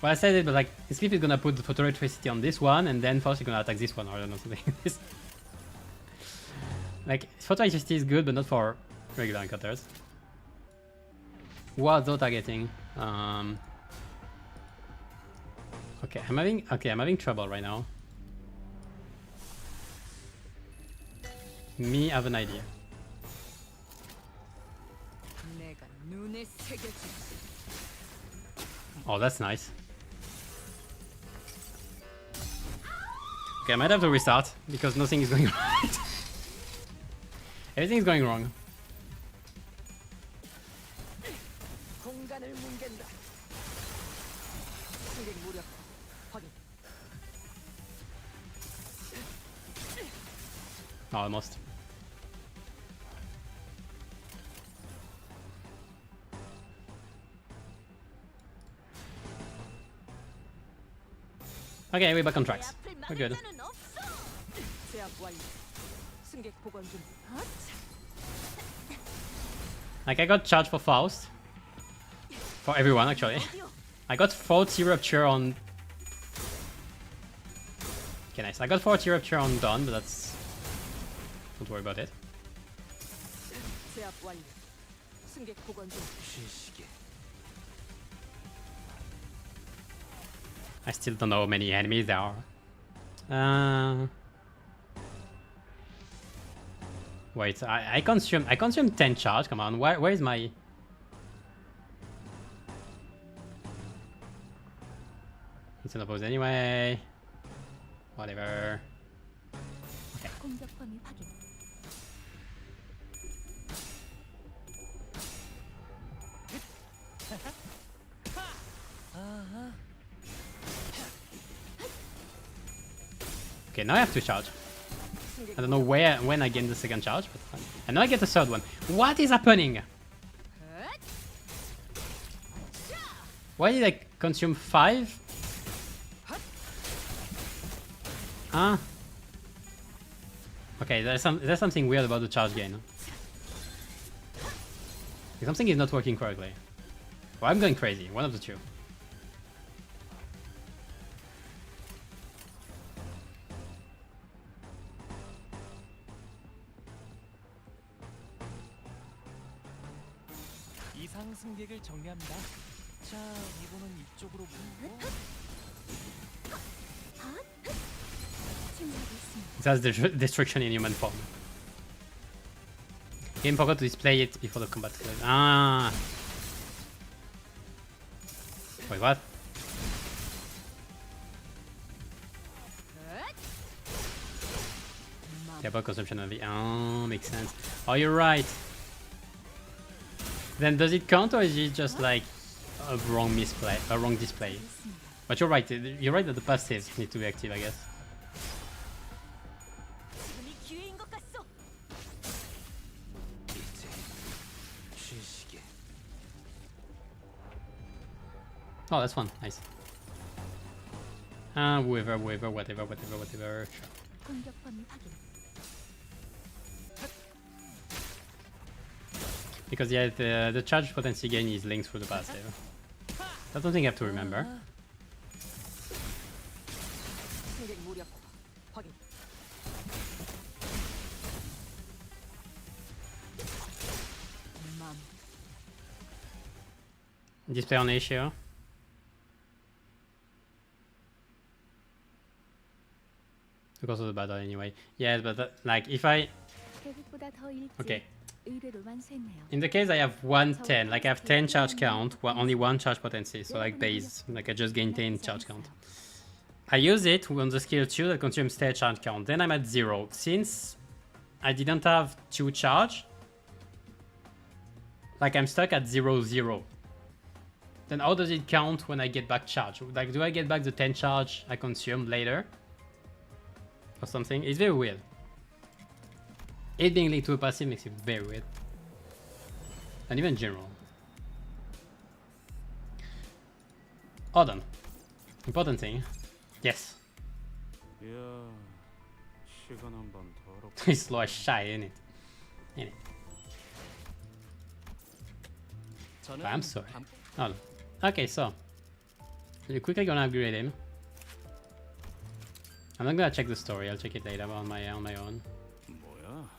Well, I said it, but like, his sleep is gonna put the photo electricity on this one, and then Faust is gonna attack this one, or I don't know, something like this. Like, photo electricity is good, but not for regular encounters. What auto targeting? Okay, I'm having trouble right now. Me have an idea. 내가 눈에 새겨주지. Oh, that's nice. Okay, I might have to restart because nothing is going right. Everything is going wrong. 공간을 뭉갠다. 승객 무력 확인. Oh, almost. Okay, we're back on tracks. We're good. 제압 완료. 승객 보건 중. Like, I got charged for Faust. For everyone, actually. I got 40 rupture on Okay, nice. I got 40 rupture on done, but that's... Don't worry about it. 제압 완료. 승객 보건 중. 쉬시게. I still don't know how many enemies there are. Wait, I consume 10 charge. Come on, where is my? It's unopposed anyway. Whatever. 공격 범위 확인. 아하. Okay, now I have to charge. I don't know when I get the second charge, but fine. And now I get the third one. What is happening? Why did I consume 5? Huh? Okay, there's something weird about the charge gain. Something is not working correctly. Or I'm going crazy, one of the two. 이상 승객을 정리합니다. 자, 이번은 이쪽으로 보고. 침묵이 있습니다. That's the destruction in human form. Game forgot to display it before the combat. Ah. Wait, what? Yeah, about consumption of the. Oh, makes sense. Oh, you're right. Then does it count or is it just like a wrong misplay, a wrong display? But you're right. You're right that the passives need to be active, I guess. 지금이 기회인 것 같소. 이제 쉬시게. Oh, that's fun. Nice. Whatever. Sure. 공격 범위 확인. Because yeah, the charge potency gain is linked through the passive. That's something you have to remember. 승객 무력 확인. 맘. Display on issue. Because of the battle anyway. Yeah, but like if I... 계획보다 더 일찍 Okay. 의뢰를 완수했네요. In the case I have 110, like I have 10 charge count, only 1 charge potency, so like base, like I just gain 10 charge count. I use it on the skill 2 that consumes 10 charge count, then I'm at 0. Since I didn't have 2 charge, like I'm stuck at 0, 0. Then how does it count when I get back charge? Like do I get back the 10 charge I consumed later? Or something? It's very weird. It being linked to a passive makes it very weird. And even general. Hold on. Important thing. Yes. 이야, 시간 한번 더럽. It's slow as shy, isn't it? 저는 I'm sorry. 반- Hold on. Okay, so. You're quickly gonna upgrade him. I'm not gonna check the story, I'll check it later on my own. 뭐야?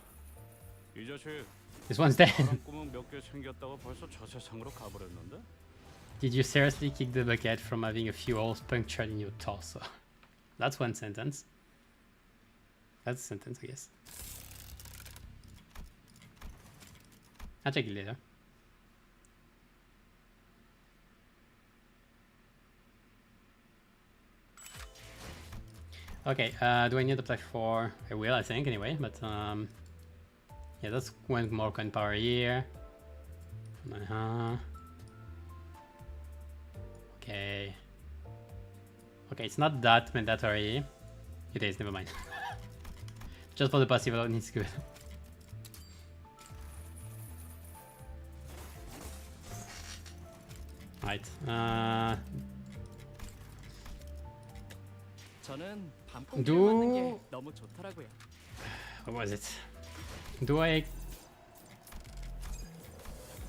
이 자식 This one's dead. 사람 꿈은 몇 개 챙겼다고 벌써 저 세상으로 가버렸는데? Did you seriously kick the bucket from having a few holes punctured in your torso? That's one sentence. That's a sentence, I guess. I'll check it later. Okay, do I need to apply for? I will, I think, anyway, but yeah, that's one more coin power here. Okay. Okay, it's not that mandatory. It is, never mind. Just for the passive alone, it's good. Right. 저는 반포기를 Do- 맞는 게 너무 좋더라고요. What was it? Do I...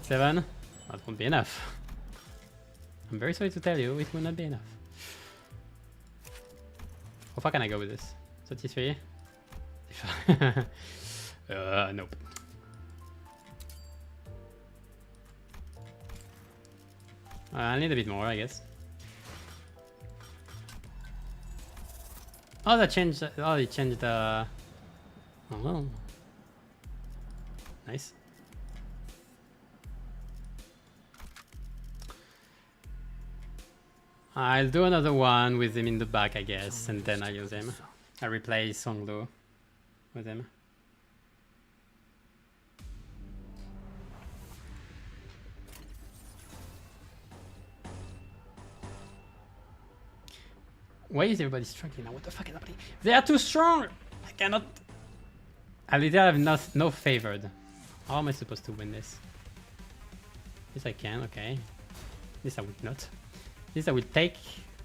7? That won't be enough. I'm very sorry to tell you, it will not be enough. How far can I go with this? 33? Nope. I need a bit more, I guess. Oh, that changed. Oh, it changed the. Oh, nice. I'll do another one with him in the back, I guess, and then I use him. I replace Songlo with him. Why is everybody struggling now? What the fuck is happening? They are too strong! I cannot... I literally have no favored. How am I supposed to win this? This I can, okay. This I would not. This I will take.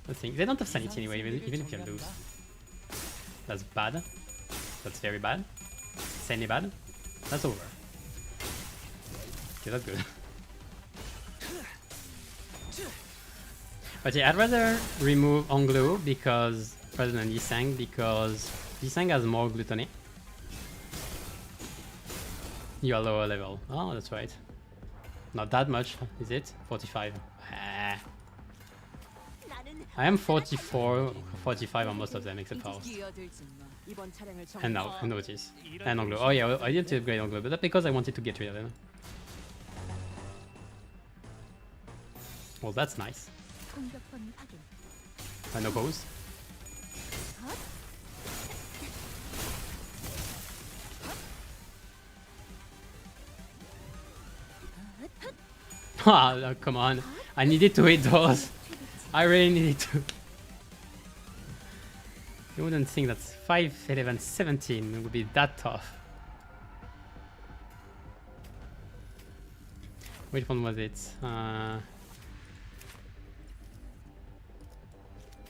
I think they don't have sanity anyway, even if you lose. That's bad. That's very bad. Insanely bad. That's over. Okay, that's good. But yeah, I'd rather remove Anglo because rather than Yisang because Yisang has more gluttony. You are lower level. Oh, that's right. Not that much, is it? 45. Ah. I am 44, 45 on most of them except Faust. And now, Notice. And Anglo. Oh yeah, I did upgrade Anglo, but that's because I wanted to get rid of them. Well, that's nice. No pose. Ah, come on. I needed to hit those. I really needed to. You wouldn't think that 5, 11, 17 would be that tough. Which one was it? Yeah,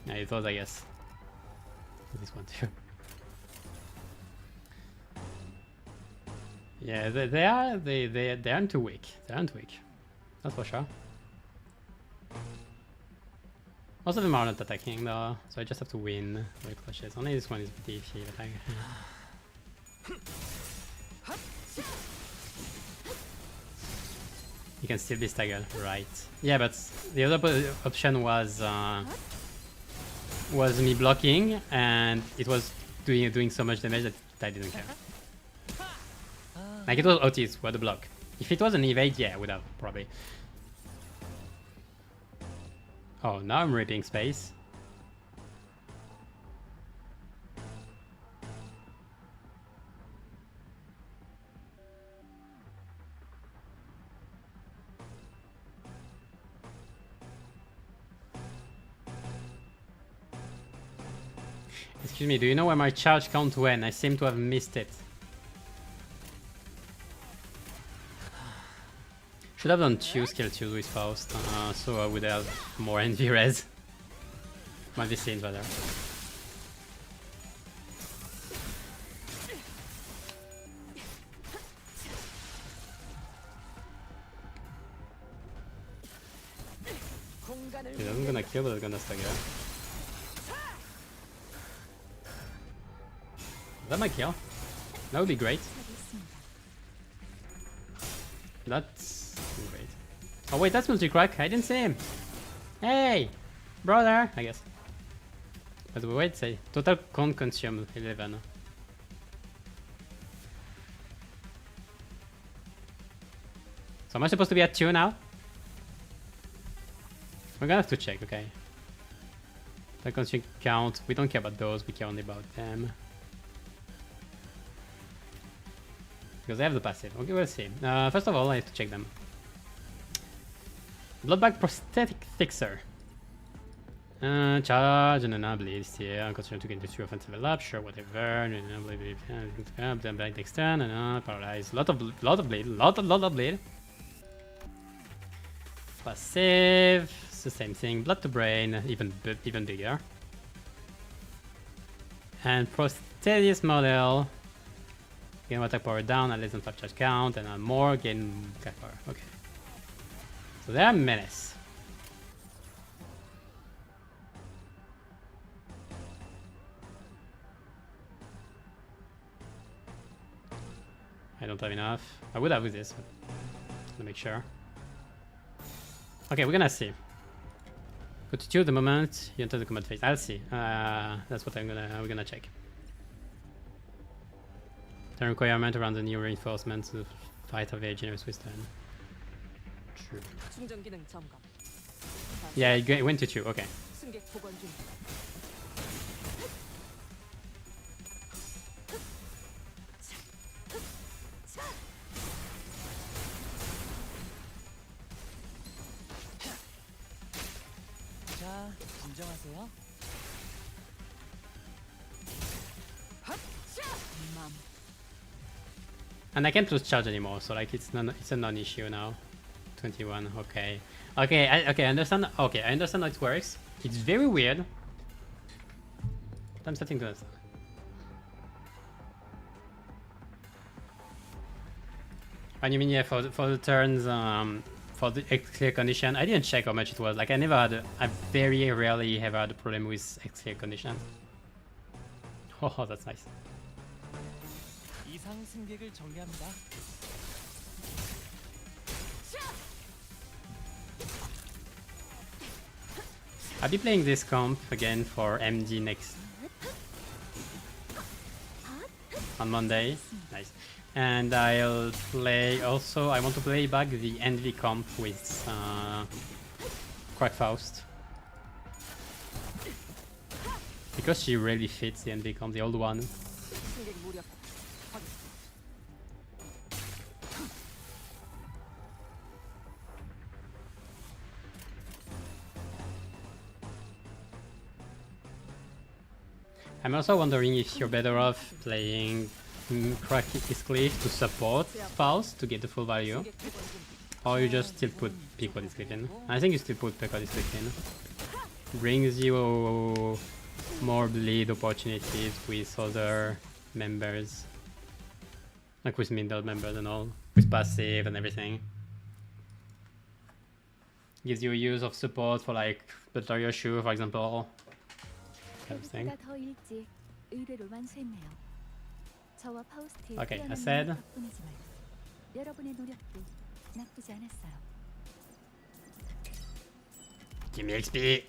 it was, I guess. This one too. Yeah, they aren't too weak. They aren't weak. That's for sure. Most of them are not attacking though, so I just have to win with clashes. Only this one is pretty iffy, but you can still be staggered, right? Yeah, but the other option was me blocking, and it was doing so much damage that I didn't care. Like it was Otis who had the block. If it was an evade, yeah, I would have probably. Oh, now I'm ripping space. Excuse me, do you know where my charge count went? I seem to have missed it. Should have done 2 skill 2 with Faust, so I would have more NV res. Might be seen better. It wasn't gonna kill, but it's gonna stagger. That might kill. That would be great. That's great. Oh wait, that's multi-crack. I didn't see him. Hey, brother. I guess. But wait, say total can't consume 11. So am I supposed to be at 2 now? We're gonna have to check. Okay. The consume count. We don't care about those. We care only about them. Because I have the passive. Okay, we'll see. First of all, I have to check them. Bloodbag prosthetic fixer. Charge and an bleed here. Continue to get this offensive level up. Sure, whatever. Then back extend and paralyze. Lot of bleed. Lot of bleed. Passive. It's the same thing. Blood to brain. Even bigger. And prosthetic model. Gain attack power down at less than 5 charge count, and more gain attack power. Okay. So they are menace. I don't have enough. I would have with this, but to make sure. Okay, we're gonna see. Go to 2 the moment you enter the combat phase. I'll see. That's what we're gonna check. The requirement around the new reinforcements to fight a very generous with turn. True. 충전 기능 점검. Yeah, it went to 2. Okay. 승객 복원 중. 자, 진정하세요. 맘. And I can't lose charge anymore, so like it's a non-issue now. 21. Okay. Okay. I understand. Okay, I understand how it works. It's very weird. But I'm starting to understand. And you mean, yeah, for the turns, for the clear condition, I didn't check how much it was. Like I very rarely ever had a problem with clear condition. Oh, that's nice. 이상 승객을 정리합니다. I'll be playing this comp again for MD on Monday. Nice. And I'll play also, I want to play back the NV comp with Quackfaust. Because she really fits the NV comp, the old one. 승객 무력. 확인. I'm also wondering if you're better off playing Crack Cliff to support Faust to get the full value. 승객 복원 중. Or you just still put Pick what is click in. I think you still put Pick what is click in. Brings you more bleed opportunities with other members. Like with middle members and all. With passive and everything. Gives you a use of support for like Butter Your Shoe, for example. Kind of thing. 더 일찍 의뢰를 완수했네요. 저와 파우스트의 Okay, I 뛰어난 said. 능력 덕분이지만 여러분의 노력도 나쁘지 않았어요. Give me XP!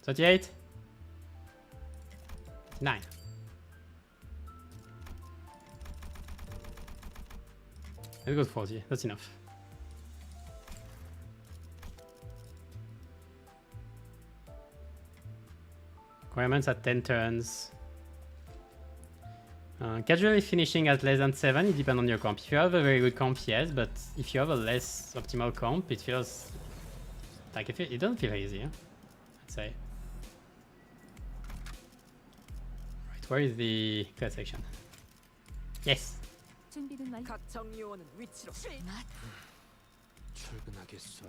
38. 9. Let's go to 40. That's enough. Requirements at 10 turns. Casually finishing at less than 7, it depends on your comp. If you have a very good comp, yes, but if you have a less optimal comp, it feels like it doesn't feel easy, I'd say. Right, where is the class section? Yes! 준비는 완료. 각 정요원은 위치로. 출근하겠어.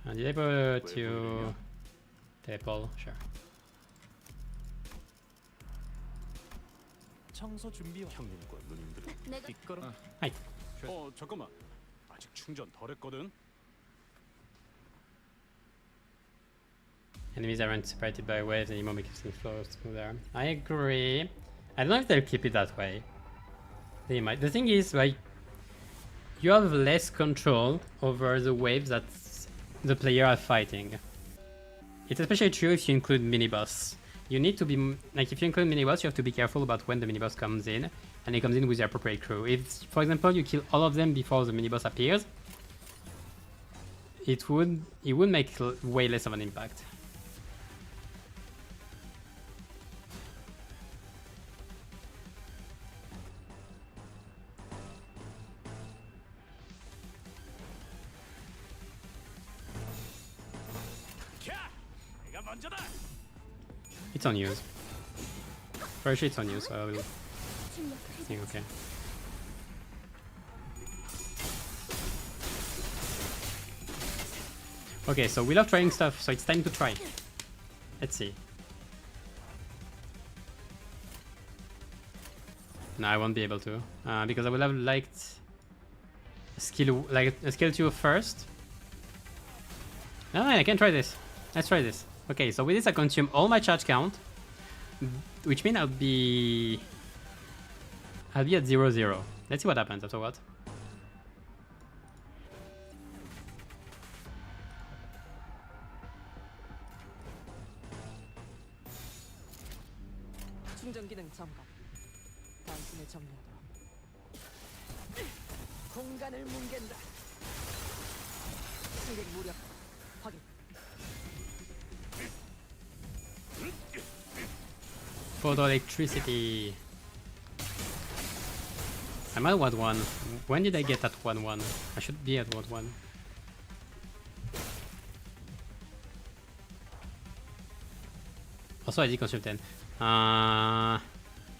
And you able to teleport? Sure. 청소 준비 완료. 형님과 누님들은 내가 뒷걸음. 잠깐만. 아직 충전 덜했거든. Enemies aren't separated by waves anymore, making things flow smoother. I agree. I don't know if they'll keep it that way. They might. The thing is, like, you have less control over the waves that the player are fighting. It's especially true if you include mini-boss. You need to be, like, if you include mini-boss, you have to be careful about when the mini-boss comes in, and it comes in with the appropriate crew. If, for example, you kill all of them before the mini-boss appears, it would make way less of an impact. 내가 먼저다. It's on use. For sure it's on use, so I will 출력 think okay. Okay, so we love trying stuff, so it's time to try. Let's see. No, I won't be able to, because I would have liked a skill 2 first. No, I can try this. Let's try this. Okay, so with this I consume all my charge count. which means I'll be at 0-0. Let's see what happens afterwards. 충전 기능 점검. 단순히 정리하도록. 공간을 뭉갠다. 승객 무력 확인. Photoelectricity. I'm at 1-1. When did I get at 1-1? I should be at 1-1. Also, I did consume 10.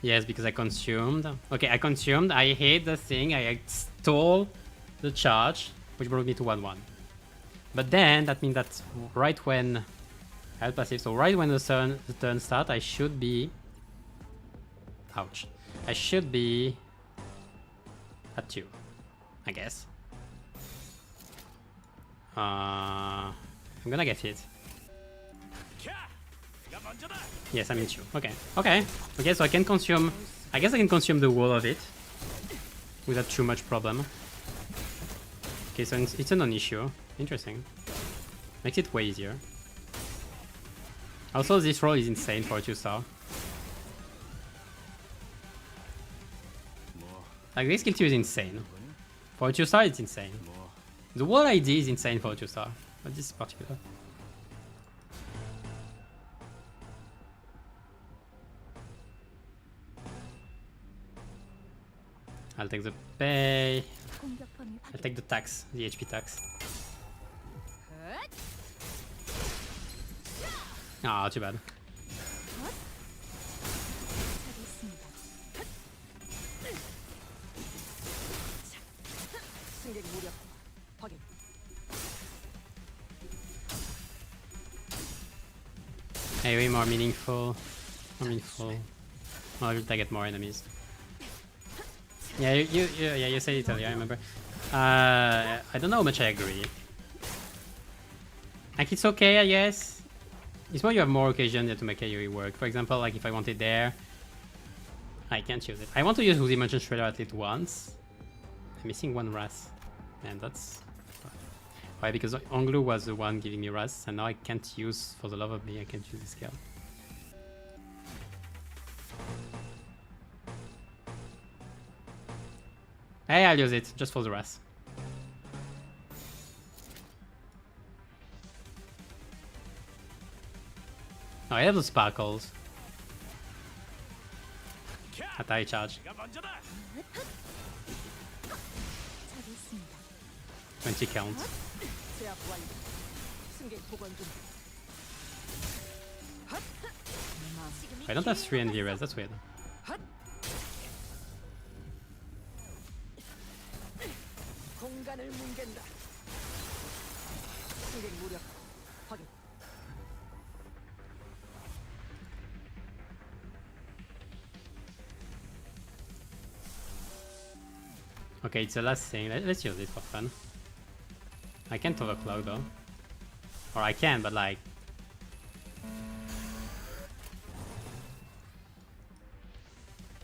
Yes, because I consumed. Okay, I consumed. I hate the thing. I stole the charge, which brought me to 1-1. But then that means that right when I had passive, so right when the turn start, I should be. Ouch! I should be at 2, I guess. I'm gonna get hit. Yes, I'm in 2. Okay. Okay. Okay, so I can consume. I guess I can consume the wall of it without too much problem. Okay, so it's a non-issue. Interesting. Makes it way easier. Also, this roll is insane for a 2-star. Like, this skill 2 is insane. For a 2-star, it's insane. The wall ID is insane for a 2-star, but this is particular. I'll take the pay. 공격범위 I'll 확인. take the tax, the HP tax. Ah, too bad. 하겠습니다. 승객 무력 확인. Anyway, more meaningful. More meaningful. Oh, I'll target more enemies. Yeah, you said it earlier, I remember. I don't know how much I agree. Like, it's okay, I guess. It's more you have more occasion to make AoE work. For example, like if I want it there, I can't use it. I want to use Uzi Merchant Shredder at least once. I'm missing one Ras. And that's why, because Onglu was the one giving me Ras, and now I can't use, for the love of me, I can't use this skill. Hey, I'll use it, just for the Ras. Oh, I have the sparkles. Attack charge. 차겠습니다. 20 count. 제압 완료. 승객 보관 중. I don't have 3 NV res, that's weird. 공간을 뭉갠다. 승객 무력 확인. Okay, it's the last thing. Let's use it for fun. I can't overclock though. Or I can, but like...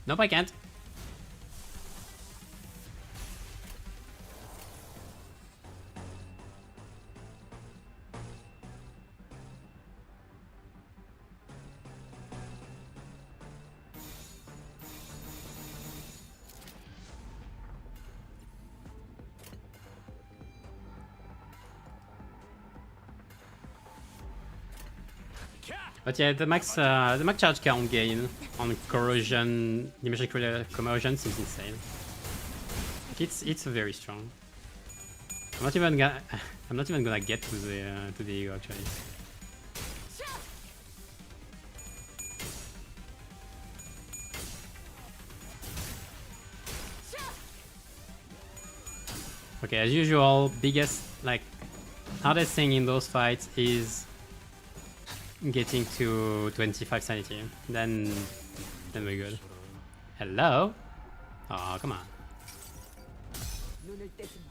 Nope, I can't. But yeah, the max charge count gain on corrosion, dimension commotions is insane. It's very strong. I'm not even gonna get to the ego actually. Okay, as usual, biggest, like, hardest thing in those fights is getting to 25 sanity. Then we're good. Hello? Oh, come on. 눈을 떼지 마라.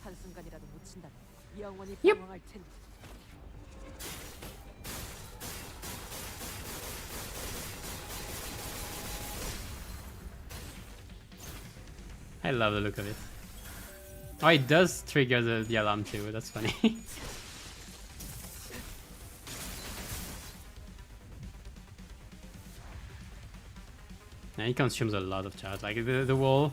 한순간이라도 묻힌다면 영원히 Yep. 방황할 텐데. I love the look of it. Oh, it does trigger the alarm too. That's funny. And it consumes a lot of charge. Like the wall,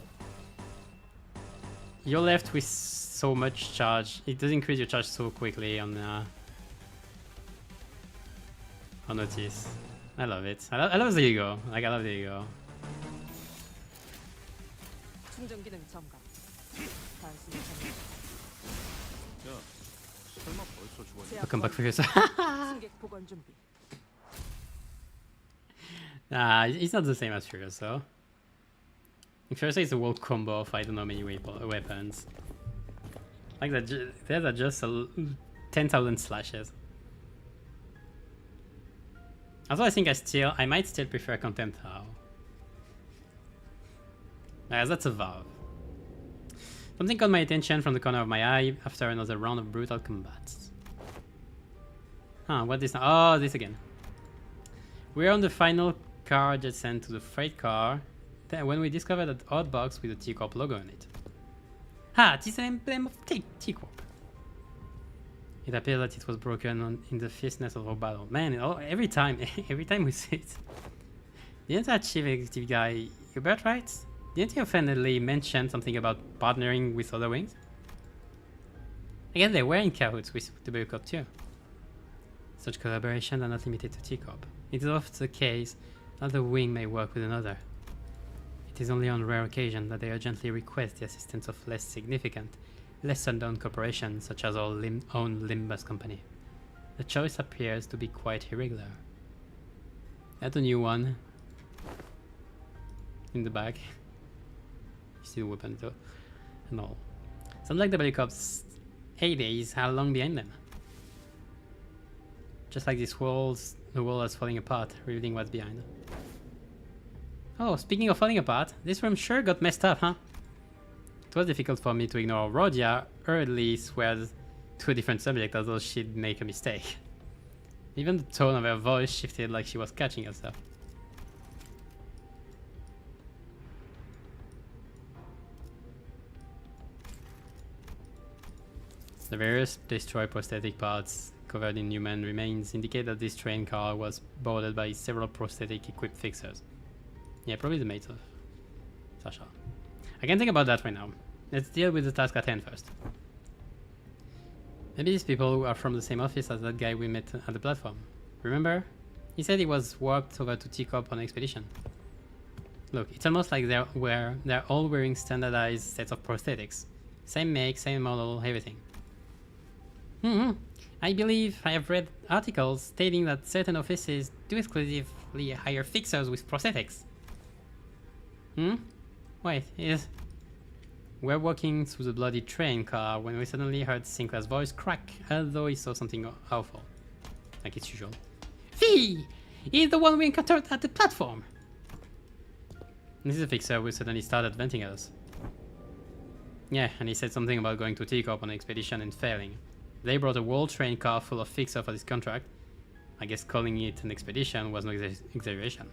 you're left with so much charge. It does increase your charge so quickly on Otis. I love it. I love the ego. Like I love the ego. 충전 기능 점검. 단순히 점검. 야, 설마 벌써 죽었냐? 제압 Welcome back 완료. for yourself. 승객 보관 준비. Nah, it's not the same as Furious, though. Furious is a whole combo of I don't know many weapons. Like that, there are just 10,000 slashes. Although I think I might still prefer Content How. That's a Valve. Something caught my attention from the corner of my eye after another round of brutal combat. Huh, what is now? Oh, this again. We're on the final car adjacent to the freight car when we discovered an odd box with a T-Corp logo on it. Ah, it is an emblem of T-Corp. It appears that it was broken in the fierceness of our battle. Man, every time we see it. Didn't that chief executive guy, Hubert, right? Didn't he offhandedly mention something about partnering with other wings? I guess they were in cahoots with the W-Corp too. Such collaborations are not limited to T-Corp. It is often the case that the wing may work with another. It is only on rare occasion that they urgently request the assistance of less significant, lesser known corporations such as our own Limbus Company. The choice appears to be quite irregular. That's a new one. In the back. You see the weapons though. And all. Sounds like the W-Corp's heydays are long behind them. Just like this the world is falling apart, revealing what's behind. Oh, speaking of falling apart, this room sure got messed up, huh? It was difficult for me to ignore Rodia hurriedly swears to a different subject, although she'd make a mistake. Even the tone of her voice shifted like she was catching herself. The various destroyed prosthetic parts covered in human remains indicate that this train car was boarded by several prosthetic equipped fixers. Yeah, probably the mates of Sasha. I can't think about that right now. Let's deal with the task at hand first. Maybe these people are from the same office as that guy we met at the platform. Remember? He said he was warped over to T-Corp on an expedition. Look, it's almost like they're all wearing standardized sets of prosthetics. Same make, same model, everything. I believe I have read articles stating that certain offices do exclusively hire fixers with prosthetics. Wait, we're walking through the bloody train car when we suddenly heard Sinclair's voice crack as though he saw something awful. Like it's usual. Fee! He's the one we encountered at the platform! This is a fixer who suddenly started venting at us. Yeah, and he said something about going to T-Corp on an expedition and failing. They brought a whole train car full of fixers for this contract. I guess calling it an expedition was no exaggeration.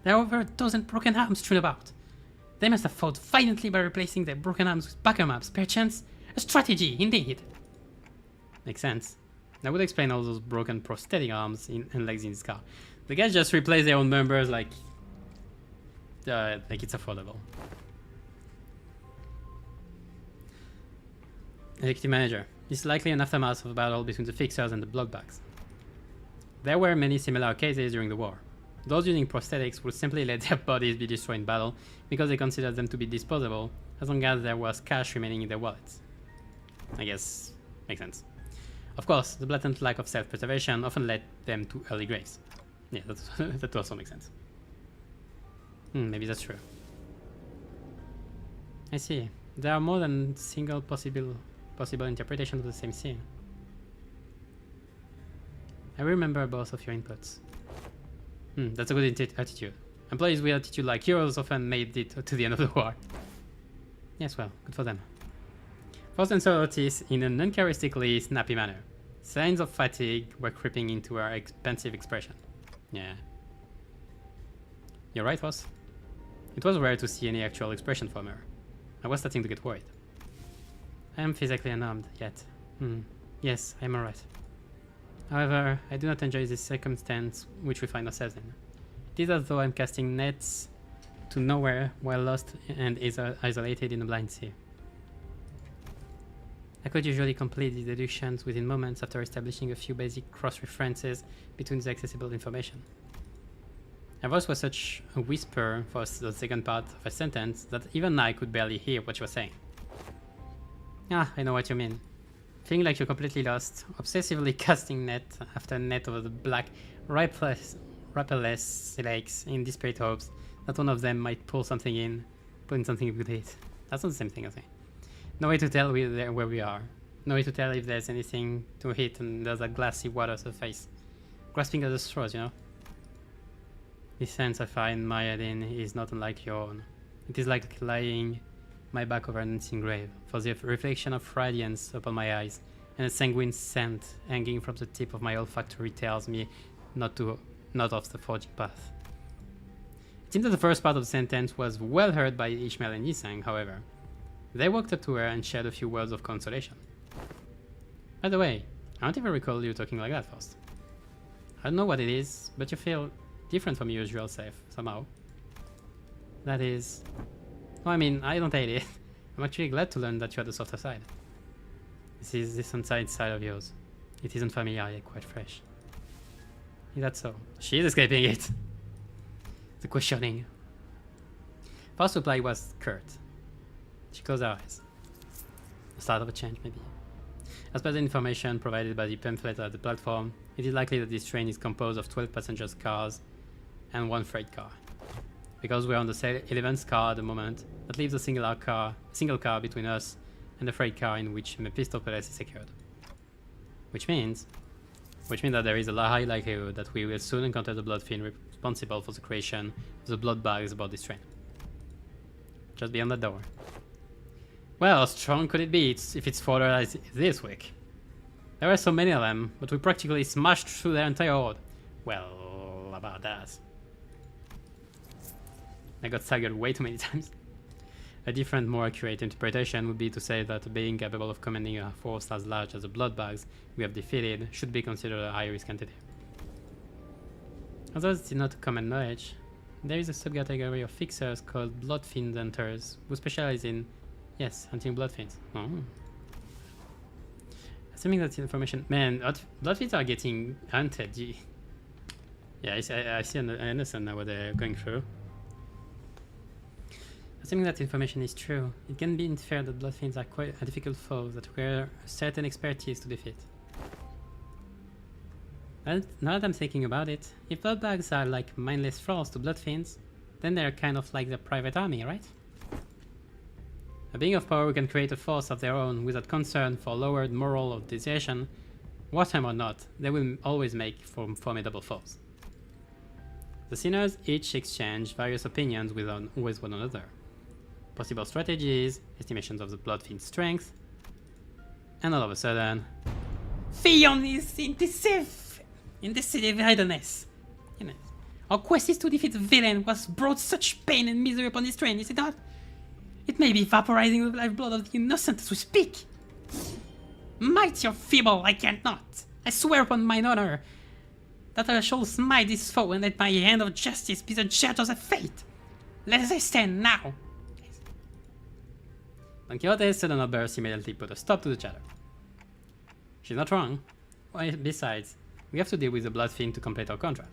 There are over a dozen broken arms strewn about. They must have fought violently by replacing their broken arms with backup arms. Perchance, a strategy, indeed. Makes sense. That would explain all those broken prosthetic arms and legs in this car. The guys just replace their own members like it's affordable. Executive Manager. This is likely an aftermath of a battle between the fixers and the blockbacks. There were many similar cases during the war. Those using prosthetics would simply let their bodies be destroyed in battle because they considered them to be disposable as long as there was cash remaining in their wallets. I guess, makes sense. Of course, the blatant lack of self-preservation often led them to early graves. Yeah, that also makes sense. Maybe that's true. I see. There are more than single possible interpretations of the same scene. I remember both of your inputs. That's a good attitude. Employees with attitude like yours often made it to the end of the war. Yes, well, good for them. Faust answered Otis in an uncharacteristically snappy manner. Signs of fatigue were creeping into her expansive expression. Yeah. You're right, Faust. It was rare to see any actual expression from her. I was starting to get worried. I am physically unarmed, yet. Yes, I am alright. However, I do not enjoy this circumstance which we find ourselves in. It is as though I'm casting nets to nowhere while lost and isolated in a blind sea. I could usually complete these deductions within moments after establishing a few basic cross-references between the accessible information. Her voice was such a whisper for the second part of a sentence that even I could barely hear what she was saying. Ah, I know what you mean. Feeling like you're completely lost, obsessively casting net after net over the black, rippleless lakes in desperate hopes that one of them might pull something in, putting something with it. That's not the same thing as me. No way to tell where we are. No way to tell if there's anything to hit and there's a glassy water surface. Grasping at the straws, you know? This sense I find my head in is not unlike your own. It is like lying my back over an unseen grave, for the reflection of radiance upon my eyes, and a sanguine scent hanging from the tip of my olfactory tells me not off the forging path. It seems that the first part of the sentence was well heard by Ishmael and Yisang, however. They walked up to her and shared a few words of consolation. By the way, I don't even recall you talking like that first. I don't know what it is, but you feel different from your usual self, somehow. That is... Oh, I mean, I don't hate it. I'm actually glad to learn that you had a softer side. This inside side of yours. It isn't familiar yet, quite fresh. Is that so? She is escaping it. The questioning. First reply was curt. She closed her eyes. The start of a change, maybe. As per the information provided by the pamphlet at the platform, it is likely that this train is composed of 12 passengers cars and 1 freight car. Because we're on the 11th car at the moment, that leaves a single car between us and the freight car in which Mephisto Palace is secured. Which means that there is a high likelihood that we will soon encounter the blood fiend responsible for the creation of the blood bags aboard this train. Just beyond that door. Well, how strong could it be if it's further as this week? There were so many of them, but we practically smashed through their entire horde. Well, about that. I got staggered way too many times. A different, more accurate interpretation would be to say that a being capable of commanding a force as large as the blood bags we have defeated should be considered a high-risk entity. Although it's not common knowledge, there is a subcategory of fixers called blood fiend hunters who specialize in, yes, hunting blood fiends. Oh. Assuming that's information, man, blood fiends are getting hunted. Yeah, I see. I understand now what they're going through. Assuming that information is true, it can be inferred that blood fiends are quite a difficult foe that require a certain expertise to defeat. Now that I'm thinking about it, if blood bags are like mindless thralls to blood fiends, then they're kind of like the private army, right? A being of power who can create a force of their own without concern for lowered moral or desertion, wartime or not, they will always make formidable foes. The sinners each exchange various opinions with one another. Possible strategies, estimations of the blood fiend's strength, and all of a sudden, Theon is indecisive idleness. Our quest is to defeat the villain who has brought such pain and misery upon this train, is it not? It may be vaporizing the lifeblood of the innocent as we speak. Mighty or feeble, I can't not. I swear upon mine honor that I shall smite this foe and let my hand of justice be the judge of the fate. Let us stand now. Don Quixote's sudden outburst immediately put a stop to the chatter. She's not wrong. Besides, we have to deal with the blood fiend to complete our contract.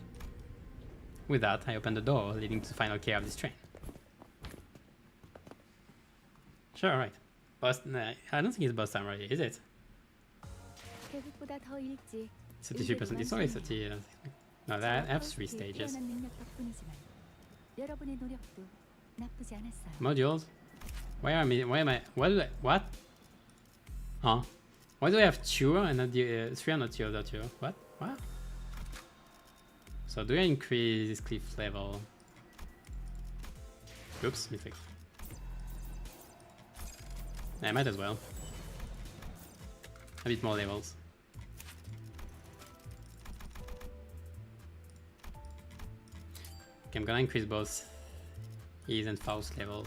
With that, I open the door leading to the final care of this train. Sure, right. I don't think it's boss time already, is it? 33% is always 30. No, I have 3 stages. Modules? What? Huh? Why do I have 2 and not the 3 and not the other 2? What? So do I increase this cliff level? Oops, mistake. I might as well. A bit more levels. Okay, I'm gonna increase both He isn't Faust level.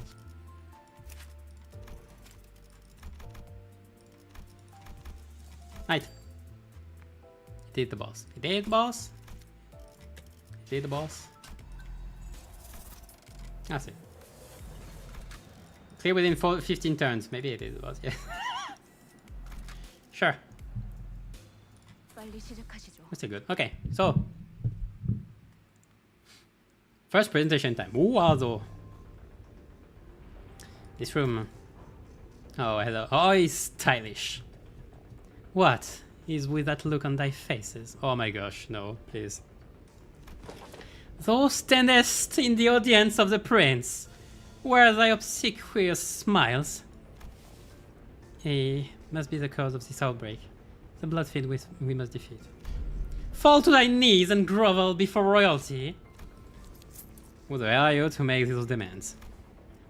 Right. He did the boss. He did the boss. He did the boss. That's it. Clear within 15 turns. Maybe it is the boss, yeah. Sure. 빨리 시작하시죠. That's good. Okay, so first presentation time. Wow, this room. Oh, hello. Oh, he's stylish. What is with that look on thy faces? Oh my gosh, no, please. Thou standest in the audience of the prince, where thy obsequious smiles. He must be the cause of this outbreak. The bloodfield we must defeat. Fall to thy knees and grovel before royalty. Who the hell are you to make those demands?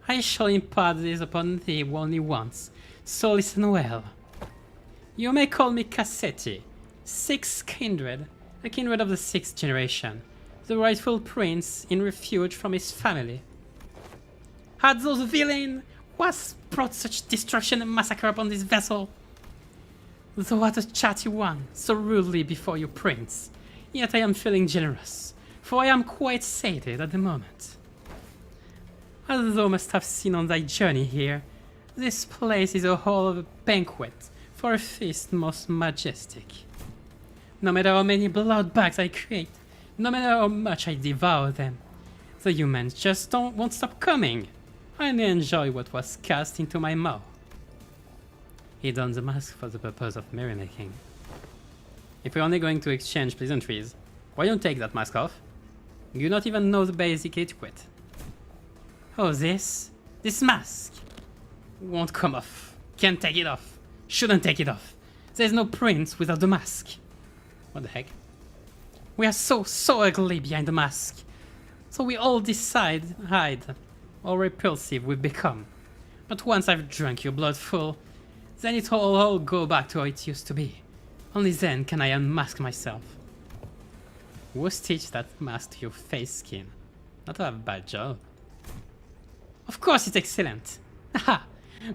I shall impart this upon thee only once, so listen well. You may call me Cassetti, sixth kindred, a kindred of the 6th generation, the rightful prince in refuge from his family. Had those villains was brought such destruction and massacre upon this vessel? Thou art a chatty one, so rudely before you, prince, yet I am feeling generous, for I am quite sated at the moment. As thou must have seen on thy journey here, this place is a hall of a banquet for a feast most majestic. No matter how many blood bags I create, no matter how much I devour them, the humans just won't stop coming. I may enjoy what was cast into my mouth. He dons the mask for the purpose of merrymaking. If we're only going to exchange pleasantries, why don't take that mask off? You not even know the basic etiquette. Oh, this mask won't come off. Can't take it off. Shouldn't take it off. There's no prince without the mask. What the heck? We are so ugly behind the mask. So we all hide how repulsive we've become. But once I've drunk your blood full, then it'll all go back to how it used to be. Only then can I unmask myself. Who stitched that mask to your face skin? Not a bad job. Of course it's excellent. Haha!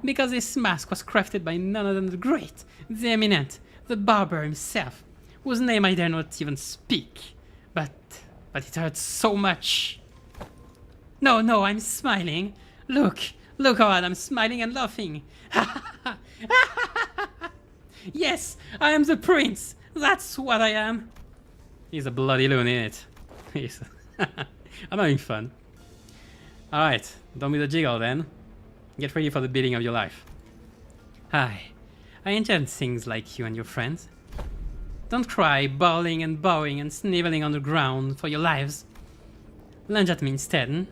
Because this mask was crafted by none other than the great, the eminent, the barber himself, whose name I dare not even speak. But it hurts so much. No, I'm smiling. Look how hard I'm smiling and laughing. Yes, I am the prince. That's what I am. He's a bloody loon, ain't it? I'm having fun. Alright, done with the jiggle then. Get ready for the beating of your life. Hi, I enjoy things like you and your friends. Don't cry, bawling and bowing and sniveling on the ground for your lives. Lunge at me instead.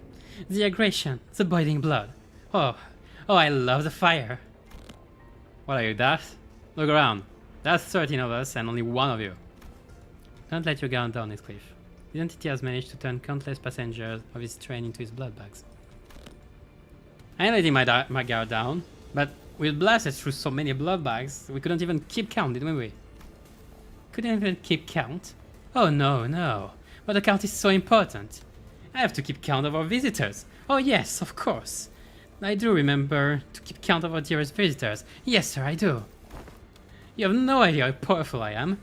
The aggression, the boiling blood. Oh, I love the fire. What are you, daft? Look around. That's 13 of us and only one of you. Don't let your guard down this cliff. The entity has managed to turn countless passengers of his train into his blood bags. I ain't letting my guard down, but we blasted through so many blood bags, we couldn't even keep count, didn't we? Couldn't even keep count? Oh no, but the count is so important. I have to keep count of our visitors. Oh yes, of course. I do remember to keep count of our dearest visitors. Yes sir, I do. You have no idea how powerful I am.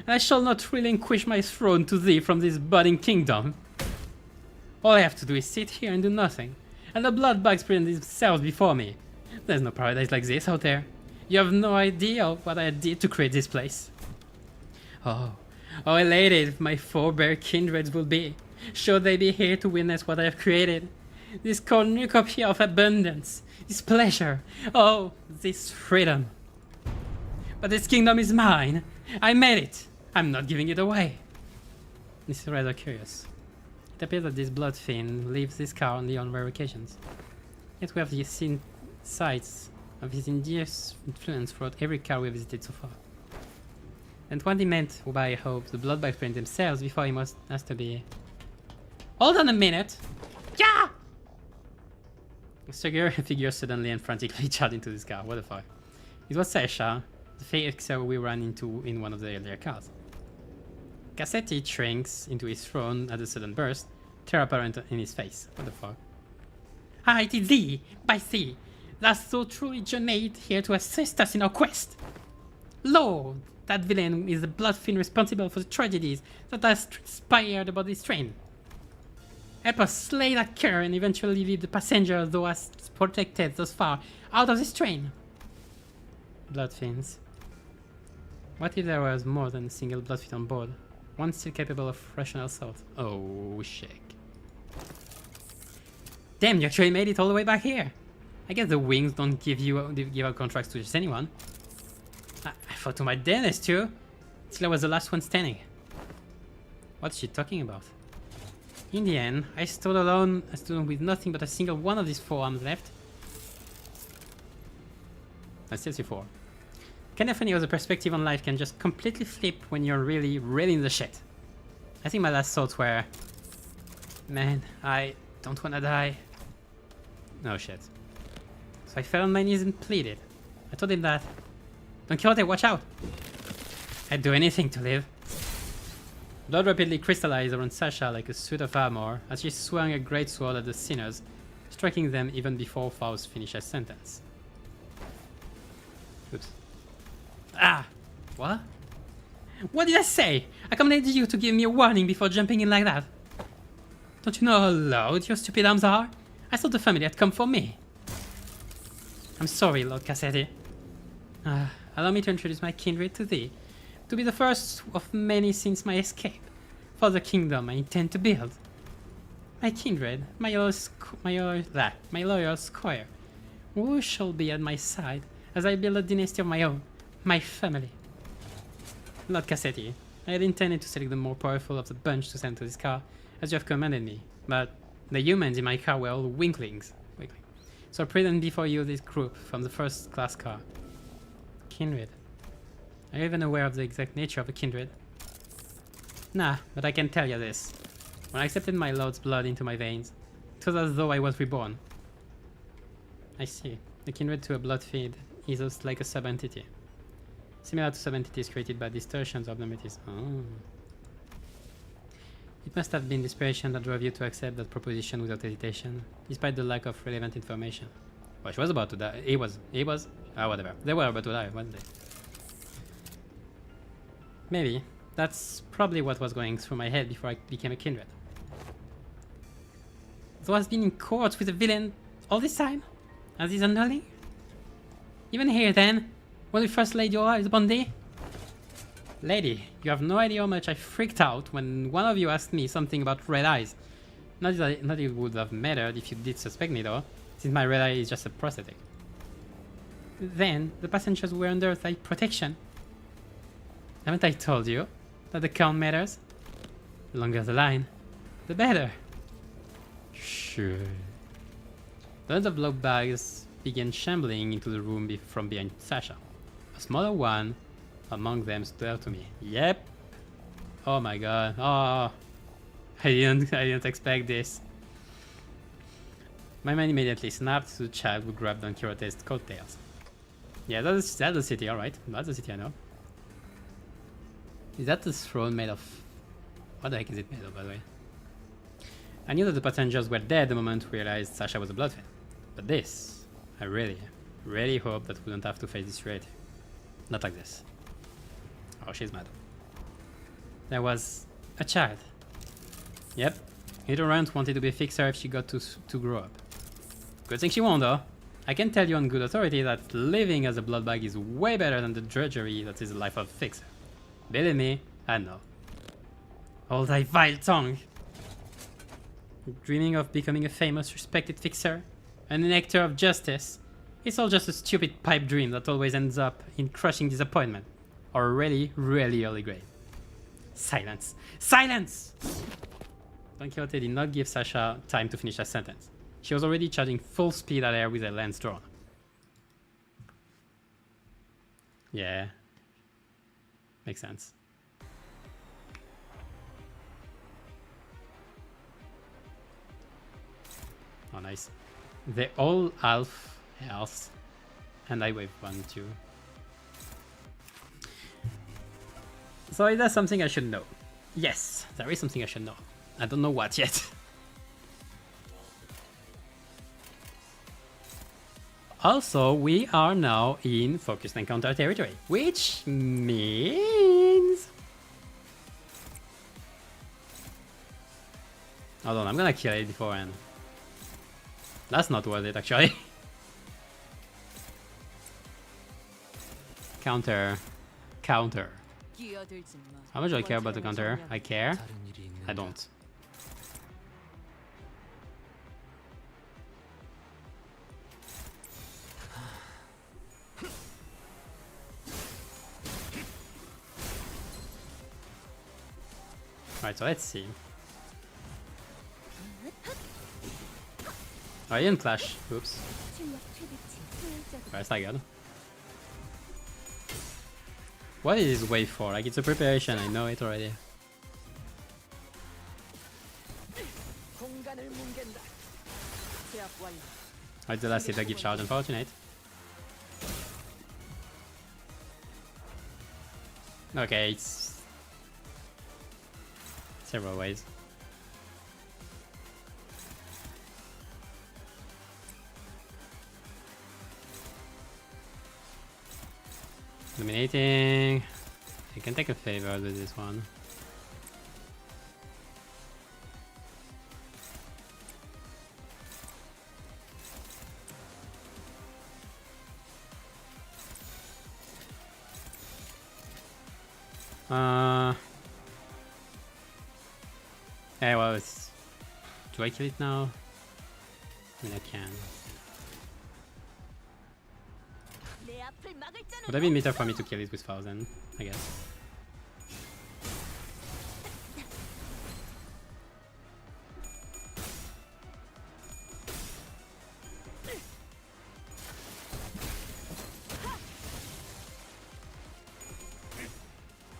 And I shall not relinquish my throne to thee from this budding kingdom. All I have to do is sit here and do nothing. And the blood bags present themselves before me. There's no paradise like this out there. You have no idea what I did to create this place. Oh, how elated my forebear kindreds will be, should they be here to witness what I have created. This cornucopia of abundance, this pleasure, oh, this freedom. But this kingdom is mine. I made it. I'm not giving it away. This is rather curious. It appears that this blood fiend leaves this car only on rare occasions. Yet we have seen sights of his injurious influence throughout every car we have visited so far. And what he meant by, I hope, the blood bags print themselves before he has to be... Hold on a minute! Yeah! A figure suddenly and frantically charged into this car. What the fuck? It was Sasha, the fixer we ran into in one of the earlier cars. Cassetti shrinks into his throne at a sudden burst, terror apparent in his face. What the fuck? Ah, it is thee, by thee, that so truly journeyed here to assist us in our quest. Lo, that villain is the blood fiend responsible for the tragedies that has transpired about this train. Help us slay that cur and eventually lead the passengers thou hast protected thus far out of this train. Blood fiends. What if there was more than a single blood fiend on board? One still capable of rational assault. Oh, shit. Damn, you actually made it all the way back here. I guess the wings don't give out contracts to just anyone. I thought to my deadness too, till I was the last one standing. What's she talking about? In the end, I stood alone, with nothing but a single one of these 4 arms left. I still see 4. Kind of funny how the perspective on life can just completely flip when you're really, really in the shit. I think my last thoughts were, man, I don't wanna die. No shit. So I fell on my knees and pleaded. I told him that, Don Quixote, watch out! I'd do anything to live. Blood rapidly crystallized around Sasha like a suit of armor as she swung a great sword at the sinners, striking them even before Faust finished his sentence. Oops. Ah! What? What did I say? I commanded you to give me a warning before jumping in like that. Don't you know how loud your stupid arms are? I thought the family had come for me. I'm sorry, Lord Cassetti. Allow me to introduce my kindred to thee, to be the first of many since my escape, for the kingdom I intend to build. My kindred, my loyal squire, who shall be at my side as I build a dynasty of my own, my family. Lord Cassetti, I had intended to select the more powerful of the bunch to send to this car, as you have commanded me, but the humans in my car were all weaklings. So I present before you this group from the first class car. Kindred. Are you even aware of the exact nature of a kindred? Nah, but I can tell you this. When I accepted my lord's blood into my veins, it was as though I was reborn. I see. The kindred to a blood fiend is just like a sub-entity. Similar to sub-entities created by distortions or abnormalities. Oh. It must have been desperation that drove you to accept that proposition without hesitation, despite the lack of relevant information. Well, she was about to die. He was. Whatever. They were about to die, weren't they? Maybe. That's probably what was going through my head before I became a kindred. Thou hast been in court with a villain all this time? As his underling? Even here then, when we first laid your eyes upon thee? Lady, you have no idea how much I freaked out when one of you asked me something about red eyes. Not that it would have mattered if you did suspect me though, since my red eye is just a prosthetic. Then, the passengers were under thy protection. Haven't I told you that the count matters? The longer the line, the better. Sure. Dozens of block bags began shambling into the room from behind Sasha. A smaller one among them stood out to me. Yep. Oh my god. Oh, I didn't expect this. My mind immediately snapped to the child who grabbed Don Quixote's coattails. Yeah, that's the city, alright. That's the city, I know. Is that the throne made of... What the heck is it made of, by the way? I knew that the passengers were dead the moment we realized Sasha was a bloodfiend. But this... I really, really hope that we don't have to face this reality. Not like this. Oh, she's mad. There was... a child. Yep. Little Runt wanted to be a fixer if she got to grow up. Good thing she won't, though. I can tell you on good authority that living as a bloodbag is way better than the drudgery that is the life of a fixer. Believe me, I know. Hold thy vile tongue! Dreaming of becoming a famous, respected fixer? An enactor of justice? It's all just a stupid pipe dream that always ends up in crushing disappointment. Or really, really early grave. Silence! Silence! Don Quixote did not give Sasha time to finish her sentence. She was already charging full speed at her with her lance drawn. Yeah. Makes sense. Oh, nice. They all half health. And I wave 1, 2. So is that something I should know? Yes, there is something I should know. I don't know what yet. Also, we are now in focused encounter territory, which means... Hold on, I'm gonna kill it beforehand. That's not worth it, actually. Counter. Counter. 끼어들지 마. How much do I care about the counter? I care. 다른 일이 있는다. I don't. Alright, so let's see. Oh, I didn't clash. Oops. 출력 최대치 효율적으로 That's not good. What is this wave for? Like, it's a preparation, I know it already. 공간을 뭉갠다. 제압 완료. Alright, the last hit, I give charge, unfortunate. Okay, it's several ways. Dominating. I can take a favor with this one. Yeah, well, it's... Do I kill it now? I mean, I can. 내 앞을 막을 자는 Would have been better for me to kill it with 1000, I guess.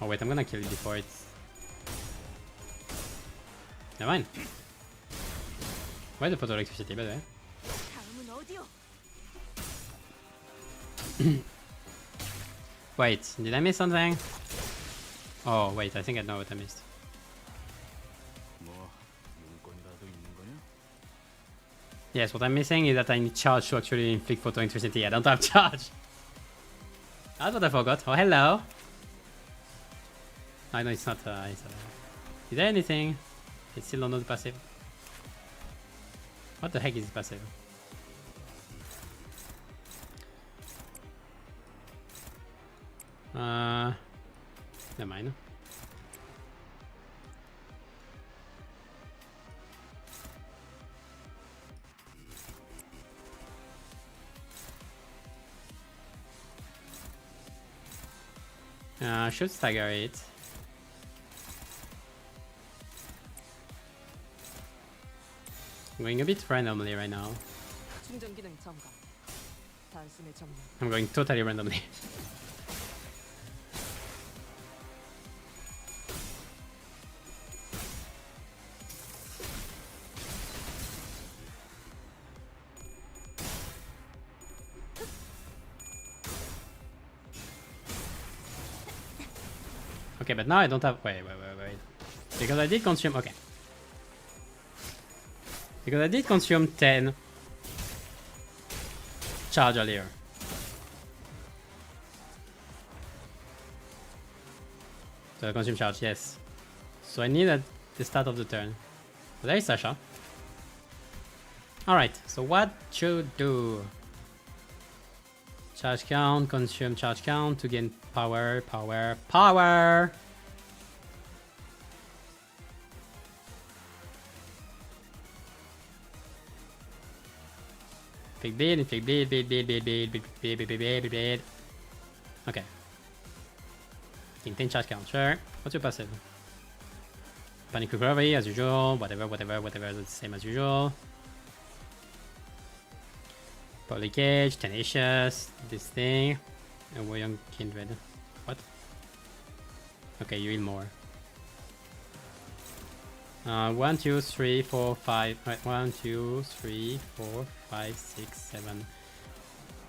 Oh wait, I'm gonna kill it before it's... Never mind. Why the photo electricity, by the way? 다음은 어디요? Wait, did I miss something? Oh wait, I think I know what I missed. 뭐 용건이라도 있는 거냐? Yes, what I'm missing is that I need charge to actually inflict photo electricity. I don't have charge. That's what I forgot. Oh, hello. I know it's not. Is there anything? It's still not the passive. What the heck is passive? Never mind. Should stagger it. I'm going a bit randomly right now. 충전 기능 점검. 단숨에 점령. I'm going totally randomly. Okay, but now I don't have... Wait. Because I did consume... Okay. Because I did consume 10 charge earlier. So I consume charge, yes. So I need at the start of the turn. So there is Sasha. Alright, so what should do? Charge count, consume charge count to gain power. Inflict bleed. Okay. Maintain charge count, sure. What's your passive? Panic recovery as usual, whatever, the same as usual. Polycage, Tenacious, this thing. And we're young kindred. What? Okay, you heal more. 1, 2, 3, 4, 5. Right, 1, 2, 3, 4, 5, 6, 7.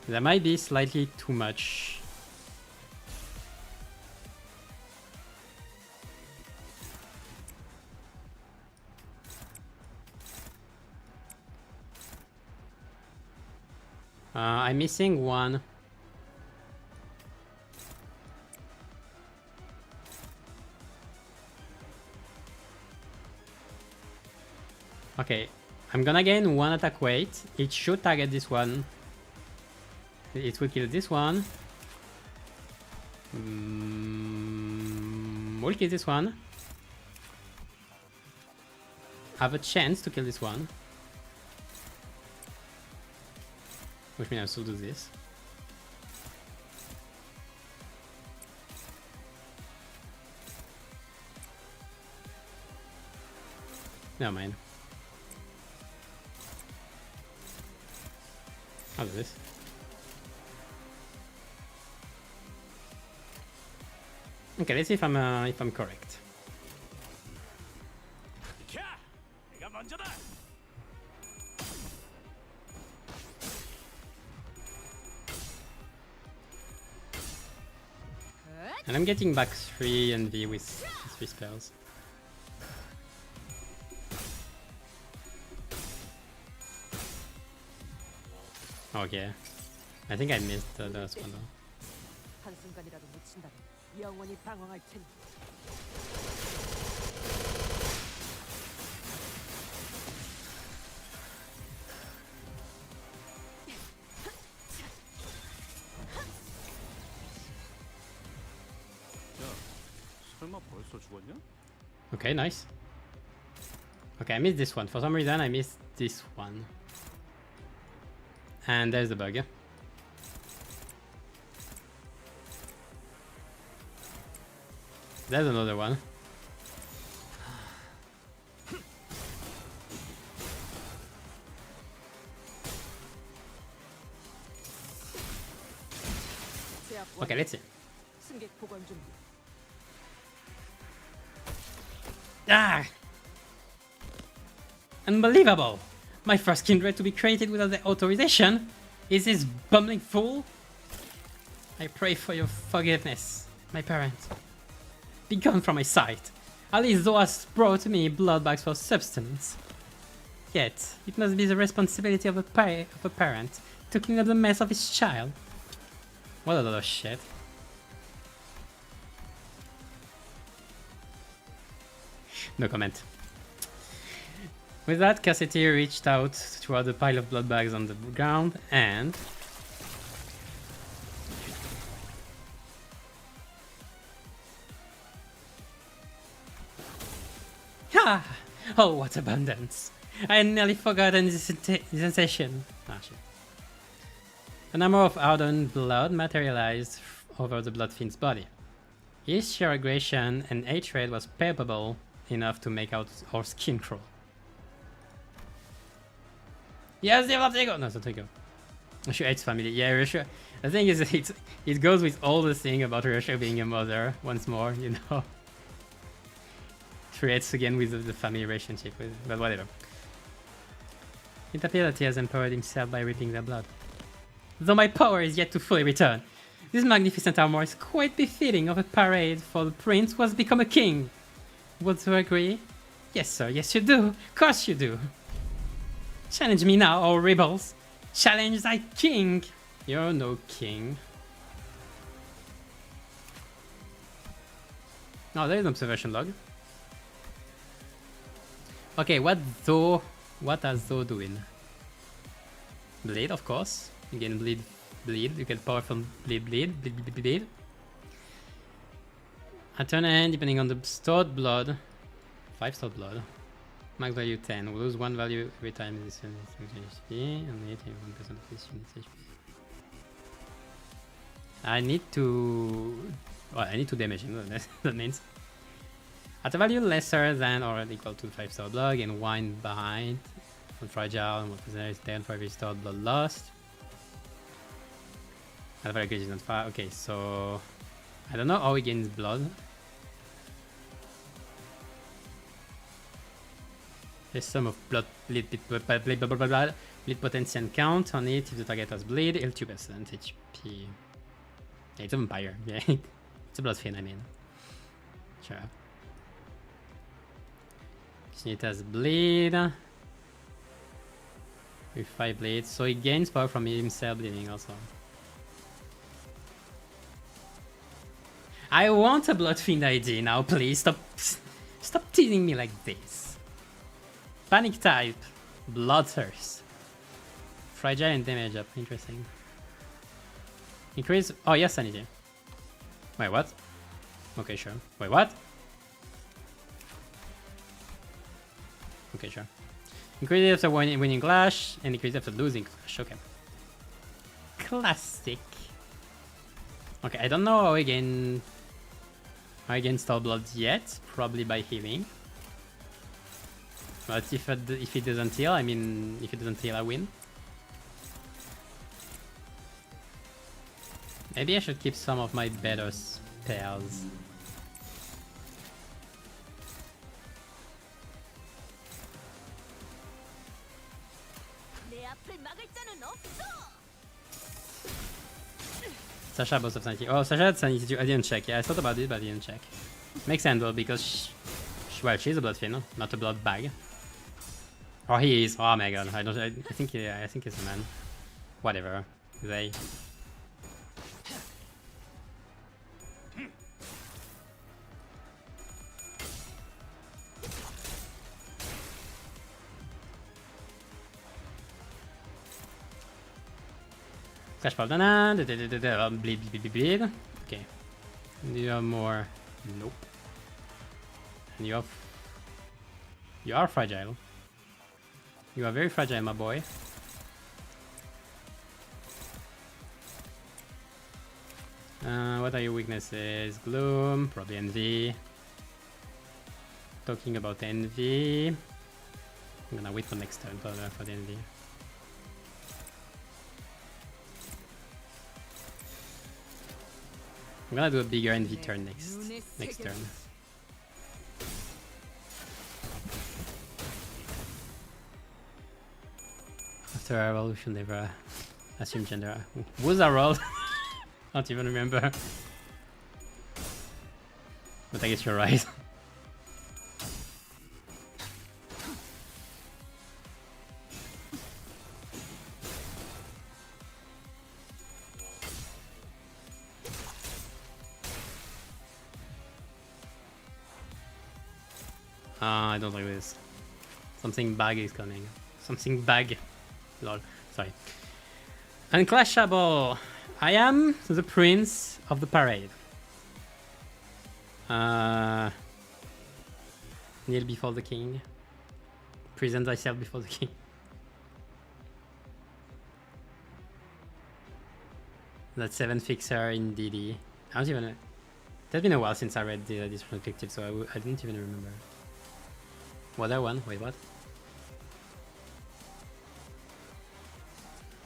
That might be slightly too much. I'm missing one. Okay, I'm gonna gain 1 attack weight. It should target this one. It will kill this one. We'll kill this one. Have a chance to kill this one. Which means I'll still do this. Never mind. I'll do this. Okay, let's see if I'm correct. 캬! 내가 먼저다. And I'm getting back 3 and V with 3 spells. Okay. I think I missed the last one though. 한순간이라도 놓친다면 영원히 방황할 테니. 야, 설마 벌써 죽었냐? Okay, nice. Okay, I missed this one. For some reason, I missed this one. And there's the bug. There's another one. Okay, let's see. 승객 보관 준비. Ah! Unbelievable! My first kindred to be created without the authorization? Is this bumbling fool? I pray for your forgiveness, my parent. Be gone from my sight. At least thou hast brought me blood bags for substance. Yet, it must be the responsibility of a parent to clean up the mess of his child. What a lot of shit. No comment. With that, Cassidy reached out toward the pile of blood bags on the ground and... Ha! Oh, what abundance! I had nearly forgotten this sensation. Ah, shit. A number of ardent blood materialized over the Bloodfiend's body. His sheer aggression and hatred was palpable enough to make out our skin crawl. Yes, the Vertigo! No, it's not Vertigo. Russia hates family. Yeah, Russia. The thing is, it goes with all the thing about Russia being a mother, once more, you know. It relates again with the family relationship, but whatever. It appears that he has empowered himself by reaping their blood. Though my power is yet to fully return, this magnificent armor is quite befitting of a parade, for the prince who has become a king. Would you agree? Yes, sir, yes you do. Of course you do. Challenge me now, O rebels. Challenge thy king. You're no king. Oh, there is an observation log. Okay, what are Zo doing? Bleed, of course. You can bleed. You get power from bleed. At turn hand, depending on the stored blood. 5 stored blood. Max value 10. We lose 1 value every time this HP. And 1% of this unit's HP. I need to... Well, I need to damage him, that means. At a value lesser than or equal to 5 stored blood, and 1 behind. On fragile, and what is 10 for every stored blood lost. At value gauge is not far. Okay, so... I don't know how he gains blood. The sum of bleed potency and count on it. If the target has bleed, heal 2% HP. Yeah, it's a vampire. Yeah, it's a Bloodfiend, I mean. Sure. It has bleed. with 5 blades, so he gains power from himself bleeding also. I want a Bloodfiend ID now, please. Stop teasing me like this. Panic type, Bloodthirst. Fragile and damage up, interesting. Increase, oh yes, sanity. Wait, what? Okay, sure. Wait, what? Okay, sure. Increase after winning clash, and increase after losing clash, okay. Classic. Okay, I don't know how I gain Star Blood yet, probably by healing. But if it doesn't heal, I mean, if it doesn't heal, I win. Maybe I should keep some of my better spells. 내 앞을 막을 자는 없어. Sasha both of sanity. Oh, Sasha had sanity too. I didn't check. Yeah, I thought about it, but I didn't check. Makes sense though, because well, she's a Bloodfiend, not a blood bag. Oh, he is. Oh my god, I think yeah, I think he's a man. Whatever. They. Flash Pulse, bleed. Okay. Do you have more? Nope. And you are fragile. You are very fragile, my boy. What are your weaknesses? Gloom, probably envy. Talking about envy. I'm gonna wait for next turn for the envy. I'm gonna do a bigger envy turn next turn. After our evolution, never assume gender. Was our role? I don't even remember. But I guess you're right. I don't like this. Something bag is coming. Something bag. Lol. Sorry. Unclashable. I am the prince of the parade. Kneel before the king. Present thyself before the king. That 7 fixer in DD. I don't even. It's been a while since I read this perspective, so I didn't even remember. What that one? Wait, what?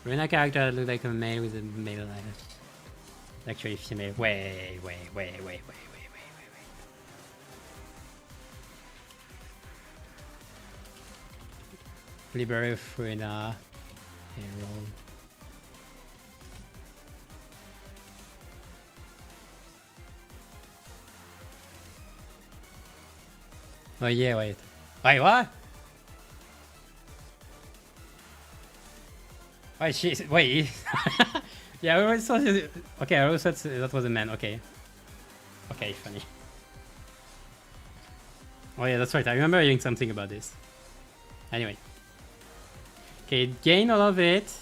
Runa character look like a male with a male eyelash. Actually female. Wait. Library of Runa. Herald. Oh yeah, wait. Wait, what? Wait, she's wait. Yeah, I always thought. Okay, I always thought that was a man. Okay. Okay, funny. Oh yeah, that's right. I remember hearing something about this. Anyway. Okay, gain all of it.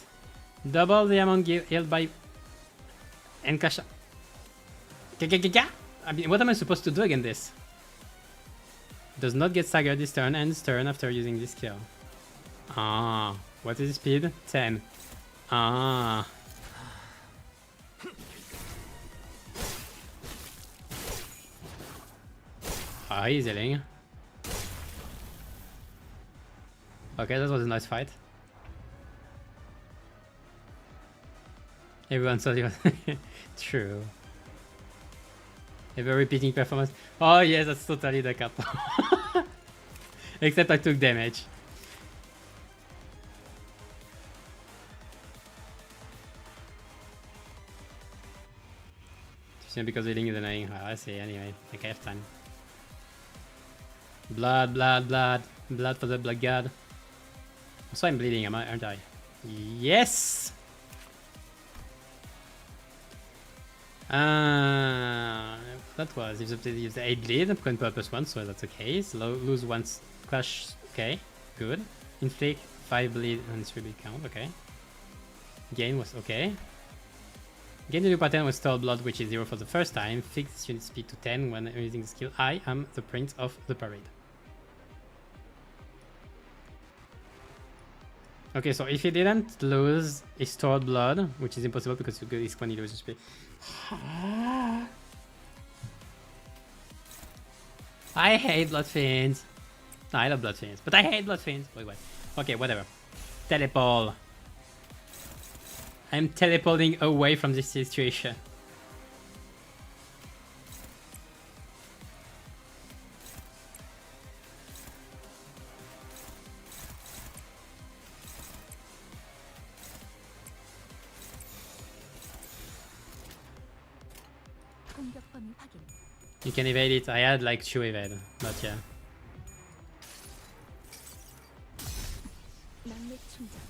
Double the amount healed by. And cash. I mean, what am I supposed to do against this? Does not get staggered this turn, ends turn after using this skill. Ah, what is his speed? 10. Ah. Ah, he's healing. Okay, that was a nice fight. Everyone thought it was true. Ever repeating performance. Oh yes, that's totally the cap. Except I took damage. Because healing is annoying. Oh, I see, anyway. Like I have time. Blood. Blood for the blood god. Also I'm bleeding, aren't I? Yes! That was if the 8 bleed, point purpose 1, so that's okay. So lose 1 clash, okay, good. Inflict 5 bleed and 3 bleed count, okay. Gain was okay. Gain the new pattern with Stole Blood, which is 0 for the first time. Fix unit speed to 10 when using the skill I am the Prince of the Parade. Okay, so if he didn't lose his Stored Blood, which is impossible because it's when he loses speed. I hate Blood Fiends. No, I love Blood Fiends, but I hate Blood Fiends. Wait. Okay, whatever. Teleport. I'm teleporting away from this situation. 공격 범위 확인. You can evade it. I had like 2 evade, but yeah. magnet 충전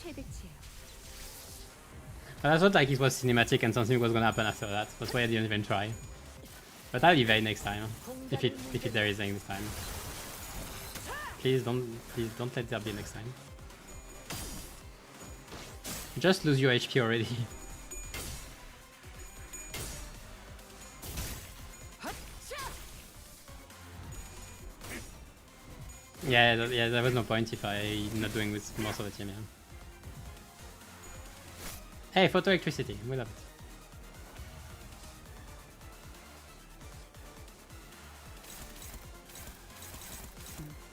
최대치예요. I thought like it was cinematic and something was gonna happen after that. That's why I didn't even try. But I'll evade next time. If there is any this time. Please don't let there be next time. Just lose your HP already. Yeah, there was no point if I'm not doing with most of the team, yeah. Hey, photoelectricity, we love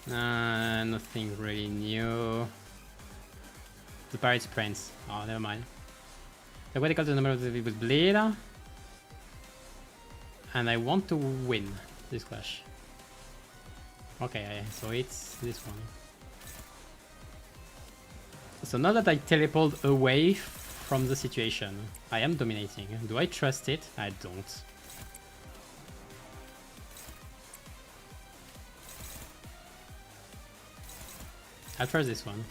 it. Nothing really new. The Pirate's Prince. Oh, never mind. The way they got the number of the with bleed. And I want to win this clash. Okay, so it's this one. So now that I teleport away from the situation, I am dominating. Do I trust it? I don't. I'll trust this one.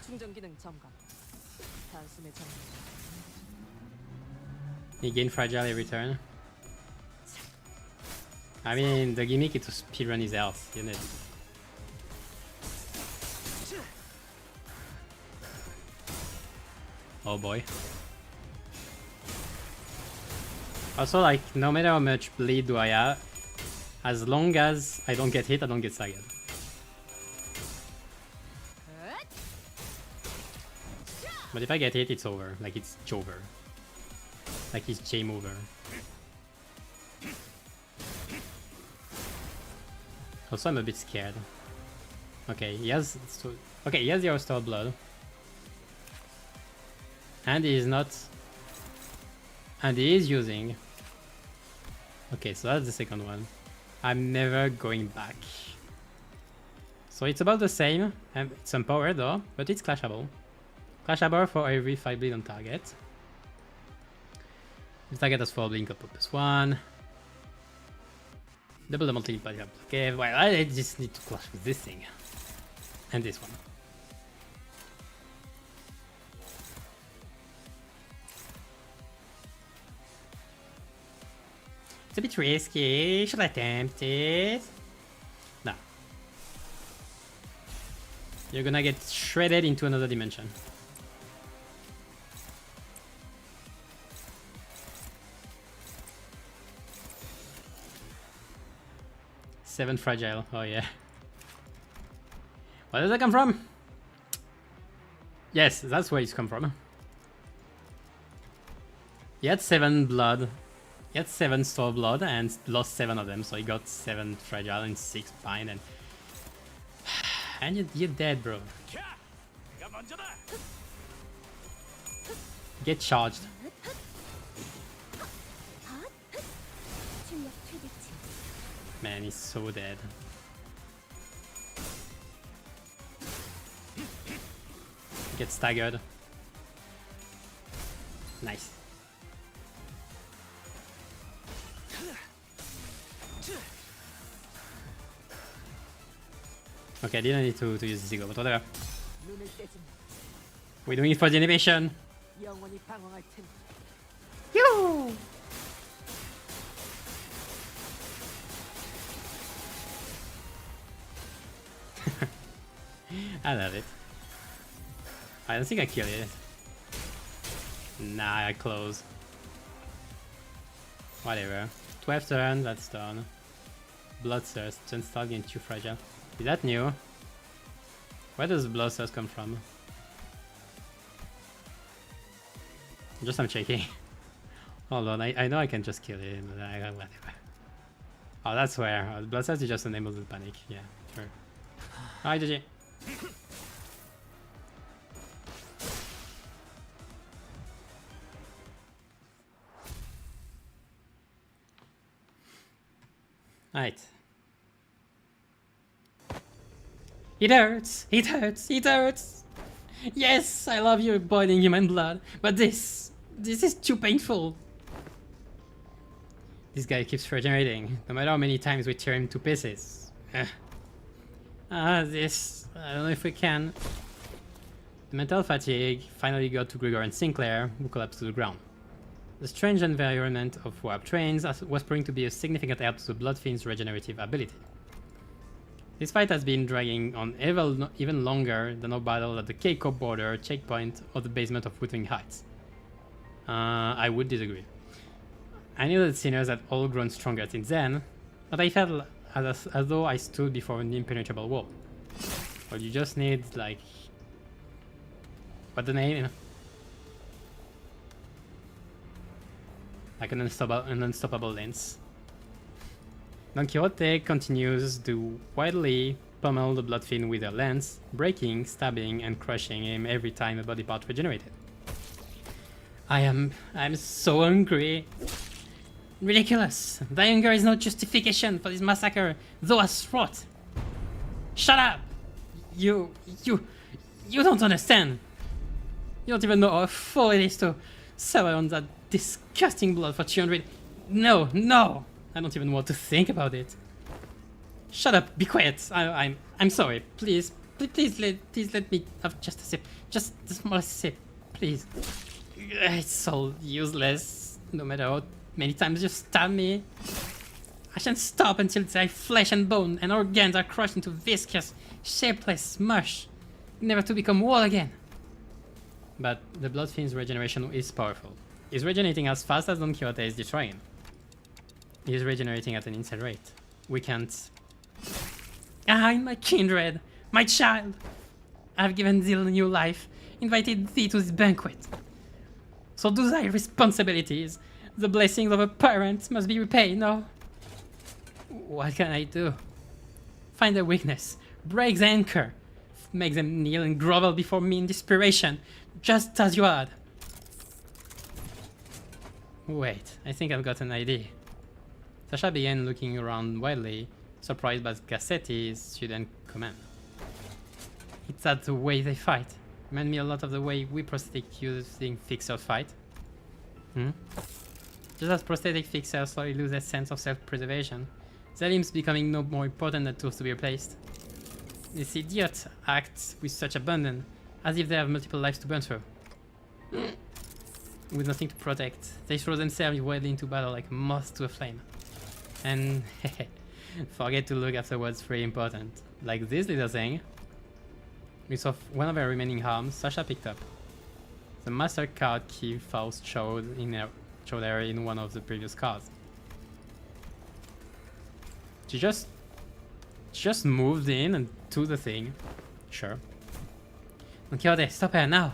충전 기능 점검. 단숨에 점검. You gain fragile every turn. I mean, the gimmick is to speedrun his health, isn't it? Oh boy. Also, like, no matter how much bleed do I have, as long as I don't get hit, I don't get staggered. But if I get hit, it's over. Like, it's over. Like, it's game over. Also, I'm a bit scared. Okay, he has... Okay, he has 0 Stored Blood. And he is not... And he is using... Okay, so that's the second one. I'm never going back. So it's about the same. It's some power though, but it's clashable. Clashable for every 5 bleed on target. If target has 4 blink up +1. Double the multi body up. Okay, well, I just need to clash with this thing. And this one. It's a bit risky. Should I attempt it? No. You're gonna get shredded into another dimension. Seven fragile. Oh yeah. Where does that come from? Yes, that's where it's come from. He had 7 blood. He had 7 Stored Blood and lost 7 of them, so he got 7 fragile and 6 bind and... And you're dead, bro. Get charged. 출력 최대치. Man, he's so dead. Get staggered. Nice. Okay, I didn't need to use Zigo, but whatever. 눈을 떼지 마. We're doing it for the animation. 영원히 방황할 텐데. Yoo! I love it. I don't think I killed it. Nah, I close. Whatever. 12 turn, that's done. Bloodthirst, don't start getting too fragile. Is that new? Where does Bloodthirst come from? Just I'm checking. Hold on, I know I can just kill it, but whatever. Oh, that's where. Bloodthirst is just enables the panic. Yeah, sure. Alright, GG. Alright. It hurts! It hurts! It hurts! Yes! I love you boiling human blood, but this is too painful. This guy keeps regenerating, no matter how many times we tear him to pieces. This... I don't know if we can. The mental fatigue finally got to Gregor and Sinclair, who collapsed to the ground. The strange environment of warp trains was proving to be a significant help to the Bloodfiend's regenerative ability. This fight has been dragging on even longer than our battle at the Keiko border checkpoint or the basement of Wuthering Heights. I would disagree. I knew that sinners had all grown stronger since then, but I felt as though I stood before an impenetrable wall. Well, you just need, like... What the name? Like an unstoppable lens. Don Quixote continues to wildly pummel the Bloodfiend with her lance, breaking, stabbing, and crushing him every time a body part regenerated. I'm so hungry. Ridiculous. Thy hunger is no justification for this massacre, though as fraught. Shut up! You don't understand. You don't even know how full it is to suffer on that disgusting blood for 200. No, I don't even want to think about it. Shut up, be quiet. I'm sorry. Please let me have just a sip. Just a small sip, please. It's all useless. No matter how many times you stab me, I shan't stop until thy flesh and bone and organs are crushed into viscous, shapeless mush, never to become whole again. But the Bloodfiend's regeneration is powerful. He's regenerating as fast as Don Quixote is destroying. He's regenerating at an insane rate. We can't... my kindred! My child! I've given thee new life, invited thee to this banquet. So do thy responsibilities. The blessings of a parent must be repaid, no? What can I do? Find their weakness, break the anchor, make them kneel and grovel before me in desperation, just as you had. Wait, I think I've got an idea. Sasha began looking around wildly, surprised by Cassetti's student command. It's that the way they fight. Remind me a lot of the way we prosthetic using fixers fight. Just as prosthetic fixers slowly lose their sense of self-preservation, their limbs becoming no more important than tools to be replaced. This idiot acts with such abandon, as if they have multiple lives to burn through. With nothing to protect, they throw themselves wildly into battle like moths to a flame. And forget to look afterwards, very important. Like this little thing, which of one of her remaining arms, Sasha picked up. The MasterCard key Faust showed her in one of the previous cards. She just moved in and to the thing. Sure. Don Quixote, stop her now!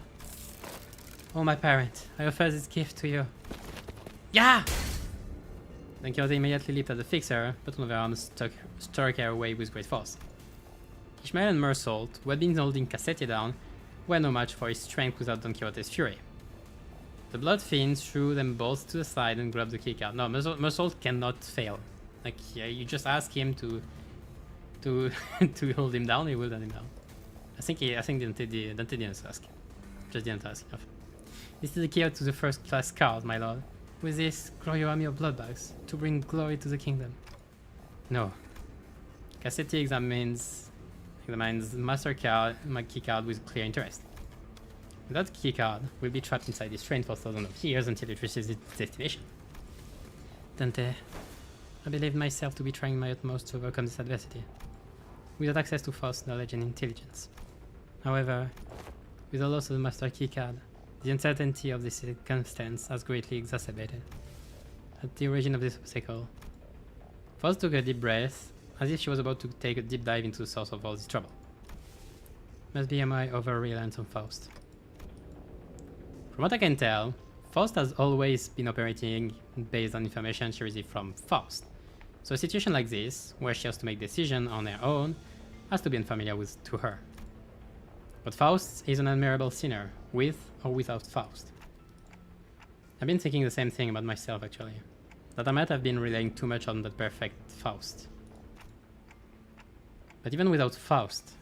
Oh my parent, I offer this gift to you. Yeah! Don Quixote immediately leaped at the fixer, but one of her arms struck her away with great force. Ishmael and Mersault, who had been holding Cassetti down, were no match for his strength without Don Quixote's fury. The Bloodfiend threw them both to the side and grabbed the keycard. No, Mersault cannot fail. Like, yeah, you just ask him to to hold him down, he will hold him down. I think Dante didn't ask. Just didn't ask enough. This is the key to the first class card, my lord. With this, grow your army of bloodbags to bring glory to the kingdom. No. Cassetti examines examines the master card, my keycard with clear interest. That keycard will be trapped inside this train for thousands of years until it reaches its destination. Dante, I believe myself to be trying my utmost to overcome this adversity, without access to Faust's knowledge and intelligence. However, with the loss of the master keycard, the uncertainty of this circumstance has greatly exacerbated. At the origin of this obstacle, Faust took a deep breath, as if she was about to take a deep dive into the source of all this trouble. Must be my over-reliance on Faust. From what I can tell, Faust has always been operating based on information she received from Faust. So a situation like this, where she has to make decisions on her own, has to be unfamiliar to her. But Faust is an admirable sinner, with or without Faust. I've been thinking the same thing about myself actually, that I might have been relying too much on that perfect Faust. But even without Faust,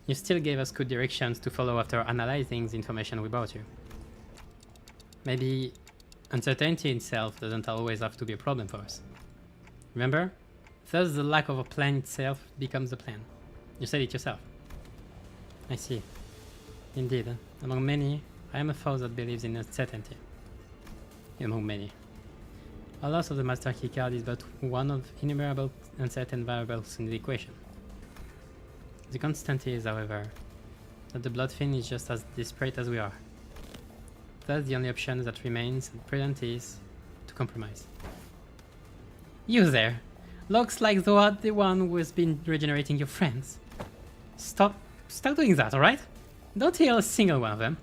you still gave us good directions to follow after analyzing the information we brought you. Maybe uncertainty itself doesn't always have to be a problem for us. Remember? Thus the lack of a plan itself becomes the plan. You said it yourself. I see. Indeed, among many, I am a Faust that believes in uncertainty. Among many. A loss of the master keycard is but one of innumerable uncertain variables in the equation. The constant is, however, that the blood fiend is just as desperate as we are. Thus the only option that remains at present is to compromise. You there! Looks like you are the one who has been regenerating your friends. Stop doing that, alright? Don't heal a single one of them.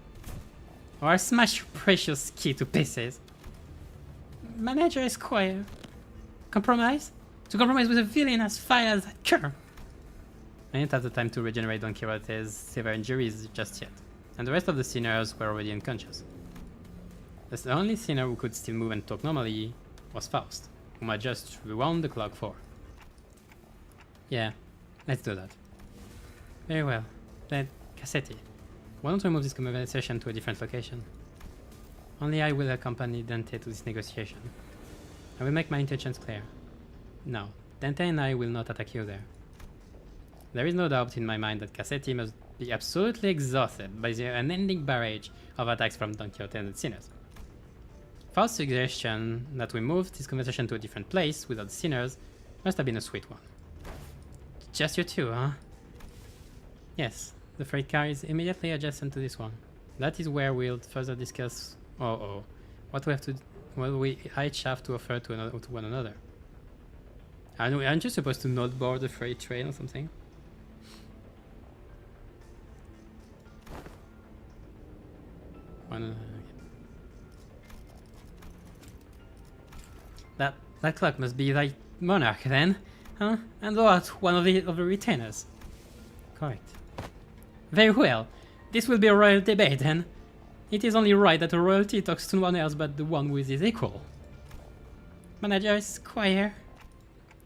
Or I'll smash your precious key to pieces. Manager Esquire. Compromise? To compromise with a villain as fire as that cur. I didn't have the time to regenerate Don Quixote's severe injuries just yet, and the rest of the sinners were already unconscious. Thus the only sinner who could still move and talk normally was Faust, whom I just rewound the clock for. Yeah, let's do that. Very well. Then, Cassetti, why don't we move this conversation to a different location? Only I will accompany Dante to this negotiation. I will make my intentions clear. No, Dante and I will not attack you there. There is no doubt in my mind that Cassetti must be absolutely exhausted by the unending barrage of attacks from Don Quixote and the sinners. Faust's suggestion that we move this conversation to a different place without the sinners must have been a sweet one. Just you two, huh? Yes, the freight car is immediately adjacent to this one. That is where we'll further discuss what we each have to offer to one another. Aren't you supposed to not board the freight train or something? That clock must be thy monarch then, huh? And what, one of the retainers? Correct. Very well. This will be a royal debate then. It is only right that a royalty talks to no one else but the one who is his equal. Manager Squire.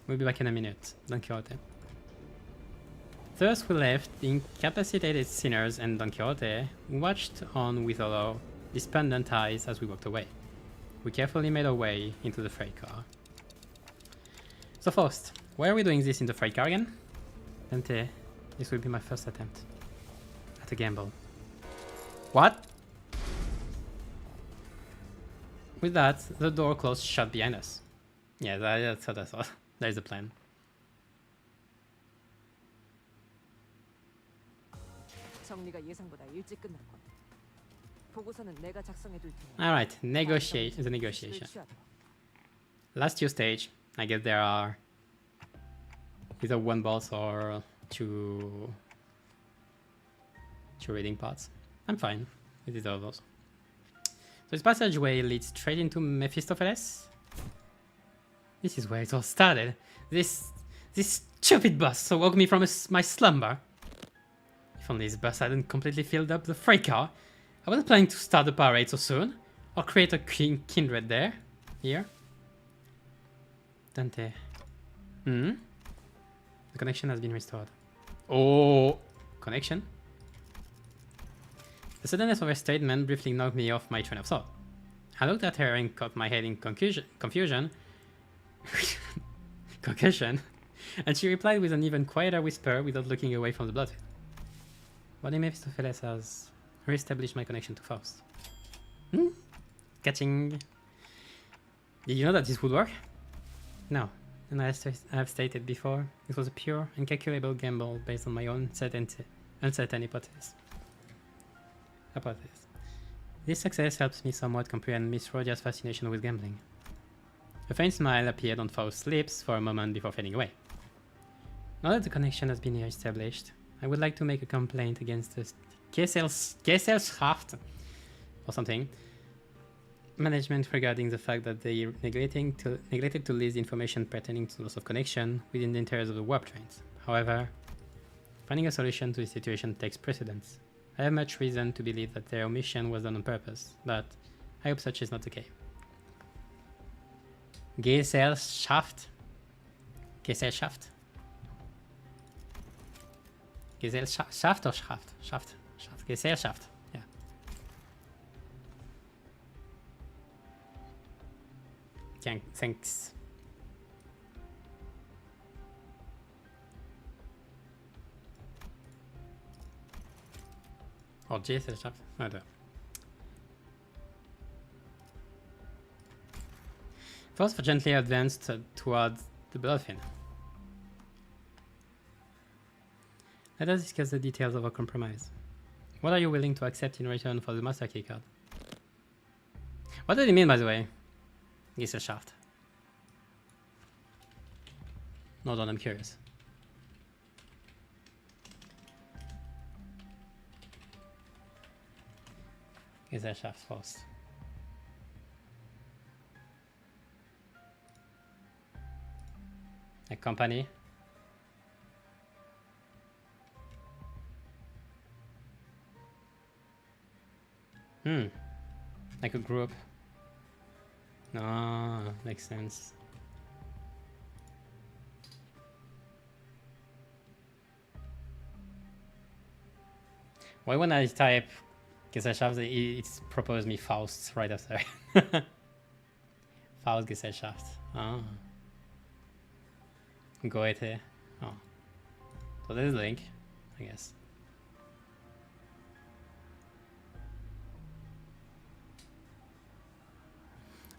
We'll be back in a minute, Don Quixote. Thus we left the incapacitated sinners, and Don Quixote watched on with our despondent eyes as we walked away. We carefully made our way into the freight car. So Faust, why are we doing this in the freight car again? Dante, this will be my first attempt at a gamble. What? With that, the door closed shut behind us. Yeah, that's what I thought. That is the plan. 정리가 예상보다 일찍 끝났군. 보고서는 내가 작성해 둘 테니. Alright, the negotiation. Last two stage, I guess there are either one boss or two reading parts. I'm fine with either of those. So this passageway leads straight into Mephistopheles. This is where it all started. This stupid bus woke me from my slumber. If only this bus hadn't completely filled up the freight car. I wasn't planning to start the parade so soon, or create a kindred here. Dante. The connection has been restored. Oh, connection? The suddenness of her statement briefly knocked me off my train of thought. I looked at her and caught my head in confusion. Concussion. And she replied with an even quieter whisper without looking away from the bloodfield. Body Mephistopheles has re-established my connection to Faust. Catching. Did you know that this would work? No. And I have stated before, it was a pure, incalculable gamble based on my own uncertain hypothesis. This success helps me somewhat comprehend Miss Rhodia's fascination with gambling. A faint smile appeared on Faust's lips for a moment before fading away. Now that the connection has been established, I would like to make a complaint against the Gesellschaft or something management regarding the fact that they neglected to list information pertaining to loss of connection within the interiors of the warp trains. However, finding a solution to the situation takes precedence. I have much reason to believe that their omission was done on purpose, but I hope such is not the case. Gesellschaft? Gesellschaft? Gesellschaft or Schaft? Schaft. Gesellschaft. Yeah. Thanks. Or Gesellschaft? I don't know. First, gently advanced towards the bloodfin. Let us discuss the details of our compromise. What are you willing to accept in return for the master key card? What do you mean, by the way? Gesellschaft. Hold on, I'm curious. Gesellschaft first. A company. Like a group. Ah, makes sense. Why when I type Gesellschaft, it's proposed me Faust right after. Faust Gesellschaft. Ah. Goethe. Oh. So there's a link, I guess.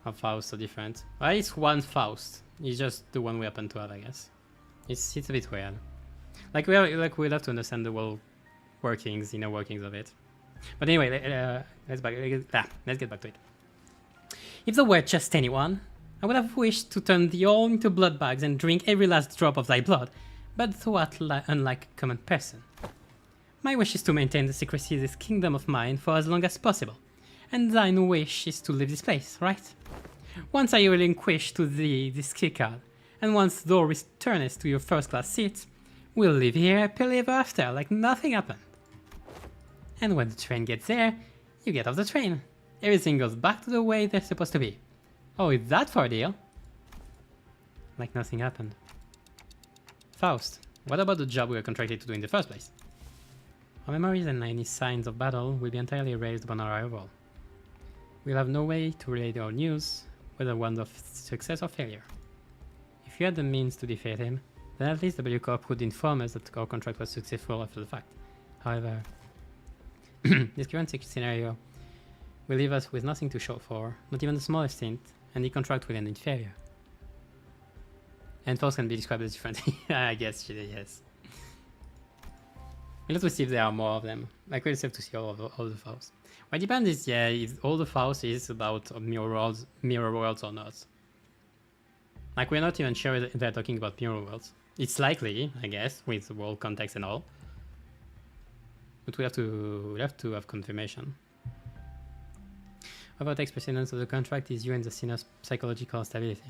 How Faust so different? Well, it's one Faust. It's just the one we happen to have, I guess. It's a bit weird. We'll have to understand the whole workings, inner workings of it. But anyway, let's get back to it. If there were just anyone, I would have wished to turn thee all into blood bags and drink every last drop of thy blood, but thou art unlike a common person. My wish is to maintain the secrecy of this kingdom of mine for as long as possible, and thine wish is to leave this place, right? Once I relinquish to thee this key card, and once thou returnest to your first-class seat, we'll live here happily ever after, like nothing happened. And when the train gets there, you get off the train. Everything goes back to the way they're supposed to be. Oh, is that for a deal? Like nothing happened. Faust, what about the job we were contracted to do in the first place? Our memories and any signs of battle will be entirely erased upon our arrival. We'll have no way to relay our news, whether one of success or failure. If you had the means to defeat him, then at least the W Corp would inform us that our contract was successful after the fact. However, this current scenario will leave us with nothing to show for, not even the smallest hint, and the contract will end in failure. And Faust can be described as different. I guess, yes. We'll have to see if there are more of them. Like, we'll just have to see all the Fausts. What depends is, yeah, if all the Faust is about mirror worlds or not. Like, we're not even sure if they're talking about mirror worlds. It's likely, I guess, with the world context and all. But we have to have confirmation. About takes precedence of the contract is you and the sinner's psychological stability.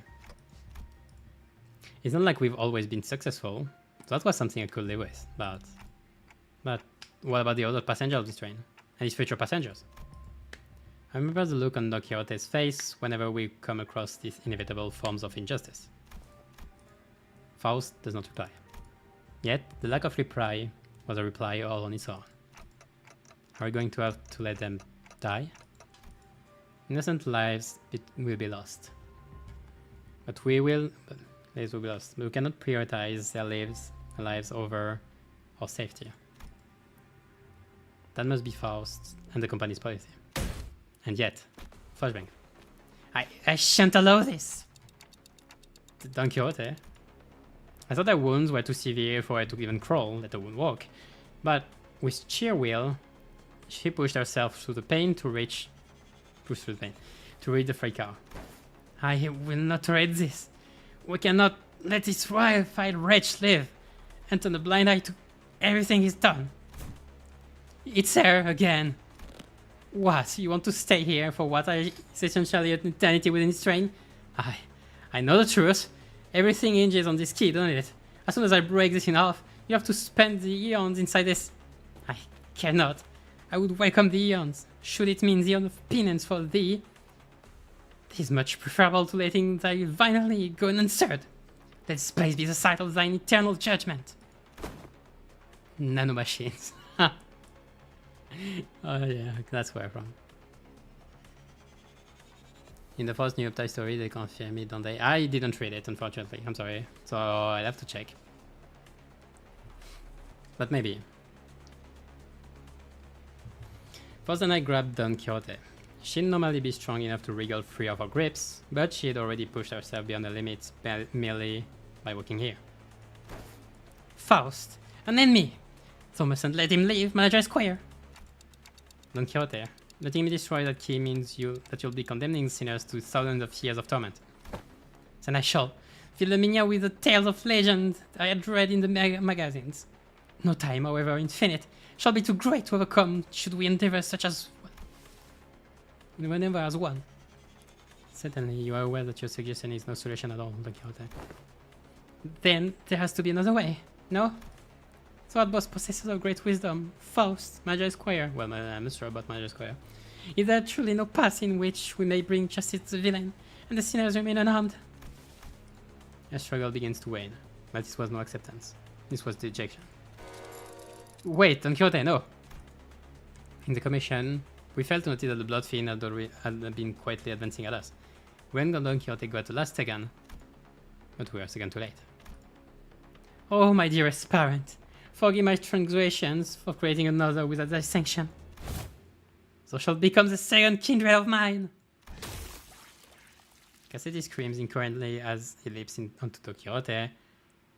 It's not like we've always been successful. That was something I could live with, but what about the other passengers of this train? And his future passengers? I remember the look on Don Quixote's face whenever we come across these inevitable forms of injustice. Faust does not reply. Yet, the lack of reply was a reply all on its own. Are we going to have to let them die? Innocent lives will be lost. But lives will be lost. We cannot prioritize their lives over our safety. That must be Faust and the company's policy. And yet, flashbang. I shan't allow this! Don Quixote. I thought their wounds were too severe for her to even crawl, let alone walk. But with sheer will, she pushed herself through the pain to reach the freight car. I will not tolerate this. We cannot let this vile wretch live and turn a blind eye to everything he's done. It's her again. What? You want to stay here for what is essentially an eternity within its train? I know the truth. Everything hinges on this key, doesn't it? As soon as I break this in half, you have to spend the eons inside this. I cannot. I would welcome the eons, should it mean the eon of penance for thee. It is much preferable to letting thy finally go unanswered. Let this place be the site of thine eternal judgment. Nanomachines. Oh yeah, that's where I'm from. In the first New Update story, they confirm it, don't they? I didn't read it, unfortunately. I'm sorry. So I'll have to check. But maybe. First, then I grabbed Don Quixote. She'd normally be strong enough to wriggle free of her grips, but she had already pushed herself beyond the limits merely by walking here. Faust, an enemy! So mustn't let him leave, Manager Squire. Don Quixote, letting me destroy that key means that you'll be condemning sinners to thousands of years of torment. Then I shall fill the minia with the tales of legend I had read in the magazines. No time, however infinite, shall be too great to overcome should we endeavor such as whenever as one. Certainly, you are aware that your suggestion is no solution at all, Don Quixote. Then there has to be another way, no? So what both possessors of great wisdom, Faust, Manager Squire, well, I'm not sure about Manager Squire. Is there truly no path in which we may bring justice to the villain, and the sinners remain unharmed? A struggle begins to wane, but this was no acceptance. This was dejection. Wait, Don Quixote, no! In the commission, we failed to notice that the Blood Fiend had been quietly advancing at us. When Don Quixote got the last second, but we were a second too late. Oh, my dearest parent, forgive my transgressions for creating another without thy sanction. So shall become the second kindred of mine. Cassidy screams incoherently as he leaps onto Don Quixote,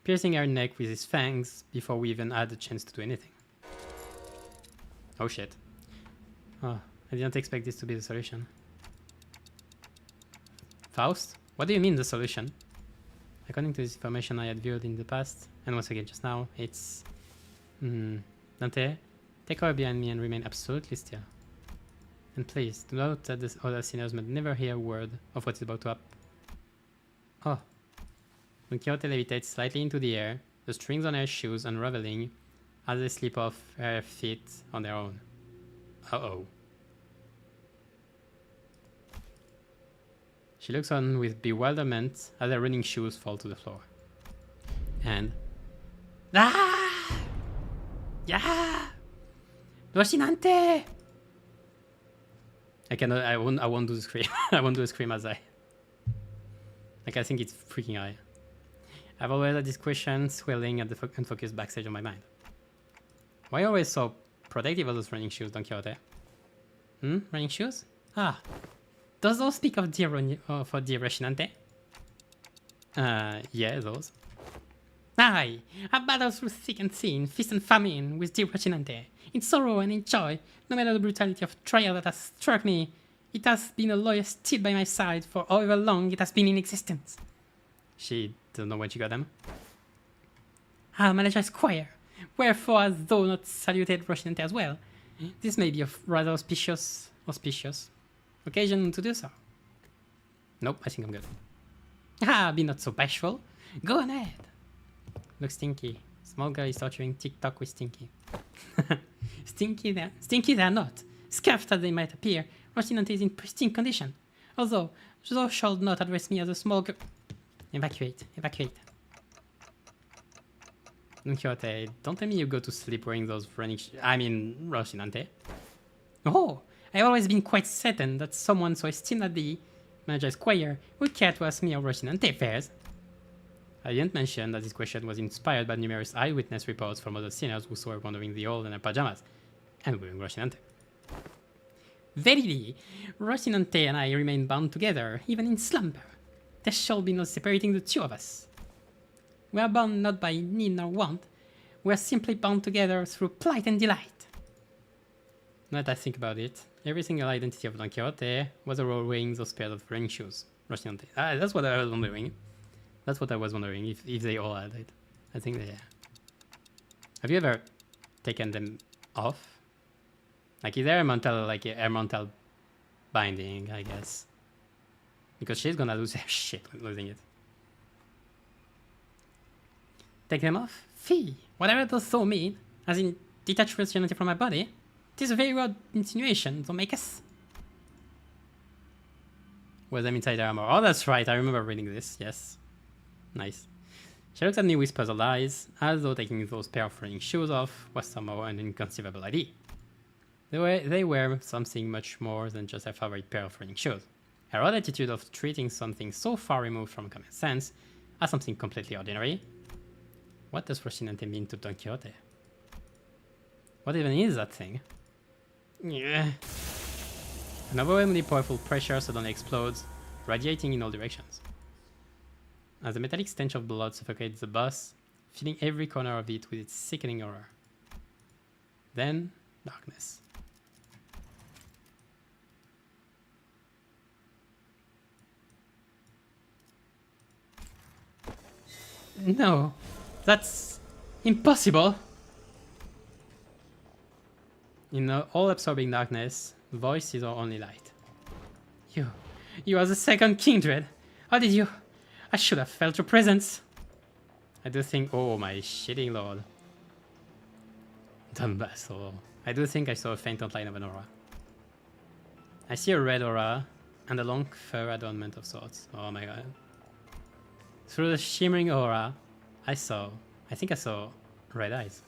piercing her neck with his fangs before we even had a chance to do anything. Oh shit. Oh, I didn't expect this to be the solution. Faust? What do you mean the solution? According to this information I had viewed in the past, and once again just now, it's... Dante, take cover behind me and remain absolutely still. And please, do note that the other sinners may never hear a word of what is about to happen. Oh. Don Quixote levitates slightly into the air, the strings on her shoes unraveling as they slip off her feet on their own. Uh-oh. She looks on with bewilderment as her running shoes fall to the floor. And... Ah! Yeah! Rocinante! I won't do the scream. I won't do the scream as I think it's freaking high. I've always had this question swirling at the unfocused backstage of my mind. Why are you always so protective of those running shoes, Don Quixote? Running shoes? Ah. Does those speak of dear Rocinante? Yeah, those. Aye, a battle through thick and thin, feast and famine with dear Rocinante. In sorrow and in joy, no matter the brutality of trial that has struck me, it has been a lawyer still by my side for however long it has been in existence. She doesn't know when she got them. Ah, Manager Squire, wherefore hast thou not saluted Rocinante as well? This may be a rather auspicious occasion to do so. Nope, I think I'm good. Ah, be not so bashful. Go on ahead. Look, Stinky. Small girl is torturing TikTok with Stinky. Stinky they're not. Scuffed as they might appear, Rocinante is in pristine condition. Although, thou shalt not address me as a small girl. Evacuate. Don Quixote, don't tell me you go to sleep wearing those running Rocinante. Oh, I've always been quite certain that someone so esteemed as the Manager Squire would care to ask me how Rocinante fares. I didn't mention that this question was inspired by numerous eyewitness reports from other sinners who saw her wandering the hall in her pajamas and wearing Rocinante. Verily, Rocinante and I remain bound together, even in slumber. There shall be no separating the two of us. We are bound not by need nor want, we are simply bound together through plight and delight. Now that I think about it, every single identity of Don Quixote was a row wearing those pairs of running shoes. Rocinante. That's what I was wondering. That's what I was wondering, if they all had it. I think they... Have you ever taken them off? Like, is there a mental binding, I guess? Because she's gonna lose her shit when losing it. Take them off? Fee! Whatever does so mean, as in detach Rocinante from my body, it is a very odd insinuation, don't make us. Was them inside her armor? Oh, that's right, I remember reading this, yes. Nice. She looks at me with puzzled eyes, as though taking those pair of running shoes off was somehow an inconceivable idea. They were something much more than just her favorite pair of running shoes. Her odd attitude of treating something so far removed from common sense as something completely ordinary. What does Rocinante mean to Don Quixote? What even is that thing? Yeah. An overwhelmingly powerful pressure suddenly explodes, radiating in all directions. As the metallic stench of blood suffocates the boss, filling every corner of it with its sickening horror. Then, darkness. No, that's impossible. In the all-absorbing darkness, voice is our only light. You are the second kindred. How did you? I should have felt your presence. I do think, oh my shitting lord. Dumb asshole. I do think I saw a faint outline of an aura. I see a red aura and a long fur adornment of sorts. Oh my god. Through the shimmering aura, I think I saw red eyes.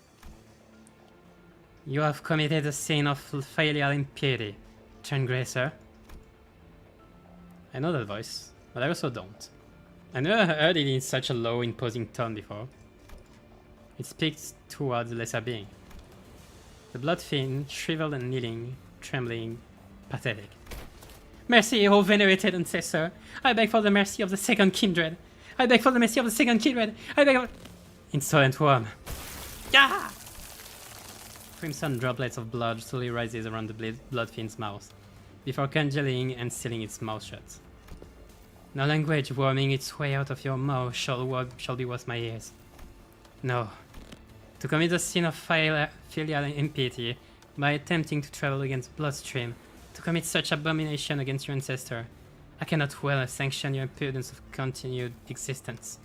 You have committed a sin of filial impiety, transgressor. I know that voice, but I also don't. I never heard it in such a low, imposing tone before. It speaks towards the lesser being. The blood fiend, shriveled and kneeling, trembling, pathetic. Mercy, O venerated ancestor! I beg for the mercy of the second kindred! I beg for the mercy of the second kindred! I beg for... Insolent worm! Ah! Crimson droplets of blood slowly rises around the blood fiend's mouth, before congealing and sealing its mouth shut. No language worming its way out of your mouth shall be worth my ears. No. To commit the sin of filial impiety by attempting to travel against bloodstream, to commit such abomination against your ancestor, I cannot well sanction your impudence of continued existence.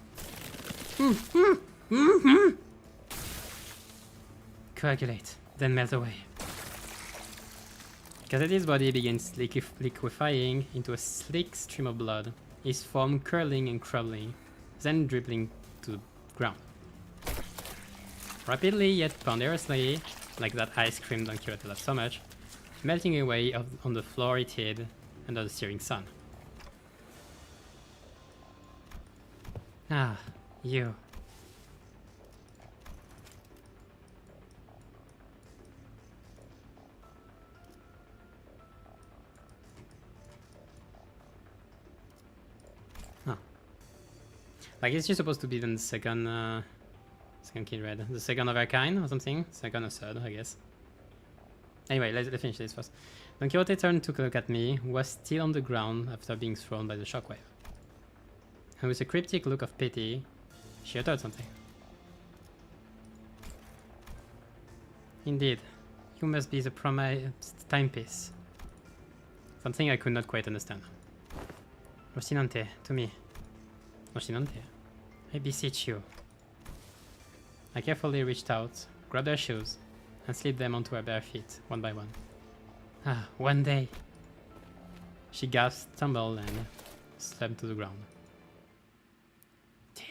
Coagulate, then melt away. Cassidy's body begins liquefying into a sleek stream of blood, his form curling and crumbling, then dribbling to the ground. Rapidly yet ponderously, like that ice cream Don Quixote loved so much, melting away on the floor it hid under the searing sun. Ah, you. Like, is she supposed to be then the second kindred? The second of her kind or something? Second or third, I guess. Anyway, let's finish this first. Don Quixote turned to look at me, who was still on the ground after being thrown by the shockwave. And with a cryptic look of pity, she uttered something. Indeed, you must be the promised timepiece. Something I could not quite understand. Rocinante, to me. Rocinante, I beseech you. I carefully reached out, grabbed her shoes, and slid them onto her bare feet, one by one. Ah, one day. She gasped, stumbled, and slumped to the ground. Damn.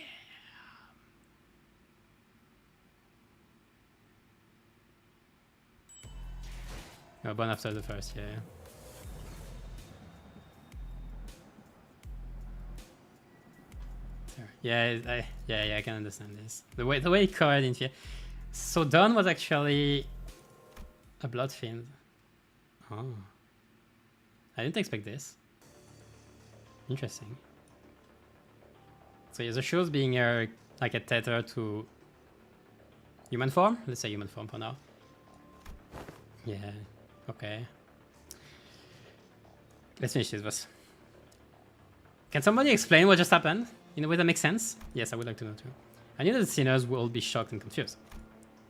Oh, one after the first, yeah. Sure. Yeah, I can understand this. The way he covered in fear. So Dawn was actually a blood fiend. Oh, I didn't expect this. Interesting. So yeah, the show's being like a tether to human form. Let's say human form for now. Yeah. Okay. Let's finish this boss. Can somebody explain what just happened in a way that makes sense? Yes, I would like to know too. I knew that the sinners will be shocked and confused.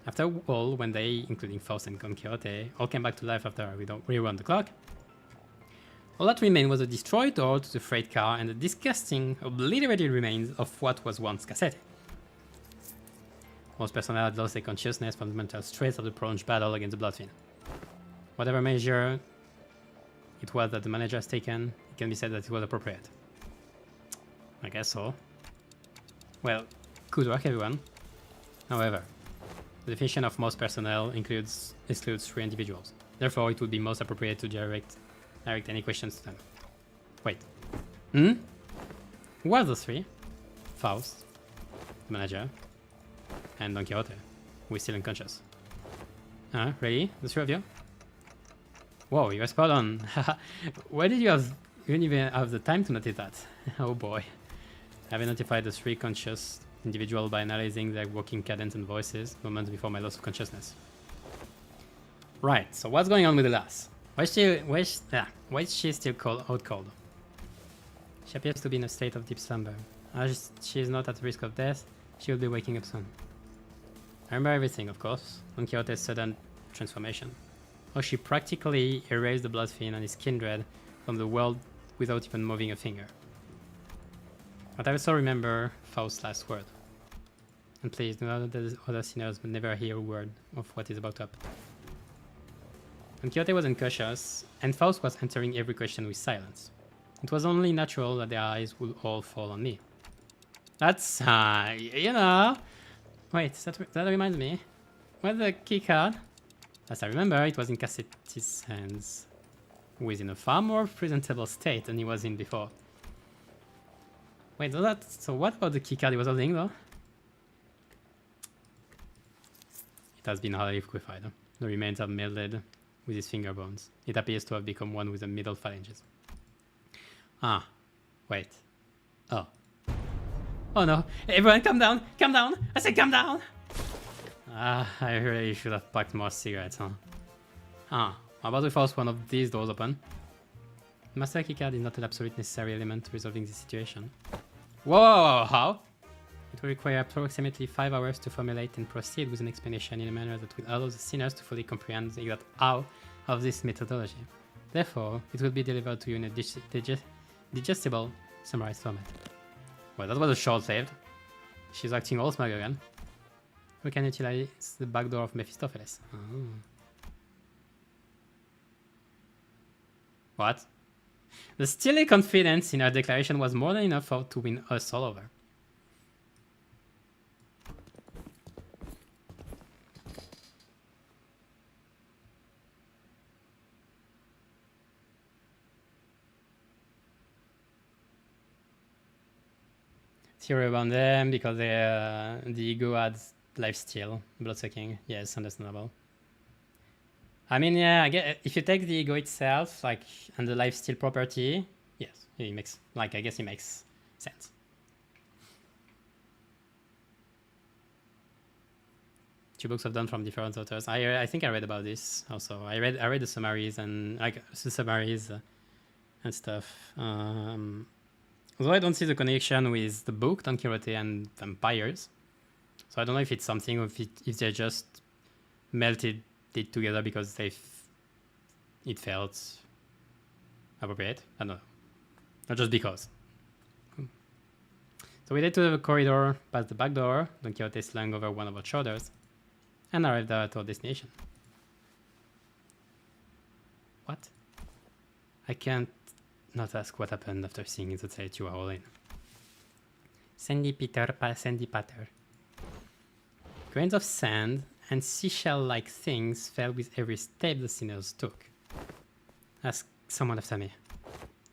After all, when they, including Faust and Don Quixote, all came back to life after we rewound the clock, all that remained was a destroyed door to the freight car and the disgusting, obliterated remains of what was once Cassette. Most personnel had lost their consciousness from the mental stress of the prolonged battle against the Bloodfiend. Whatever measure it was that the manager has taken, it can be said that it was appropriate. I guess so. Well, good work everyone. However, the definition of most personnel excludes 3 individuals. Therefore, it would be most appropriate to direct any questions to them. Wait. Who are those 3? Faust, the manager, and Don Quixote, who is still unconscious. Really? The 3 of you? Whoa, you are spot on. Why did you even have the time to notice that? Oh boy. I've identified the 3 conscious individuals by analyzing their walking cadence and voices moments before my loss of consciousness. Right, so what's going on with the lass? Why is she still out cold? She appears to be in a state of deep slumber. As she is not at risk of death, she will be waking up soon. I remember everything, of course. Don Quixote's sudden transformation. How she practically erased the Bloodfiend and his kindred from the world without even moving a finger. But I also remember Faust's last word. And please, do not let the other sinners never hear a word of what is about to happen. Don Quixote was unconscious, and Faust was answering every question with silence. It was only natural that their eyes would all fall on me. That's, you know... Wait, that reminds me. Where's the keycard? As I remember, it was in Cassetti's hands, who is in a far more presentable state than he was in before. Wait, so what about the keycard he was holding, though? It has been highly liquefied. The remains are melded with his finger bones. It appears to have become one with the middle phalanges. Wait. Oh no, everyone calm down! Calm down! I said calm down! I really should have packed more cigarettes, huh? How about we force one of these doors open? The master keycard is not an absolute necessary element to resolving this situation. Whoa, how? It will require approximately 5 hours to formulate and proceed with an explanation in a manner that will allow the sinners to fully comprehend the exact how of this methodology. Therefore, it will be delivered to you in a digestible, summarized format. Well, that was a short-lived. She's acting all smug again. We can utilize the back door of Mephistopheles. What? The steely confidence in her declaration was more than enough to win us all over. Theory about them because the ego adds lifesteal, bloodsucking. Yes, understandable. I mean, yeah, I get if you take the ego itself, like, and the lifesteal property, yes, it makes, like, I guess it makes sense. Two books I've done from different authors. I think I read about this also. I read the summaries and like the summaries and stuff. Although I don't see the connection with the book Don Quixote and vampires, so I don't know if it's something or if they just melted it together because it felt appropriate. I don't know, not just because. So we head to the corridor, past the back door. Don Quixote slung over one of our shoulders, and arrived at our destination. What? I can't not ask what happened after seeing the state you are all in. Sandy Peter, Sandy Patter. Grains of sand and seashell-like things fell with every step the sinners took. Ask someone after me.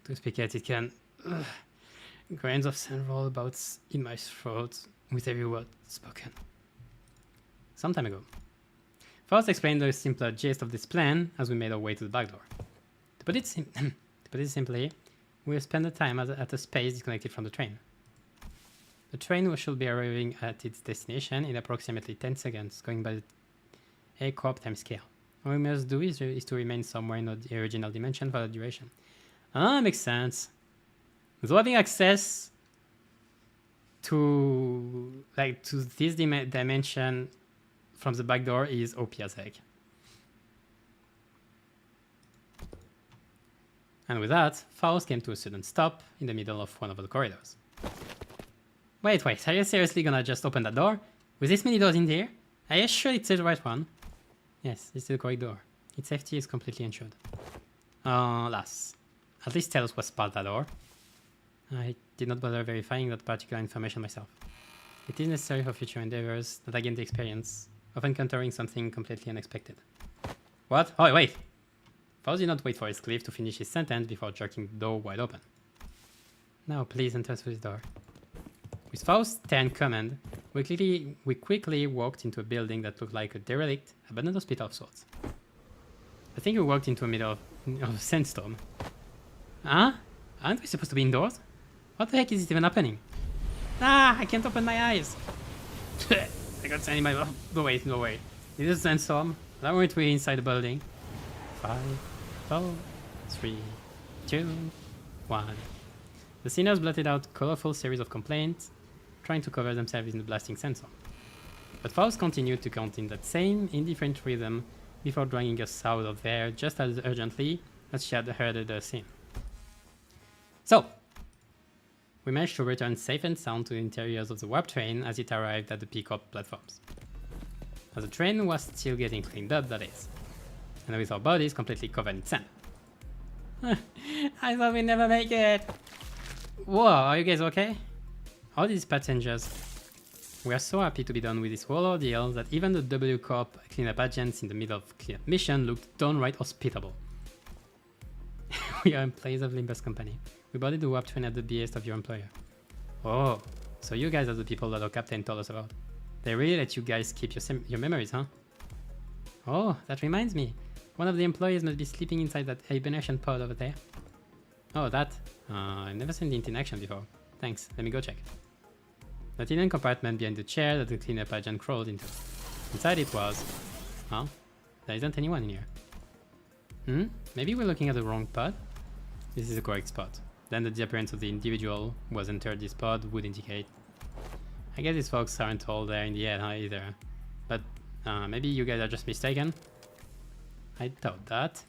To speak it can Grains of sand roll about in my throat with every word spoken. Some time ago. Faust explained the simpler gist of this plan as we made our way to the back door. To put it simply, we'll spend the time at a space disconnected from the train. The train should be arriving at its destination in approximately 10 seconds, going by the A-corp time scale. All we must do is to remain somewhere in the original dimension for the duration. Ah, makes sense. So having access to this dimension from the back door is OP as heck. And with that, Faust came to a sudden stop in the middle of one of the corridors. Wait, are you seriously gonna just open that door? With this many doors in there? Are you sure it's the right one? Yes, this is the correct door. Its safety is completely ensured. Lass, at least tell us what's part that door. I did not bother verifying that particular information myself. It is necessary for future endeavors that I gain the experience of encountering something completely unexpected. What? Oh, wait! Faust did not wait for his cliff to finish his sentence before jerking the door wide open. Now, please enter through this door. With Faust's stern command, we quickly walked into a building that looked like a derelict, abandoned hospital of sorts. I think we walked into the middle of a sandstorm. Huh? Aren't we supposed to be indoors? What the heck is it even happening? Ah, I can't open my eyes. I got sand in my mouth. No way. This is a sandstorm. Now we're inside the building. 5, 4, 3, 2, 1. The sinners blotted out a colorful series of complaints, trying to cover themselves in the blasting sandstorm. But Faust continued to count in that same indifferent rhythm before dragging us out of there just as urgently as she had heard the scene. So, we managed to return safe and sound to the interiors of the warp train as it arrived at the pickup platforms. As the train was still getting cleaned up, that is. And with our bodies completely covered in sand. I thought we'd never make it! Whoa, are you guys okay? All these passengers. We are so happy to be done with this whole ordeal that even the W Corp cleanup agents in the middle of cleanup mission looked downright hospitable. We are employees of Limbus Company. We boarded the warp train at the behest of your employer. Oh, so you guys are the people that our captain told us about. They really let you guys keep your memories, huh? Oh, that reminds me. One of the employees must be sleeping inside that hibernation pod over there. Oh, that? I've never seen it in action before. Thanks, let me go check. The hidden compartment behind the chair that the cleanup agent crawled into. Inside it was... Huh? There isn't anyone in here. Maybe we're looking at the wrong pod? This is the correct spot. Then the disappearance of the individual who has entered this pod would indicate. I guess these folks aren't all there in the head either. But maybe you guys are just mistaken? I doubt that.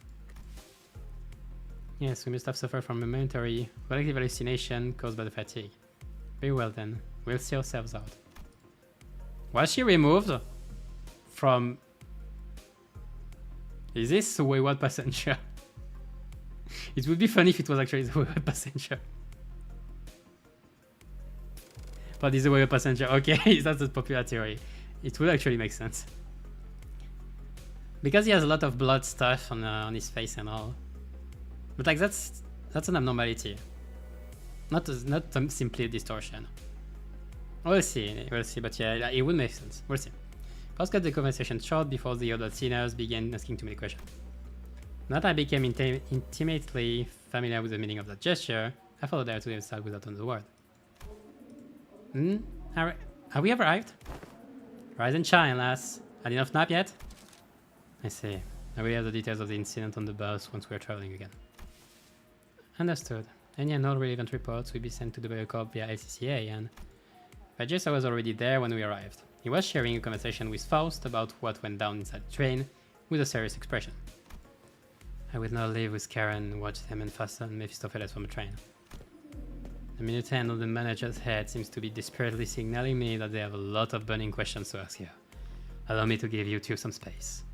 Yes, we must have suffered from a momentary collective hallucination caused by the fatigue. Very well then, we'll see ourselves out. Was she removed from... Is this a wayward passenger? It would be funny if it was actually the wayward passenger. But it's a wayward passenger, okay, that's a popular theory. It would actually make sense. Because he has a lot of blood stuff on his face and all. But like that's an abnormality. Not simply a distortion. We'll see, but yeah, it would make sense. We'll see. Faust cut the conversation short before the other sinners began asking too many questions. Now that I became intimately familiar with the meaning of that gesture, I followed her to the side without another word. Have we arrived? Rise and shine, lass. Had enough nap yet? I see. I will have the details of the incident on the bus once we are traveling again. Understood. Any and all relevant reports will be sent to the Biocorp via LCCA, and I guess I was already there when we arrived. He was sharing a conversation with Faust about what went down inside the train, with a serious expression. I will now live with Karen and watch them unfasten Mephistopheles from a train. The minute hand on the manager's head seems to be desperately signaling me that they have a lot of burning questions to ask here. Allow me to give you two some space.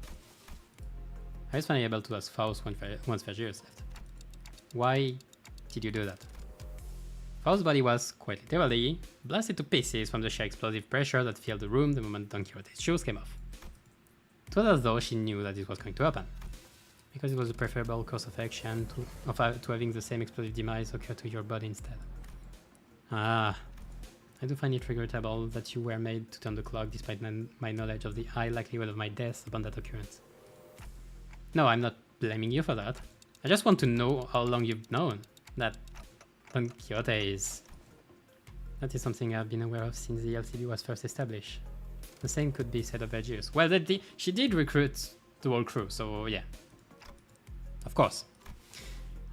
I was finally able to ask Faust once Vergilius left. Why did you do that? Faust's body was, quite literally, blasted to pieces from the sheer explosive pressure that filled the room the moment Don Quixote's shoes came off. It was as though she knew that it was going to happen, because it was a preferable course of action to having the same explosive demise occur to your body instead. Ah, I do find it regrettable that you were made to turn the clock despite my knowledge of the high likelihood of my death upon that occurrence. No, I'm not blaming you for that. I just want to know how long you've known that Don Quixote is. That is something I've been aware of since the LCD was first established. The same could be said of Vergius. Well, she did recruit the whole crew, so yeah. Of course.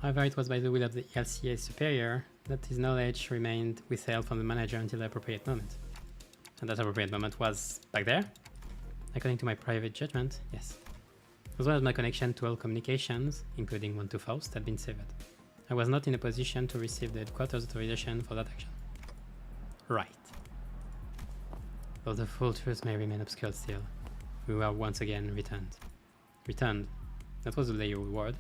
However, it was by the will of the LCA superior that his knowledge remained withheld from the manager until the appropriate moment. And that appropriate moment was back there? According to my private judgment, yes. As well as my connection to all communications, including one to Faust, had been severed. I was not in a position to receive the headquarters authorization for that action. Right. Though the full truth may remain obscure still, we were once again returned. Returned. That was the layer word.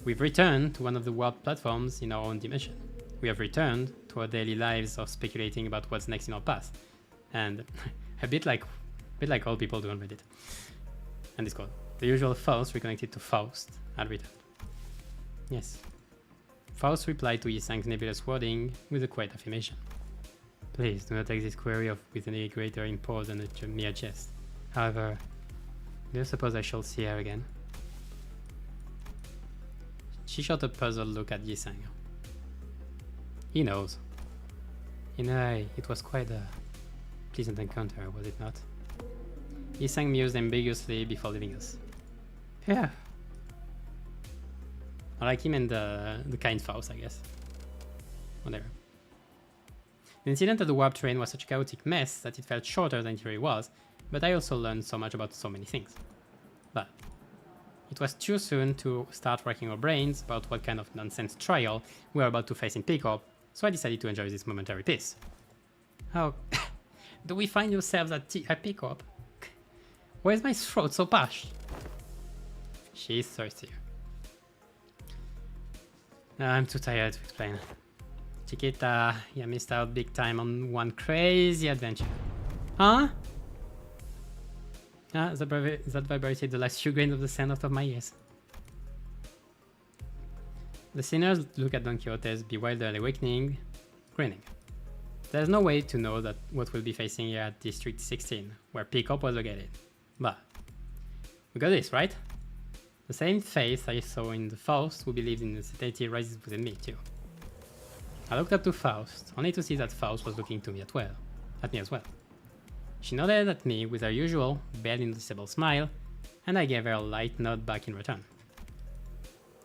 We've returned to one of the warp platforms in our own dimension. We have returned to our daily lives of speculating about what's next in our path. And a bit like all people do on Reddit. And Discord. The usual Faust reconnected to Faust had returned. Yes. Faust replied to Yisang's nebulous wording with a quiet affirmation. Please do not take this query with any greater import than a mere jest. However, do you suppose I shall see her again? She shot a puzzled look at Yisang. He knows. In a way, it was quite a pleasant encounter, was it not? Yisang mused ambiguously before leaving us. Yeah. I like him and the kind Faust, I guess. Whatever. The incident at the warp train was such a chaotic mess that it felt shorter than it really was, but I also learned so much about so many things. But it was too soon to start racking our brains about what kind of nonsense trial we were about to face in Pickup, so I decided to enjoy this momentary peace. How do we find yourselves at Pickup? Why is my throat so parched? She's thirsty. I'm too tired to explain. Chiquita, you missed out big time on one crazy adventure. Huh? Ah, that vibrated the last few grains of the sand out of my ears. The sinners look at Don Quixote's bewildered awakening, grinning. There's no way to know that what we'll be facing here at District 16, where Pickup was located. But we got this, right? The same faith I saw in the Faust who believed in the certainty rises within me too. I looked up to Faust, only to see that Faust was looking to me at me as well. She nodded at me with her usual, barely noticeable smile, and I gave her a light nod back in return.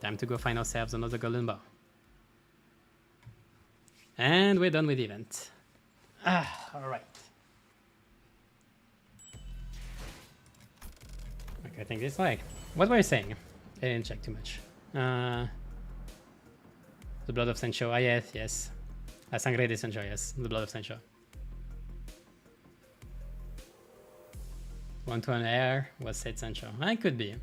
Time to go find ourselves another golden bow. And we're done with the event. Alright. Okay, I think this way. What were you saying? I didn't check too much. The blood of Sancho. Ah, yes, yes. La sangre de Sancho, yes. The blood of Sancho. 1 to an air was said Sancho. I could be.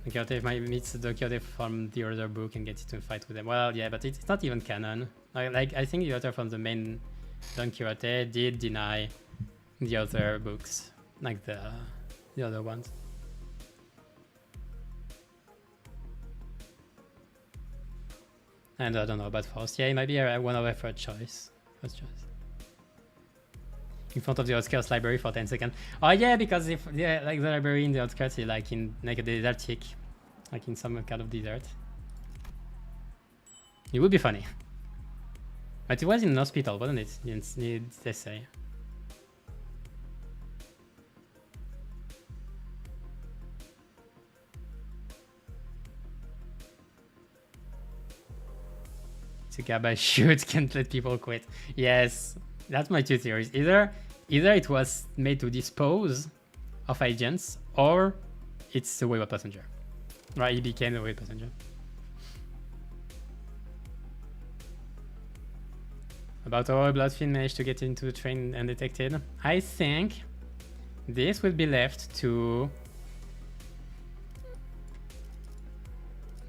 Don Quixote meets Don Quixote from the other book and gets into a fight with him. Well, yeah, but it's not even canon. Like I think the author from the main Don Quixote did deny the other books, like the other ones. And I don't know about Faust. Yeah, it might be one of our first choice. In front of the outskirts library for 10 seconds. Oh yeah, because if like the library in the outskirts is like in like a desertic, like in some kind of desert. It would be funny. But it was in an hospital, wasn't it? Did they say? Tsukaba shoot, can't let people quit. Yes, that's my two theories. Either it was made to dispose of agents, or it's a wayward passenger. Right, he became a wayward passenger. About how Bloodfiend managed to get into the train undetected. I think this will be left to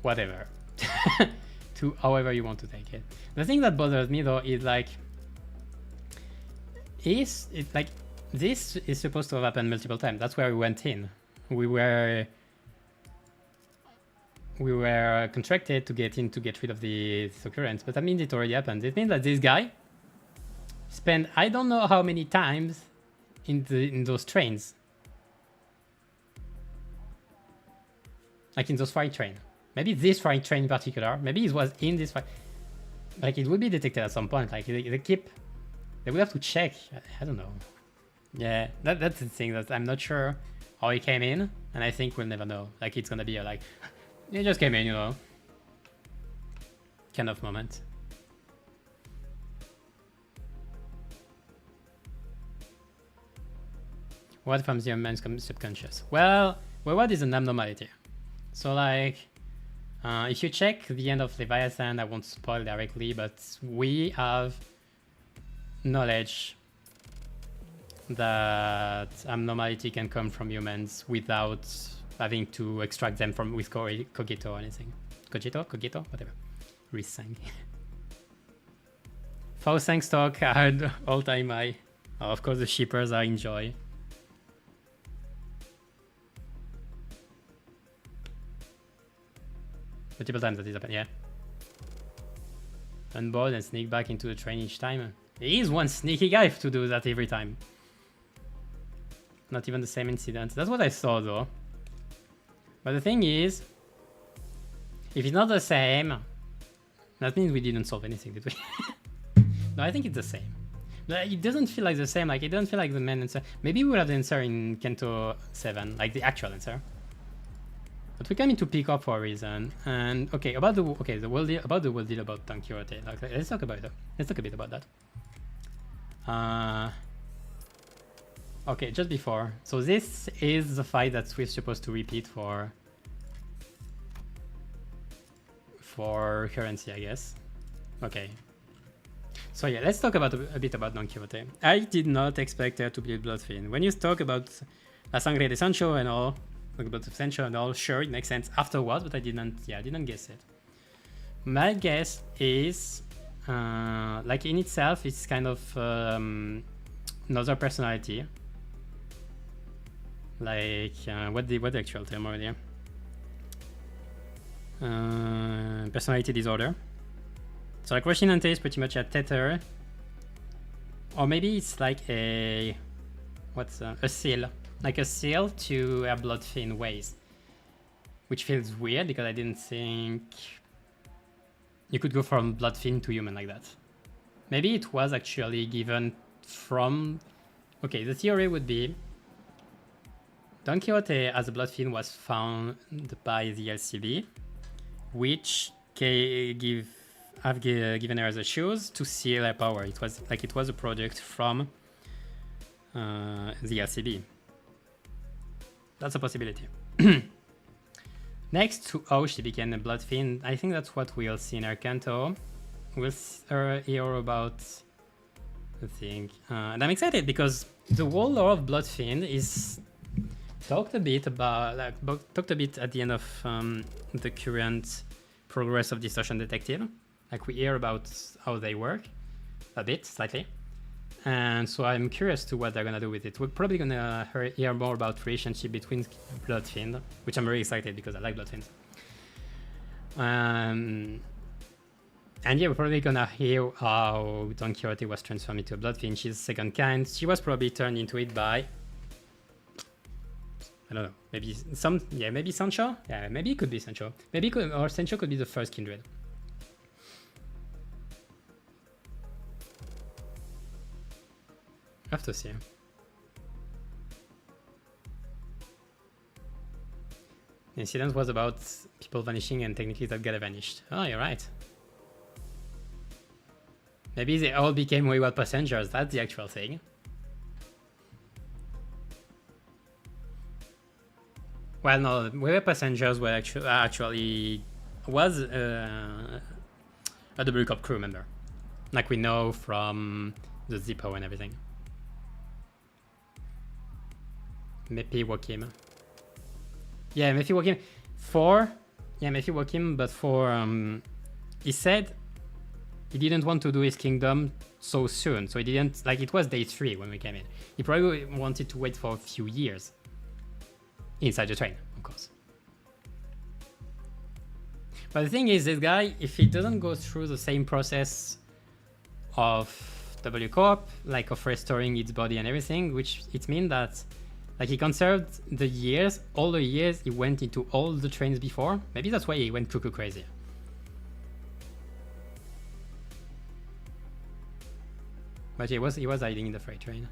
whatever. To however you want to take it. The thing that bothers me though is like, this is supposed to have happened multiple times. That's where we went in. We were we were contracted to get rid of the occurrence, but that means it already happened. It means that this guy spent I don't know how many times in those trains. Like in those freight train. Maybe this freight train in particular. Maybe it was in this freight. Like it would be detected at some point. Like they would have to check. I don't know. Yeah, that's the thing that I'm not sure how he came in, and I think we'll never know. Like it's gonna be a like, he just came in, you know, kind of moment. What from the man's subconscious? Well, what is an abnormality? So like, if you check the end of Leviathan, I won't spoil directly, but we have knowledge that abnormality can come from humans without having to extract them from with cogito or anything. Cogito, whatever. Resang. Fausang stock I had all-time high. Oh, of course, the shippers are in joy. Multiple times that is happened, yeah. Unboard and sneak back into the train each time. He is one sneaky guy to do that every time. Not even the same incident. That's what I saw though. But the thing is, if it's not the same, that means we didn't solve anything, did we? No, I think it's the same. But it doesn't feel like the same. Like it doesn't feel like the main answer. Maybe we'll have the answer in Canto 7, like the actual answer. But we came in to pick up for a reason. And okay, about the world deal about Don Quixote. Like, let's talk about it. Let's talk a bit about that. Okay, just before. So this is the fight that we're supposed to repeat for currency, I guess. Okay. So yeah, let's talk about a bit about Don Quixote. I did not expect there to be a Bloodfiend. When you talk about La Sangre de Sancho and all, like about Sancho and all, sure, it makes sense afterwards, but I didn't guess it. My guess is, like in itself, it's kind of another personality. Like, what the actual term already? Personality disorder. So like Rocinante is pretty much a tether. Or maybe it's like a seal. Like a seal to a Bloodfiend ways. Which feels weird because I didn't think you could go from Bloodfiend to human like that. Maybe it was actually given from... Okay, the theory would be Don Quixote as a Bloodfiend was found by the LCB, which given her the shoes to seal her power. It was a project from the LCB. That's a possibility. Next to how she became a Bloodfiend, I think that's what we'll see in our Canto. We'll hear about the thing. And I'm excited because the whole lore of Bloodfiend is talked a bit at the end of the current progress of Distortion Detective. Like we hear about how they work a bit, slightly. And so I'm curious to what they're gonna do with it. We're probably gonna hear more about relationship between Bloodfiend, which I'm very excited because I like Bloodfiend. And yeah, we're probably gonna hear how Don Quixote was transformed into a Bloodfiend. She's the second kind. She was probably turned into it by, I don't know, maybe maybe Sancho? Yeah, maybe it could be Sancho. Or Sancho could be the first kindred. I have to see. The incident was about people vanishing and technically that guy vanished. Oh, you're right. Maybe they all became wayward passengers, that's the actual thing. Well, no, wayward passengers were actually was a double cup crew member. Like we know from the Zippo and everything. Maybe Wakim. Yeah, maybe Wakim. Maybe Wakim, but for he said he didn't want to do his kingdom so soon, so he didn't, like, it was day 3 when we came in. He probably wanted to wait for a few years inside the train, of course. But the thing is, this guy, if he doesn't go through the same process of W Corp, like of restoring its body and everything, which it means that like he conserved the years, all the years he went into all the trains before. Maybe that's why he went cuckoo crazy. But he was hiding in the freight train.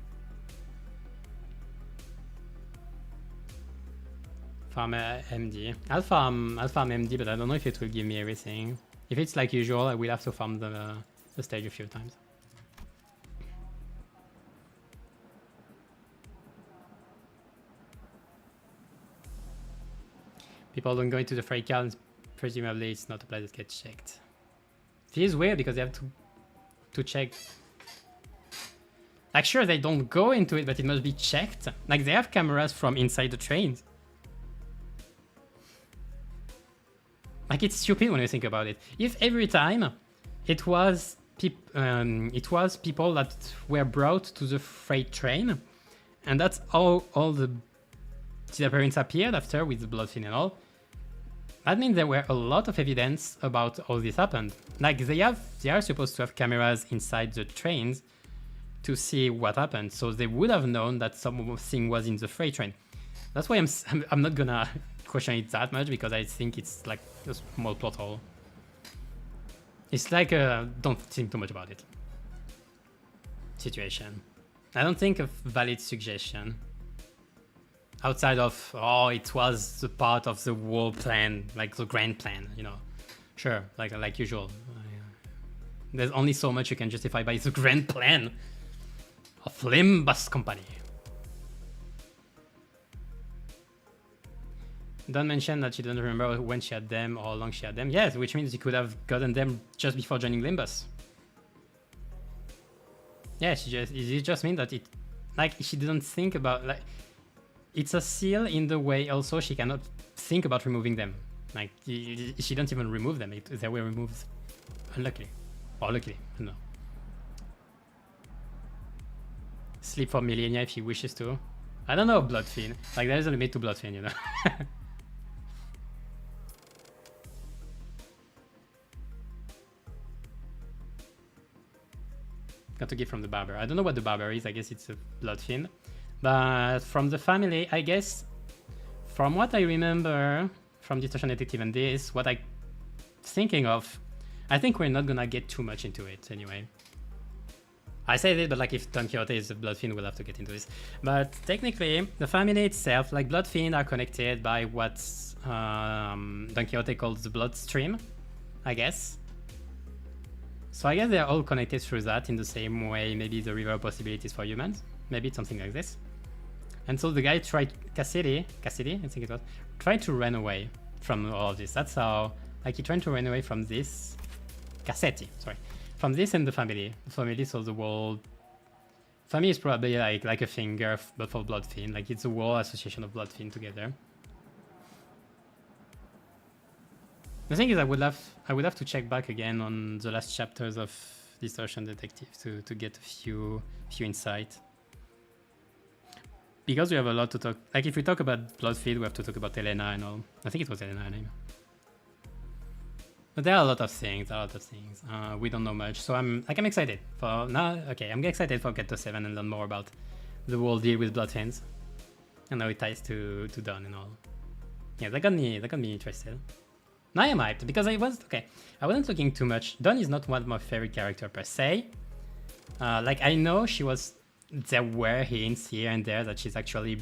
Farm MD. I'll farm MD, but I don't know if it will give me everything. If it's like usual, I will have to farm the stage a few times. People don't go into the freight car, and presumably it's not a place that gets checked. Feels weird because they have to check. Like, sure, they don't go into it, but it must be checked. Like, they have cameras from inside the trains. Like, it's stupid when you think about it. If every time it was people that were brought to the freight train, and that's all the disappearance appeared after with the Bloodfin and all, that means there were a lot of evidence about all this happened. Like, they are supposed to have cameras inside the trains to see what happened, so they would have known that something was in the freight train. That's why I'm not gonna question it that much, because I think it's like a small plot hole. It's like a don't think too much about it situation. I don't think a valid suggestion outside of, oh, it was the part of the whole plan, like the grand plan, you know. Sure, like usual. There's only so much you can justify by the grand plan of Limbus Company. Don't mention that she doesn't remember when she had them or how long she had them. Yes, which means she could have gotten them just before joining Limbus. Yeah, it just means that she didn't think about, like, it's a seal in the way also she cannot think about removing them. Like, she didn't even remove them. They were removed unluckily. Or luckily, I don't know. Sleep for millennia if he wishes to. I don't know, Bloodfin. Like, there is a limit to Bloodfin, you know. Got to get from the barber. I don't know what the barber is. I guess it's a Bloodfin. But from the family, I guess, from what I remember from Distortion Detective and this, what I'm thinking of, I think we're not gonna get too much into it anyway. I say this, but like if Don Quixote is a Bloodfin, we'll have to get into this. But technically, the family itself, like Bloodfin, are connected by what Don Quixote calls the bloodstream, I guess. So I guess they're all connected through that in the same way maybe the river possibilities for humans. Maybe it's something like this. And so the guy tried, Cassidy, I think it was, tried to run away from all of this. That's how, like, he tried to run away from this, Cassetti, sorry. From this and the family. The family, so the whole... Family is probably like a finger, but for Bloodfin. Like, it's a whole association of Bloodfin together. The thing is, I would have to check back again on the last chapters of Distortion Detective to get a few insight. Because we have a lot to talk... Like, if we talk about Bloodfin, we have to talk about Elena and all. I think it was Elena, name. But there are a lot of things, we don't know much. So I'm excited for now. Okay, I'm excited for Canto 7 and learn more about the whole deal with Bloodfins and how it ties to Dawn and all. Yeah, that got me interested. Now I'm hyped because I wasn't looking too much. Dawn is not one of my favorite characters per se. Like, I know there were hints here and there that she's actually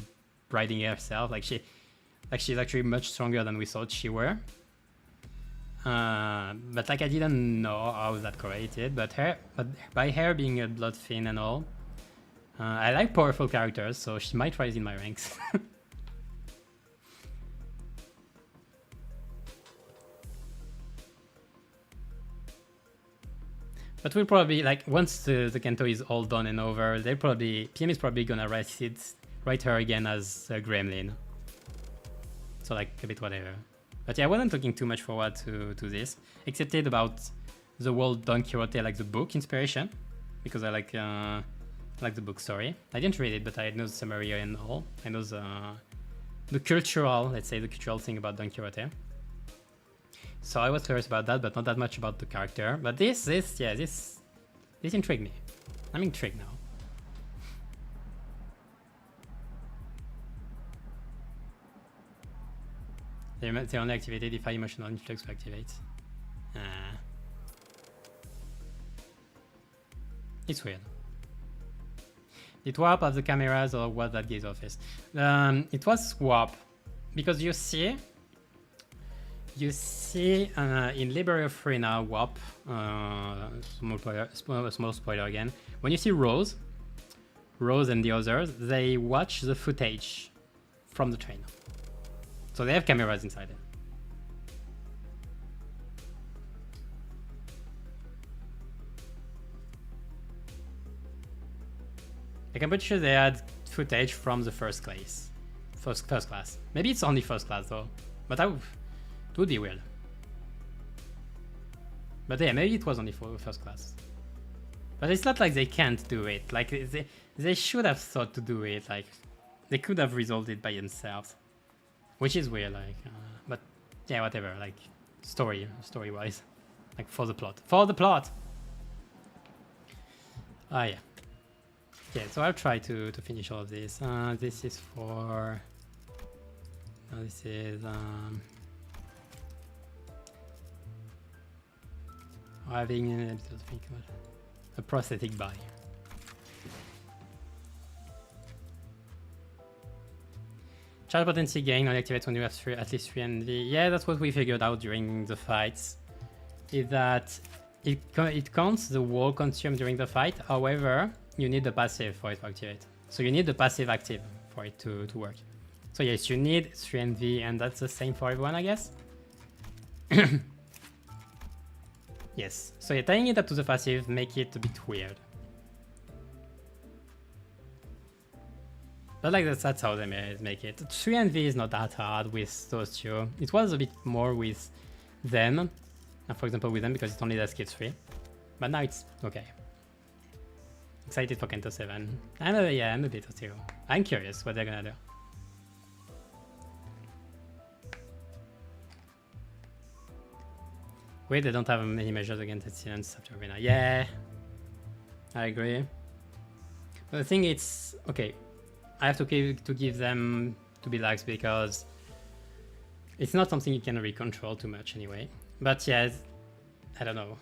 riding herself. Like she's actually much stronger than we thought she were. But like, I didn't know how that correlated. But by her being a Bloodfin and all, I like powerful characters, so she might rise in my ranks. But we'll probably, like, once the Canto is all done and over, PM is probably gonna write her again as a Gremlin. So like a bit whatever. But yeah, I wasn't looking too much forward to this, except about the whole Don Quixote, like the book inspiration, because I like the book story. I didn't read it, but I know the summary and all. I know the cultural, let's say the cultural thing about Don Quixote. So I was curious about that, but not that much about the character. But this intrigued me. I'm intrigued now. They only activated if emotional influx will activate. It's weird. It warp of the cameras or what that gaze office? It was swap because you see in Liberia 3 now warp. Small spoiler again. When you see Rose and the others, they watch the footage from the train. So they have cameras inside it. Like I'm pretty sure they had footage from the first class. First class. Maybe it's only first class though. But it would be weird. But yeah, maybe it was only for first class. But it's not like they can't do it. Like they should have thought to do it. Like they could have resolved it by themselves. Which is weird, like, but yeah, whatever, like, story-wise, like, for the plot. Ah, yeah. Yeah, so I'll try to finish all of this. This is for, this is, having a prosthetic body. Charge potency gain only activates when you have at least 3 NV. Yeah, that's what we figured out during the fights. Is that it counts the wall consumed during the fight. However, you need the passive for it to activate. So you need the passive active for it to work. So yes, you need 3 NV, and that's the same for everyone, I guess. Yes. So yeah, tying it up to the passive make it a bit weird. But like that's how they make it. 3 NV is not that hard with those two. It was a bit more with them. For example, with them because it only does skill 3. But now it's okay. Excited for Canto 7. I'm a bit too. I'm curious what they're gonna do. Wait, they don't have many measures against incidents after arena. Yeah, I agree. But the thing is, okay, I have to give them to be lax because it's not something you can really control too much anyway. But yeah, I don't know.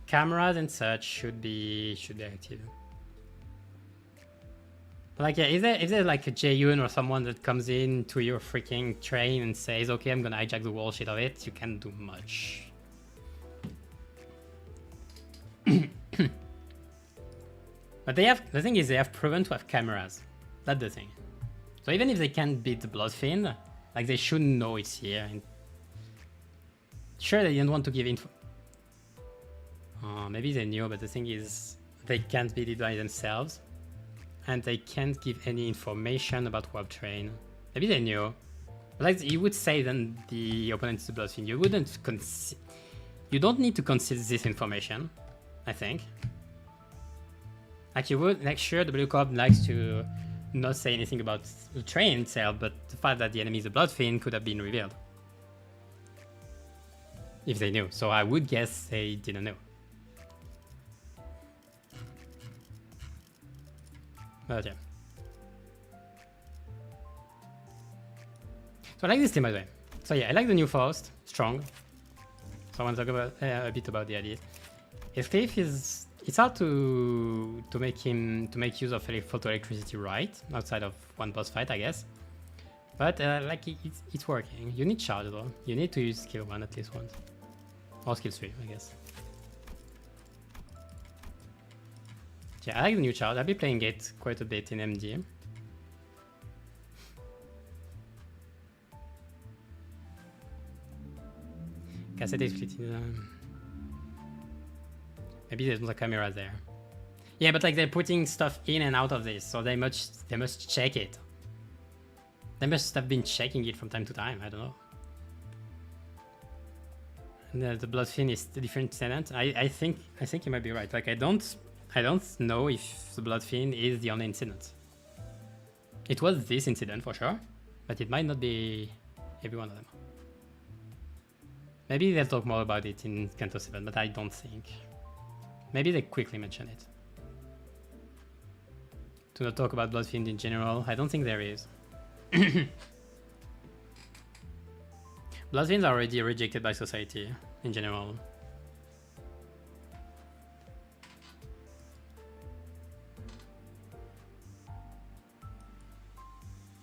Cameras and such should be active. Like yeah, if there's like a Jaehyun or someone that comes in to your freaking train and says, okay, I'm gonna hijack the wall shit of it, you can't do much. But the thing is they have proven to have cameras. That's the thing. So even if they can't beat the Bloodfiend, like they should know it's here. And sure, they didn't want to give info. Maybe they knew, but the thing is they can't beat it by themselves. And they can't give any information about Warp Train. Maybe they knew. Like you would say then the opponent is the Bloodfiend. You wouldn't you don't need to conceal this information, I think. Like you would, like sure the Blue Corp likes to not say anything about the train itself, but the fact that the enemy is a Bloodfiend could have been revealed. If they knew. So I would guess they didn't know. But yeah. So I like this team by the way. So yeah, I like the new Faust, strong. So I want to talk about a bit about the ideas. His Cliff is, it's hard to make use of photoelectricity right outside of one boss fight, I guess. But like it's working. You need charge though. You need to use skill 1 at least once, or skill 3, I guess. Yeah, I like the new charge. I'll be playing it quite a bit in MD. Cassette is split in, maybe there's no camera there. Yeah, but like they're putting stuff in and out of this, so they must check it. They must have been checking it from time to time. I don't know. And the Bloodfiend is the different tenant. I think you might be right. Like I don't know if the Bloodfiend is the only incident. It was this incident for sure, but it might not be every one of them. Maybe they'll talk more about it in Canto 7, but I don't think. Maybe they quickly mention it. To not talk about Bloodfiend in general, I don't think there is. Bloodfiends are already rejected by society in general.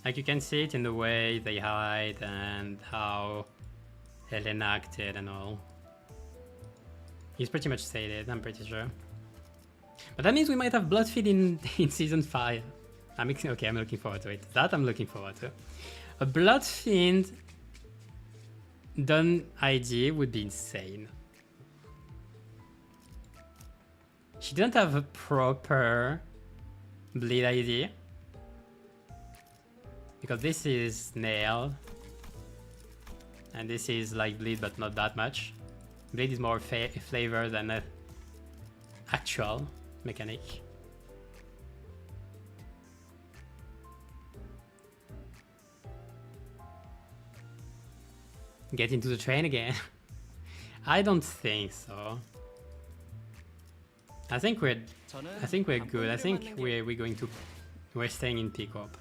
Like you can see it in the way they hide and how Helen acted and all. He's pretty much stated, I'm pretty sure. But that means we might have Bloodfeed in season 5. I'm looking forward to it. That I'm looking forward to. A Bloodfiend done ID would be insane. She didn't have a proper bleed ID. Because this is nail. And this is like bleed but not that much. Bleed is more flavor than a actual mechanic. Get into the train again. I don't think so. I think we're good. I think we're staying in Pickup.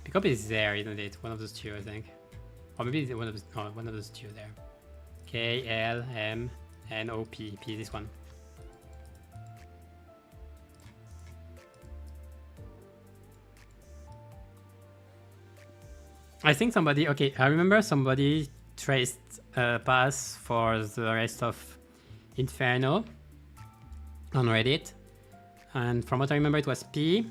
Pickup is there, isn't it? One of those two, I think. Or maybe it's one of those two there. K, L, M, N, O, P. P, this one. I think somebody, okay, I remember somebody traced a pass for the rest of Inferno on Reddit. And from what I remember, it was P,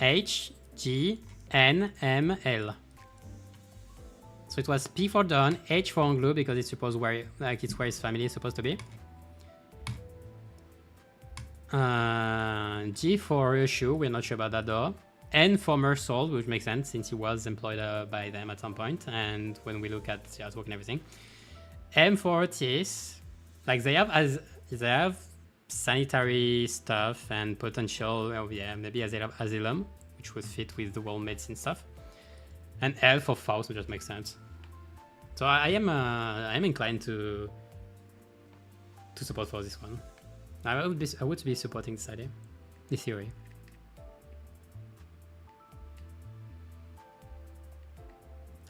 H, G, N, M, L. So it was P for Dawn, H for Anglo because it's supposed where, like it's where his family is supposed to be. G for Ryushu, we're not sure about that though. N for Mersault, which makes sense since he was employed by them at some point, and when we look at the artwork and everything. M for Otis, like they have sanitary stuff and potential, oh yeah, maybe Asylum, which would fit with the world medicine stuff. And L for Faust, which just makes sense. So I am inclined to support for this one. I would be supporting this idea, this theory.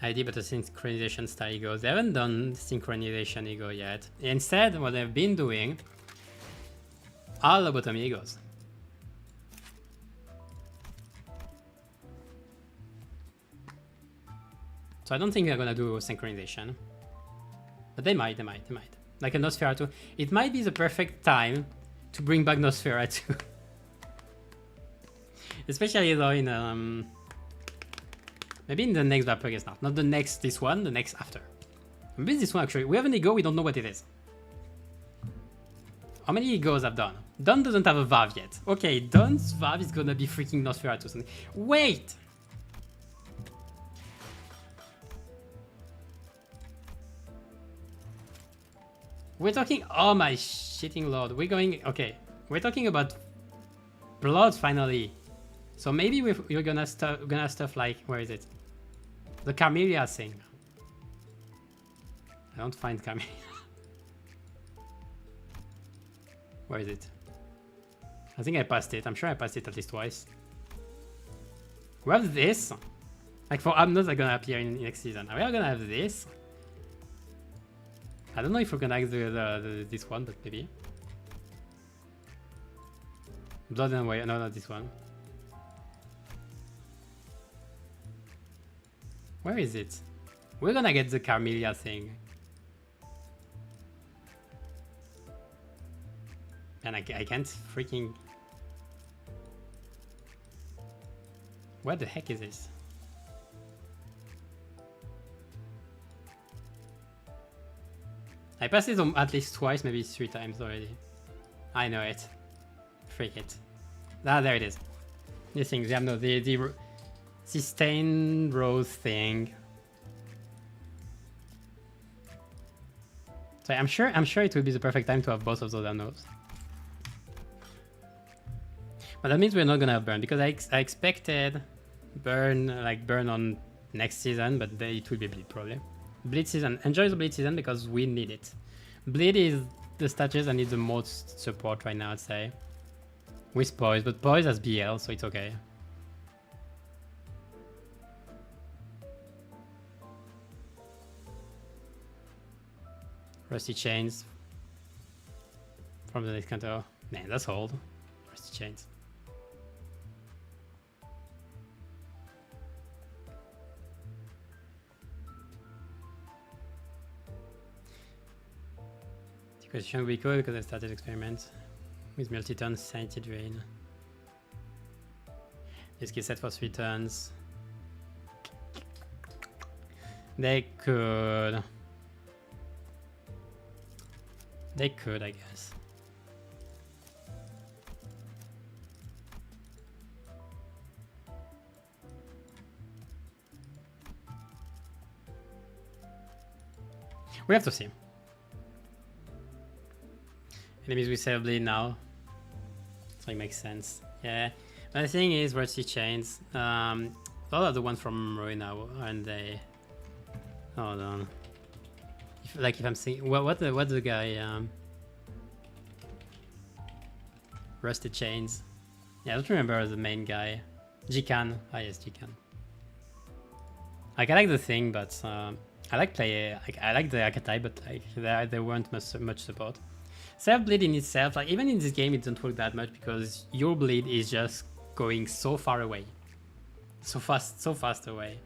ID, but a synchronization style ego. They haven't done synchronization ego yet. Instead, what they've been doing are lobotomy egos. So I don't think they're gonna do synchronization. But they might. Like a Nosferatu. It might be the perfect time to bring back Nosferatu. Especially though in maybe in the next Valpurgis now. Not the next this one, the next after. Maybe this one actually. We have an ego, we don't know what it is. How many egos have Dawn? Dawn doesn't have a Valve yet. Okay, Dawn's Valve is gonna be freaking Nosferatu. Wait! We're talking, oh my shitting lord, we're talking about blood finally. So maybe you're gonna stuff like, where is it? The Carmelia thing. I don't find Carmelia. Where is it? I think I passed it, I'm sure I passed it at least twice. We have this. Like for Amnos are gonna appear in next season. We are gonna have this. I don't know if we're gonna do this one, but maybe. Blood and Way, no, not this one. Where is it? We're gonna get the Carmelia thing. And I can't freaking... What the heck is this? I passed it at least twice, maybe 3 times already. I know it. Freak it. Ah, there it is. These things, yeah, no, the sustain rose thing. So I'm sure it will be the perfect time to have both of those Amnos. But that means we're not gonna have burn because I expected burn on next season, but it will be Bleed probably. Bleed season. Enjoy the Bleed season because we need it. Bleed is the status that needs the most support right now, I'd say. With Poise, but Poise has BL, so it's okay. Rusty Chains from the next Canto. Man, that's old. Rusty Chains. The question will be cool because I started experiments with multi-turn Sanity Drain. This key set for 3 turns. They could, I guess. We have to see. Enemies with Save Bleed now. So it makes sense. Yeah. But the thing is, Rusty Chains. All of the ones from Ruin now, aren't they? Hold on. If I'm seeing what's the guy Rusty Chains. Yeah, I don't remember the main guy. Jikan. Ah yes, Jikan. Like I like the thing, but I like I like the archetype, but like there weren't much support. Self-bleed in itself, like even in this game it doesn't work that much because your bleed is just going so far away. So fast away.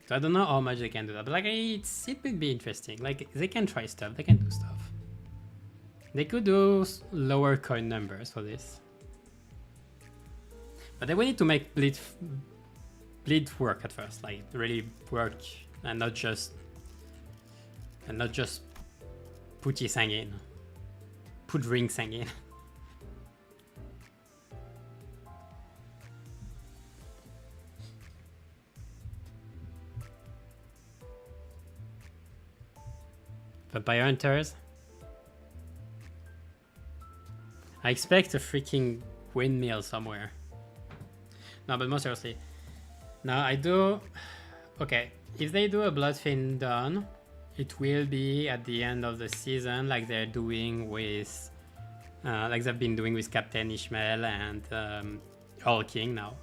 So I don't know how much they can do that, but like it would be interesting. Like they can try stuff, they can do stuff. They could do lower coin numbers for this. But they will need to make bleed work at first, like really work and not just put Yisang in. Put Ring Sang in. Vampire Hunters. I expect a freaking windmill somewhere. No, but more seriously. Now I do... Okay, if they do a Bloodfiend Dawn, it will be at the end of the season like they're doing with... like they've been doing with Captain Ishmael and All King now.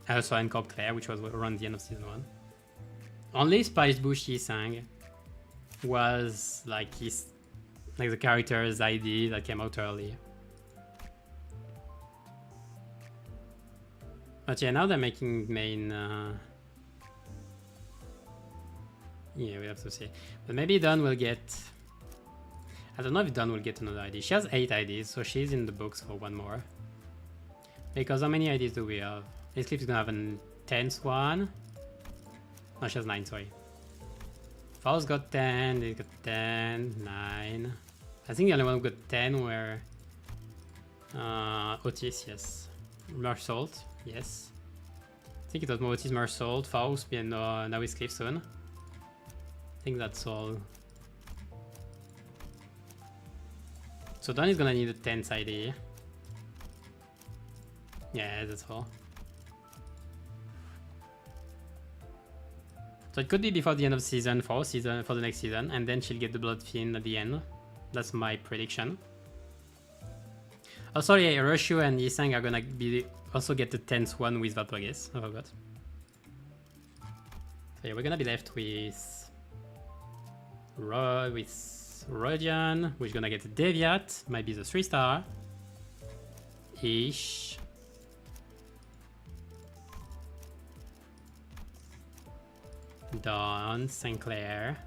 Also Encore Claire, which was around the end of season 1. Only Spice Bush Yisang was like the character's ID that came out early. But yeah, now they're making main yeah, we have to see. But maybe Dawn will get... I don't know if Dawn will get another ID. She has 8 IDs, so she's in the books for one more. Because how many IDs do we have? This is gonna have a 10th one. No, she has 9, sorry. Faust got 10, they got 10, 9. I think the only one who got 10 were Otis, yes. Mersault, yes. I think it was more Otis, Mersault, Faust, and now it's Cliff soon. I think that's all. So Dawn is gonna need a 10th ID. Yeah, that's all. So it could be before the end of season 4, for the next season, and then she'll get the Bloodfiend at the end. That's my prediction. Oh, sorry, Roshu and Yisang are gonna be also get the 10th one with Valpurgis. I forgot. So yeah, we're gonna be left with Rodion, which is gonna get the Deviat, might be the 3-star. Ish. Dawn, Sinclair,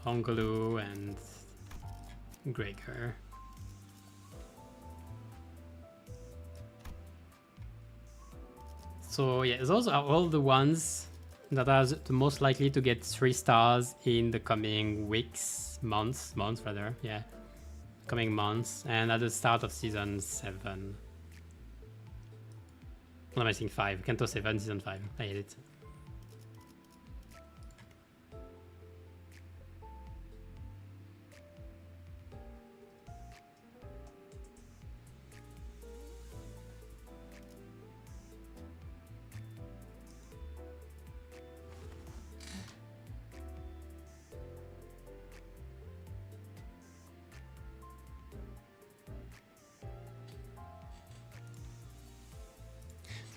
Honglu, and Gregor. So yeah, those are all the ones that are the most likely to get 3 stars in the coming weeks, months rather, yeah. Coming months, and at the start of season 7. What am I saying? 5. Canto 7, season 5. I hate it.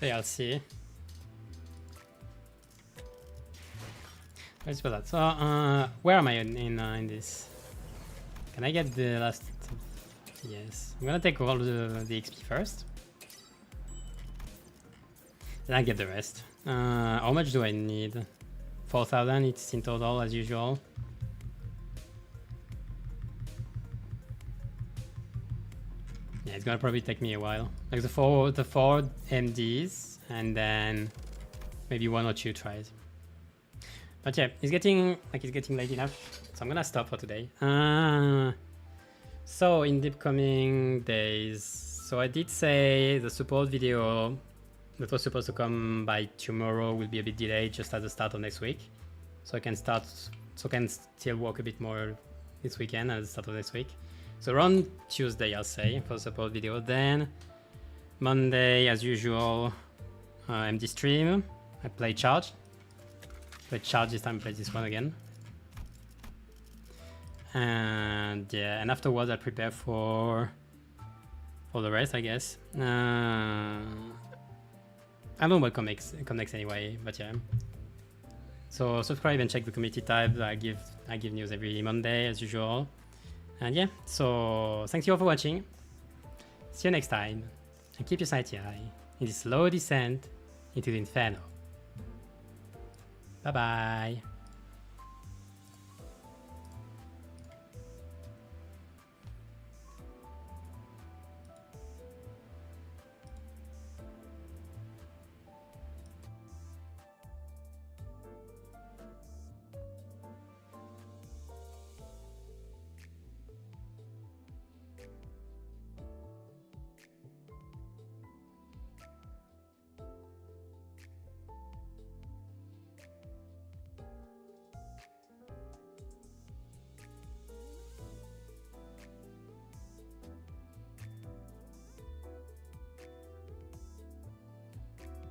Okay, I'll see. Let's go that. So, where am I in this? Can I get the last? Yes, I'm gonna take all the XP first. Then I get the rest. How much do I need? 4,000. It's in total as usual. Yeah, it's gonna probably take me a while. Like the four MDs and then maybe 1 or 2 tries. But yeah, it's getting late enough, so I'm gonna stop for today. So in the upcoming days, so I did say the support video that was supposed to come by tomorrow will be a bit delayed, just at the start of next week. So I can still work a bit more this weekend at the start of next week. So around Tuesday, I'll say, for the support video. Then Monday, as usual, MD stream. I play charge. Play charge this time. Play this one again. And yeah, and afterwards I prepare for the rest, I guess. I don't know what come next anyway, but yeah. So subscribe and check the community tab. I give news every Monday as usual. And yeah, so thanks you all for watching. See you next time, and keep your sights high in this slow descent into the inferno. Bye bye.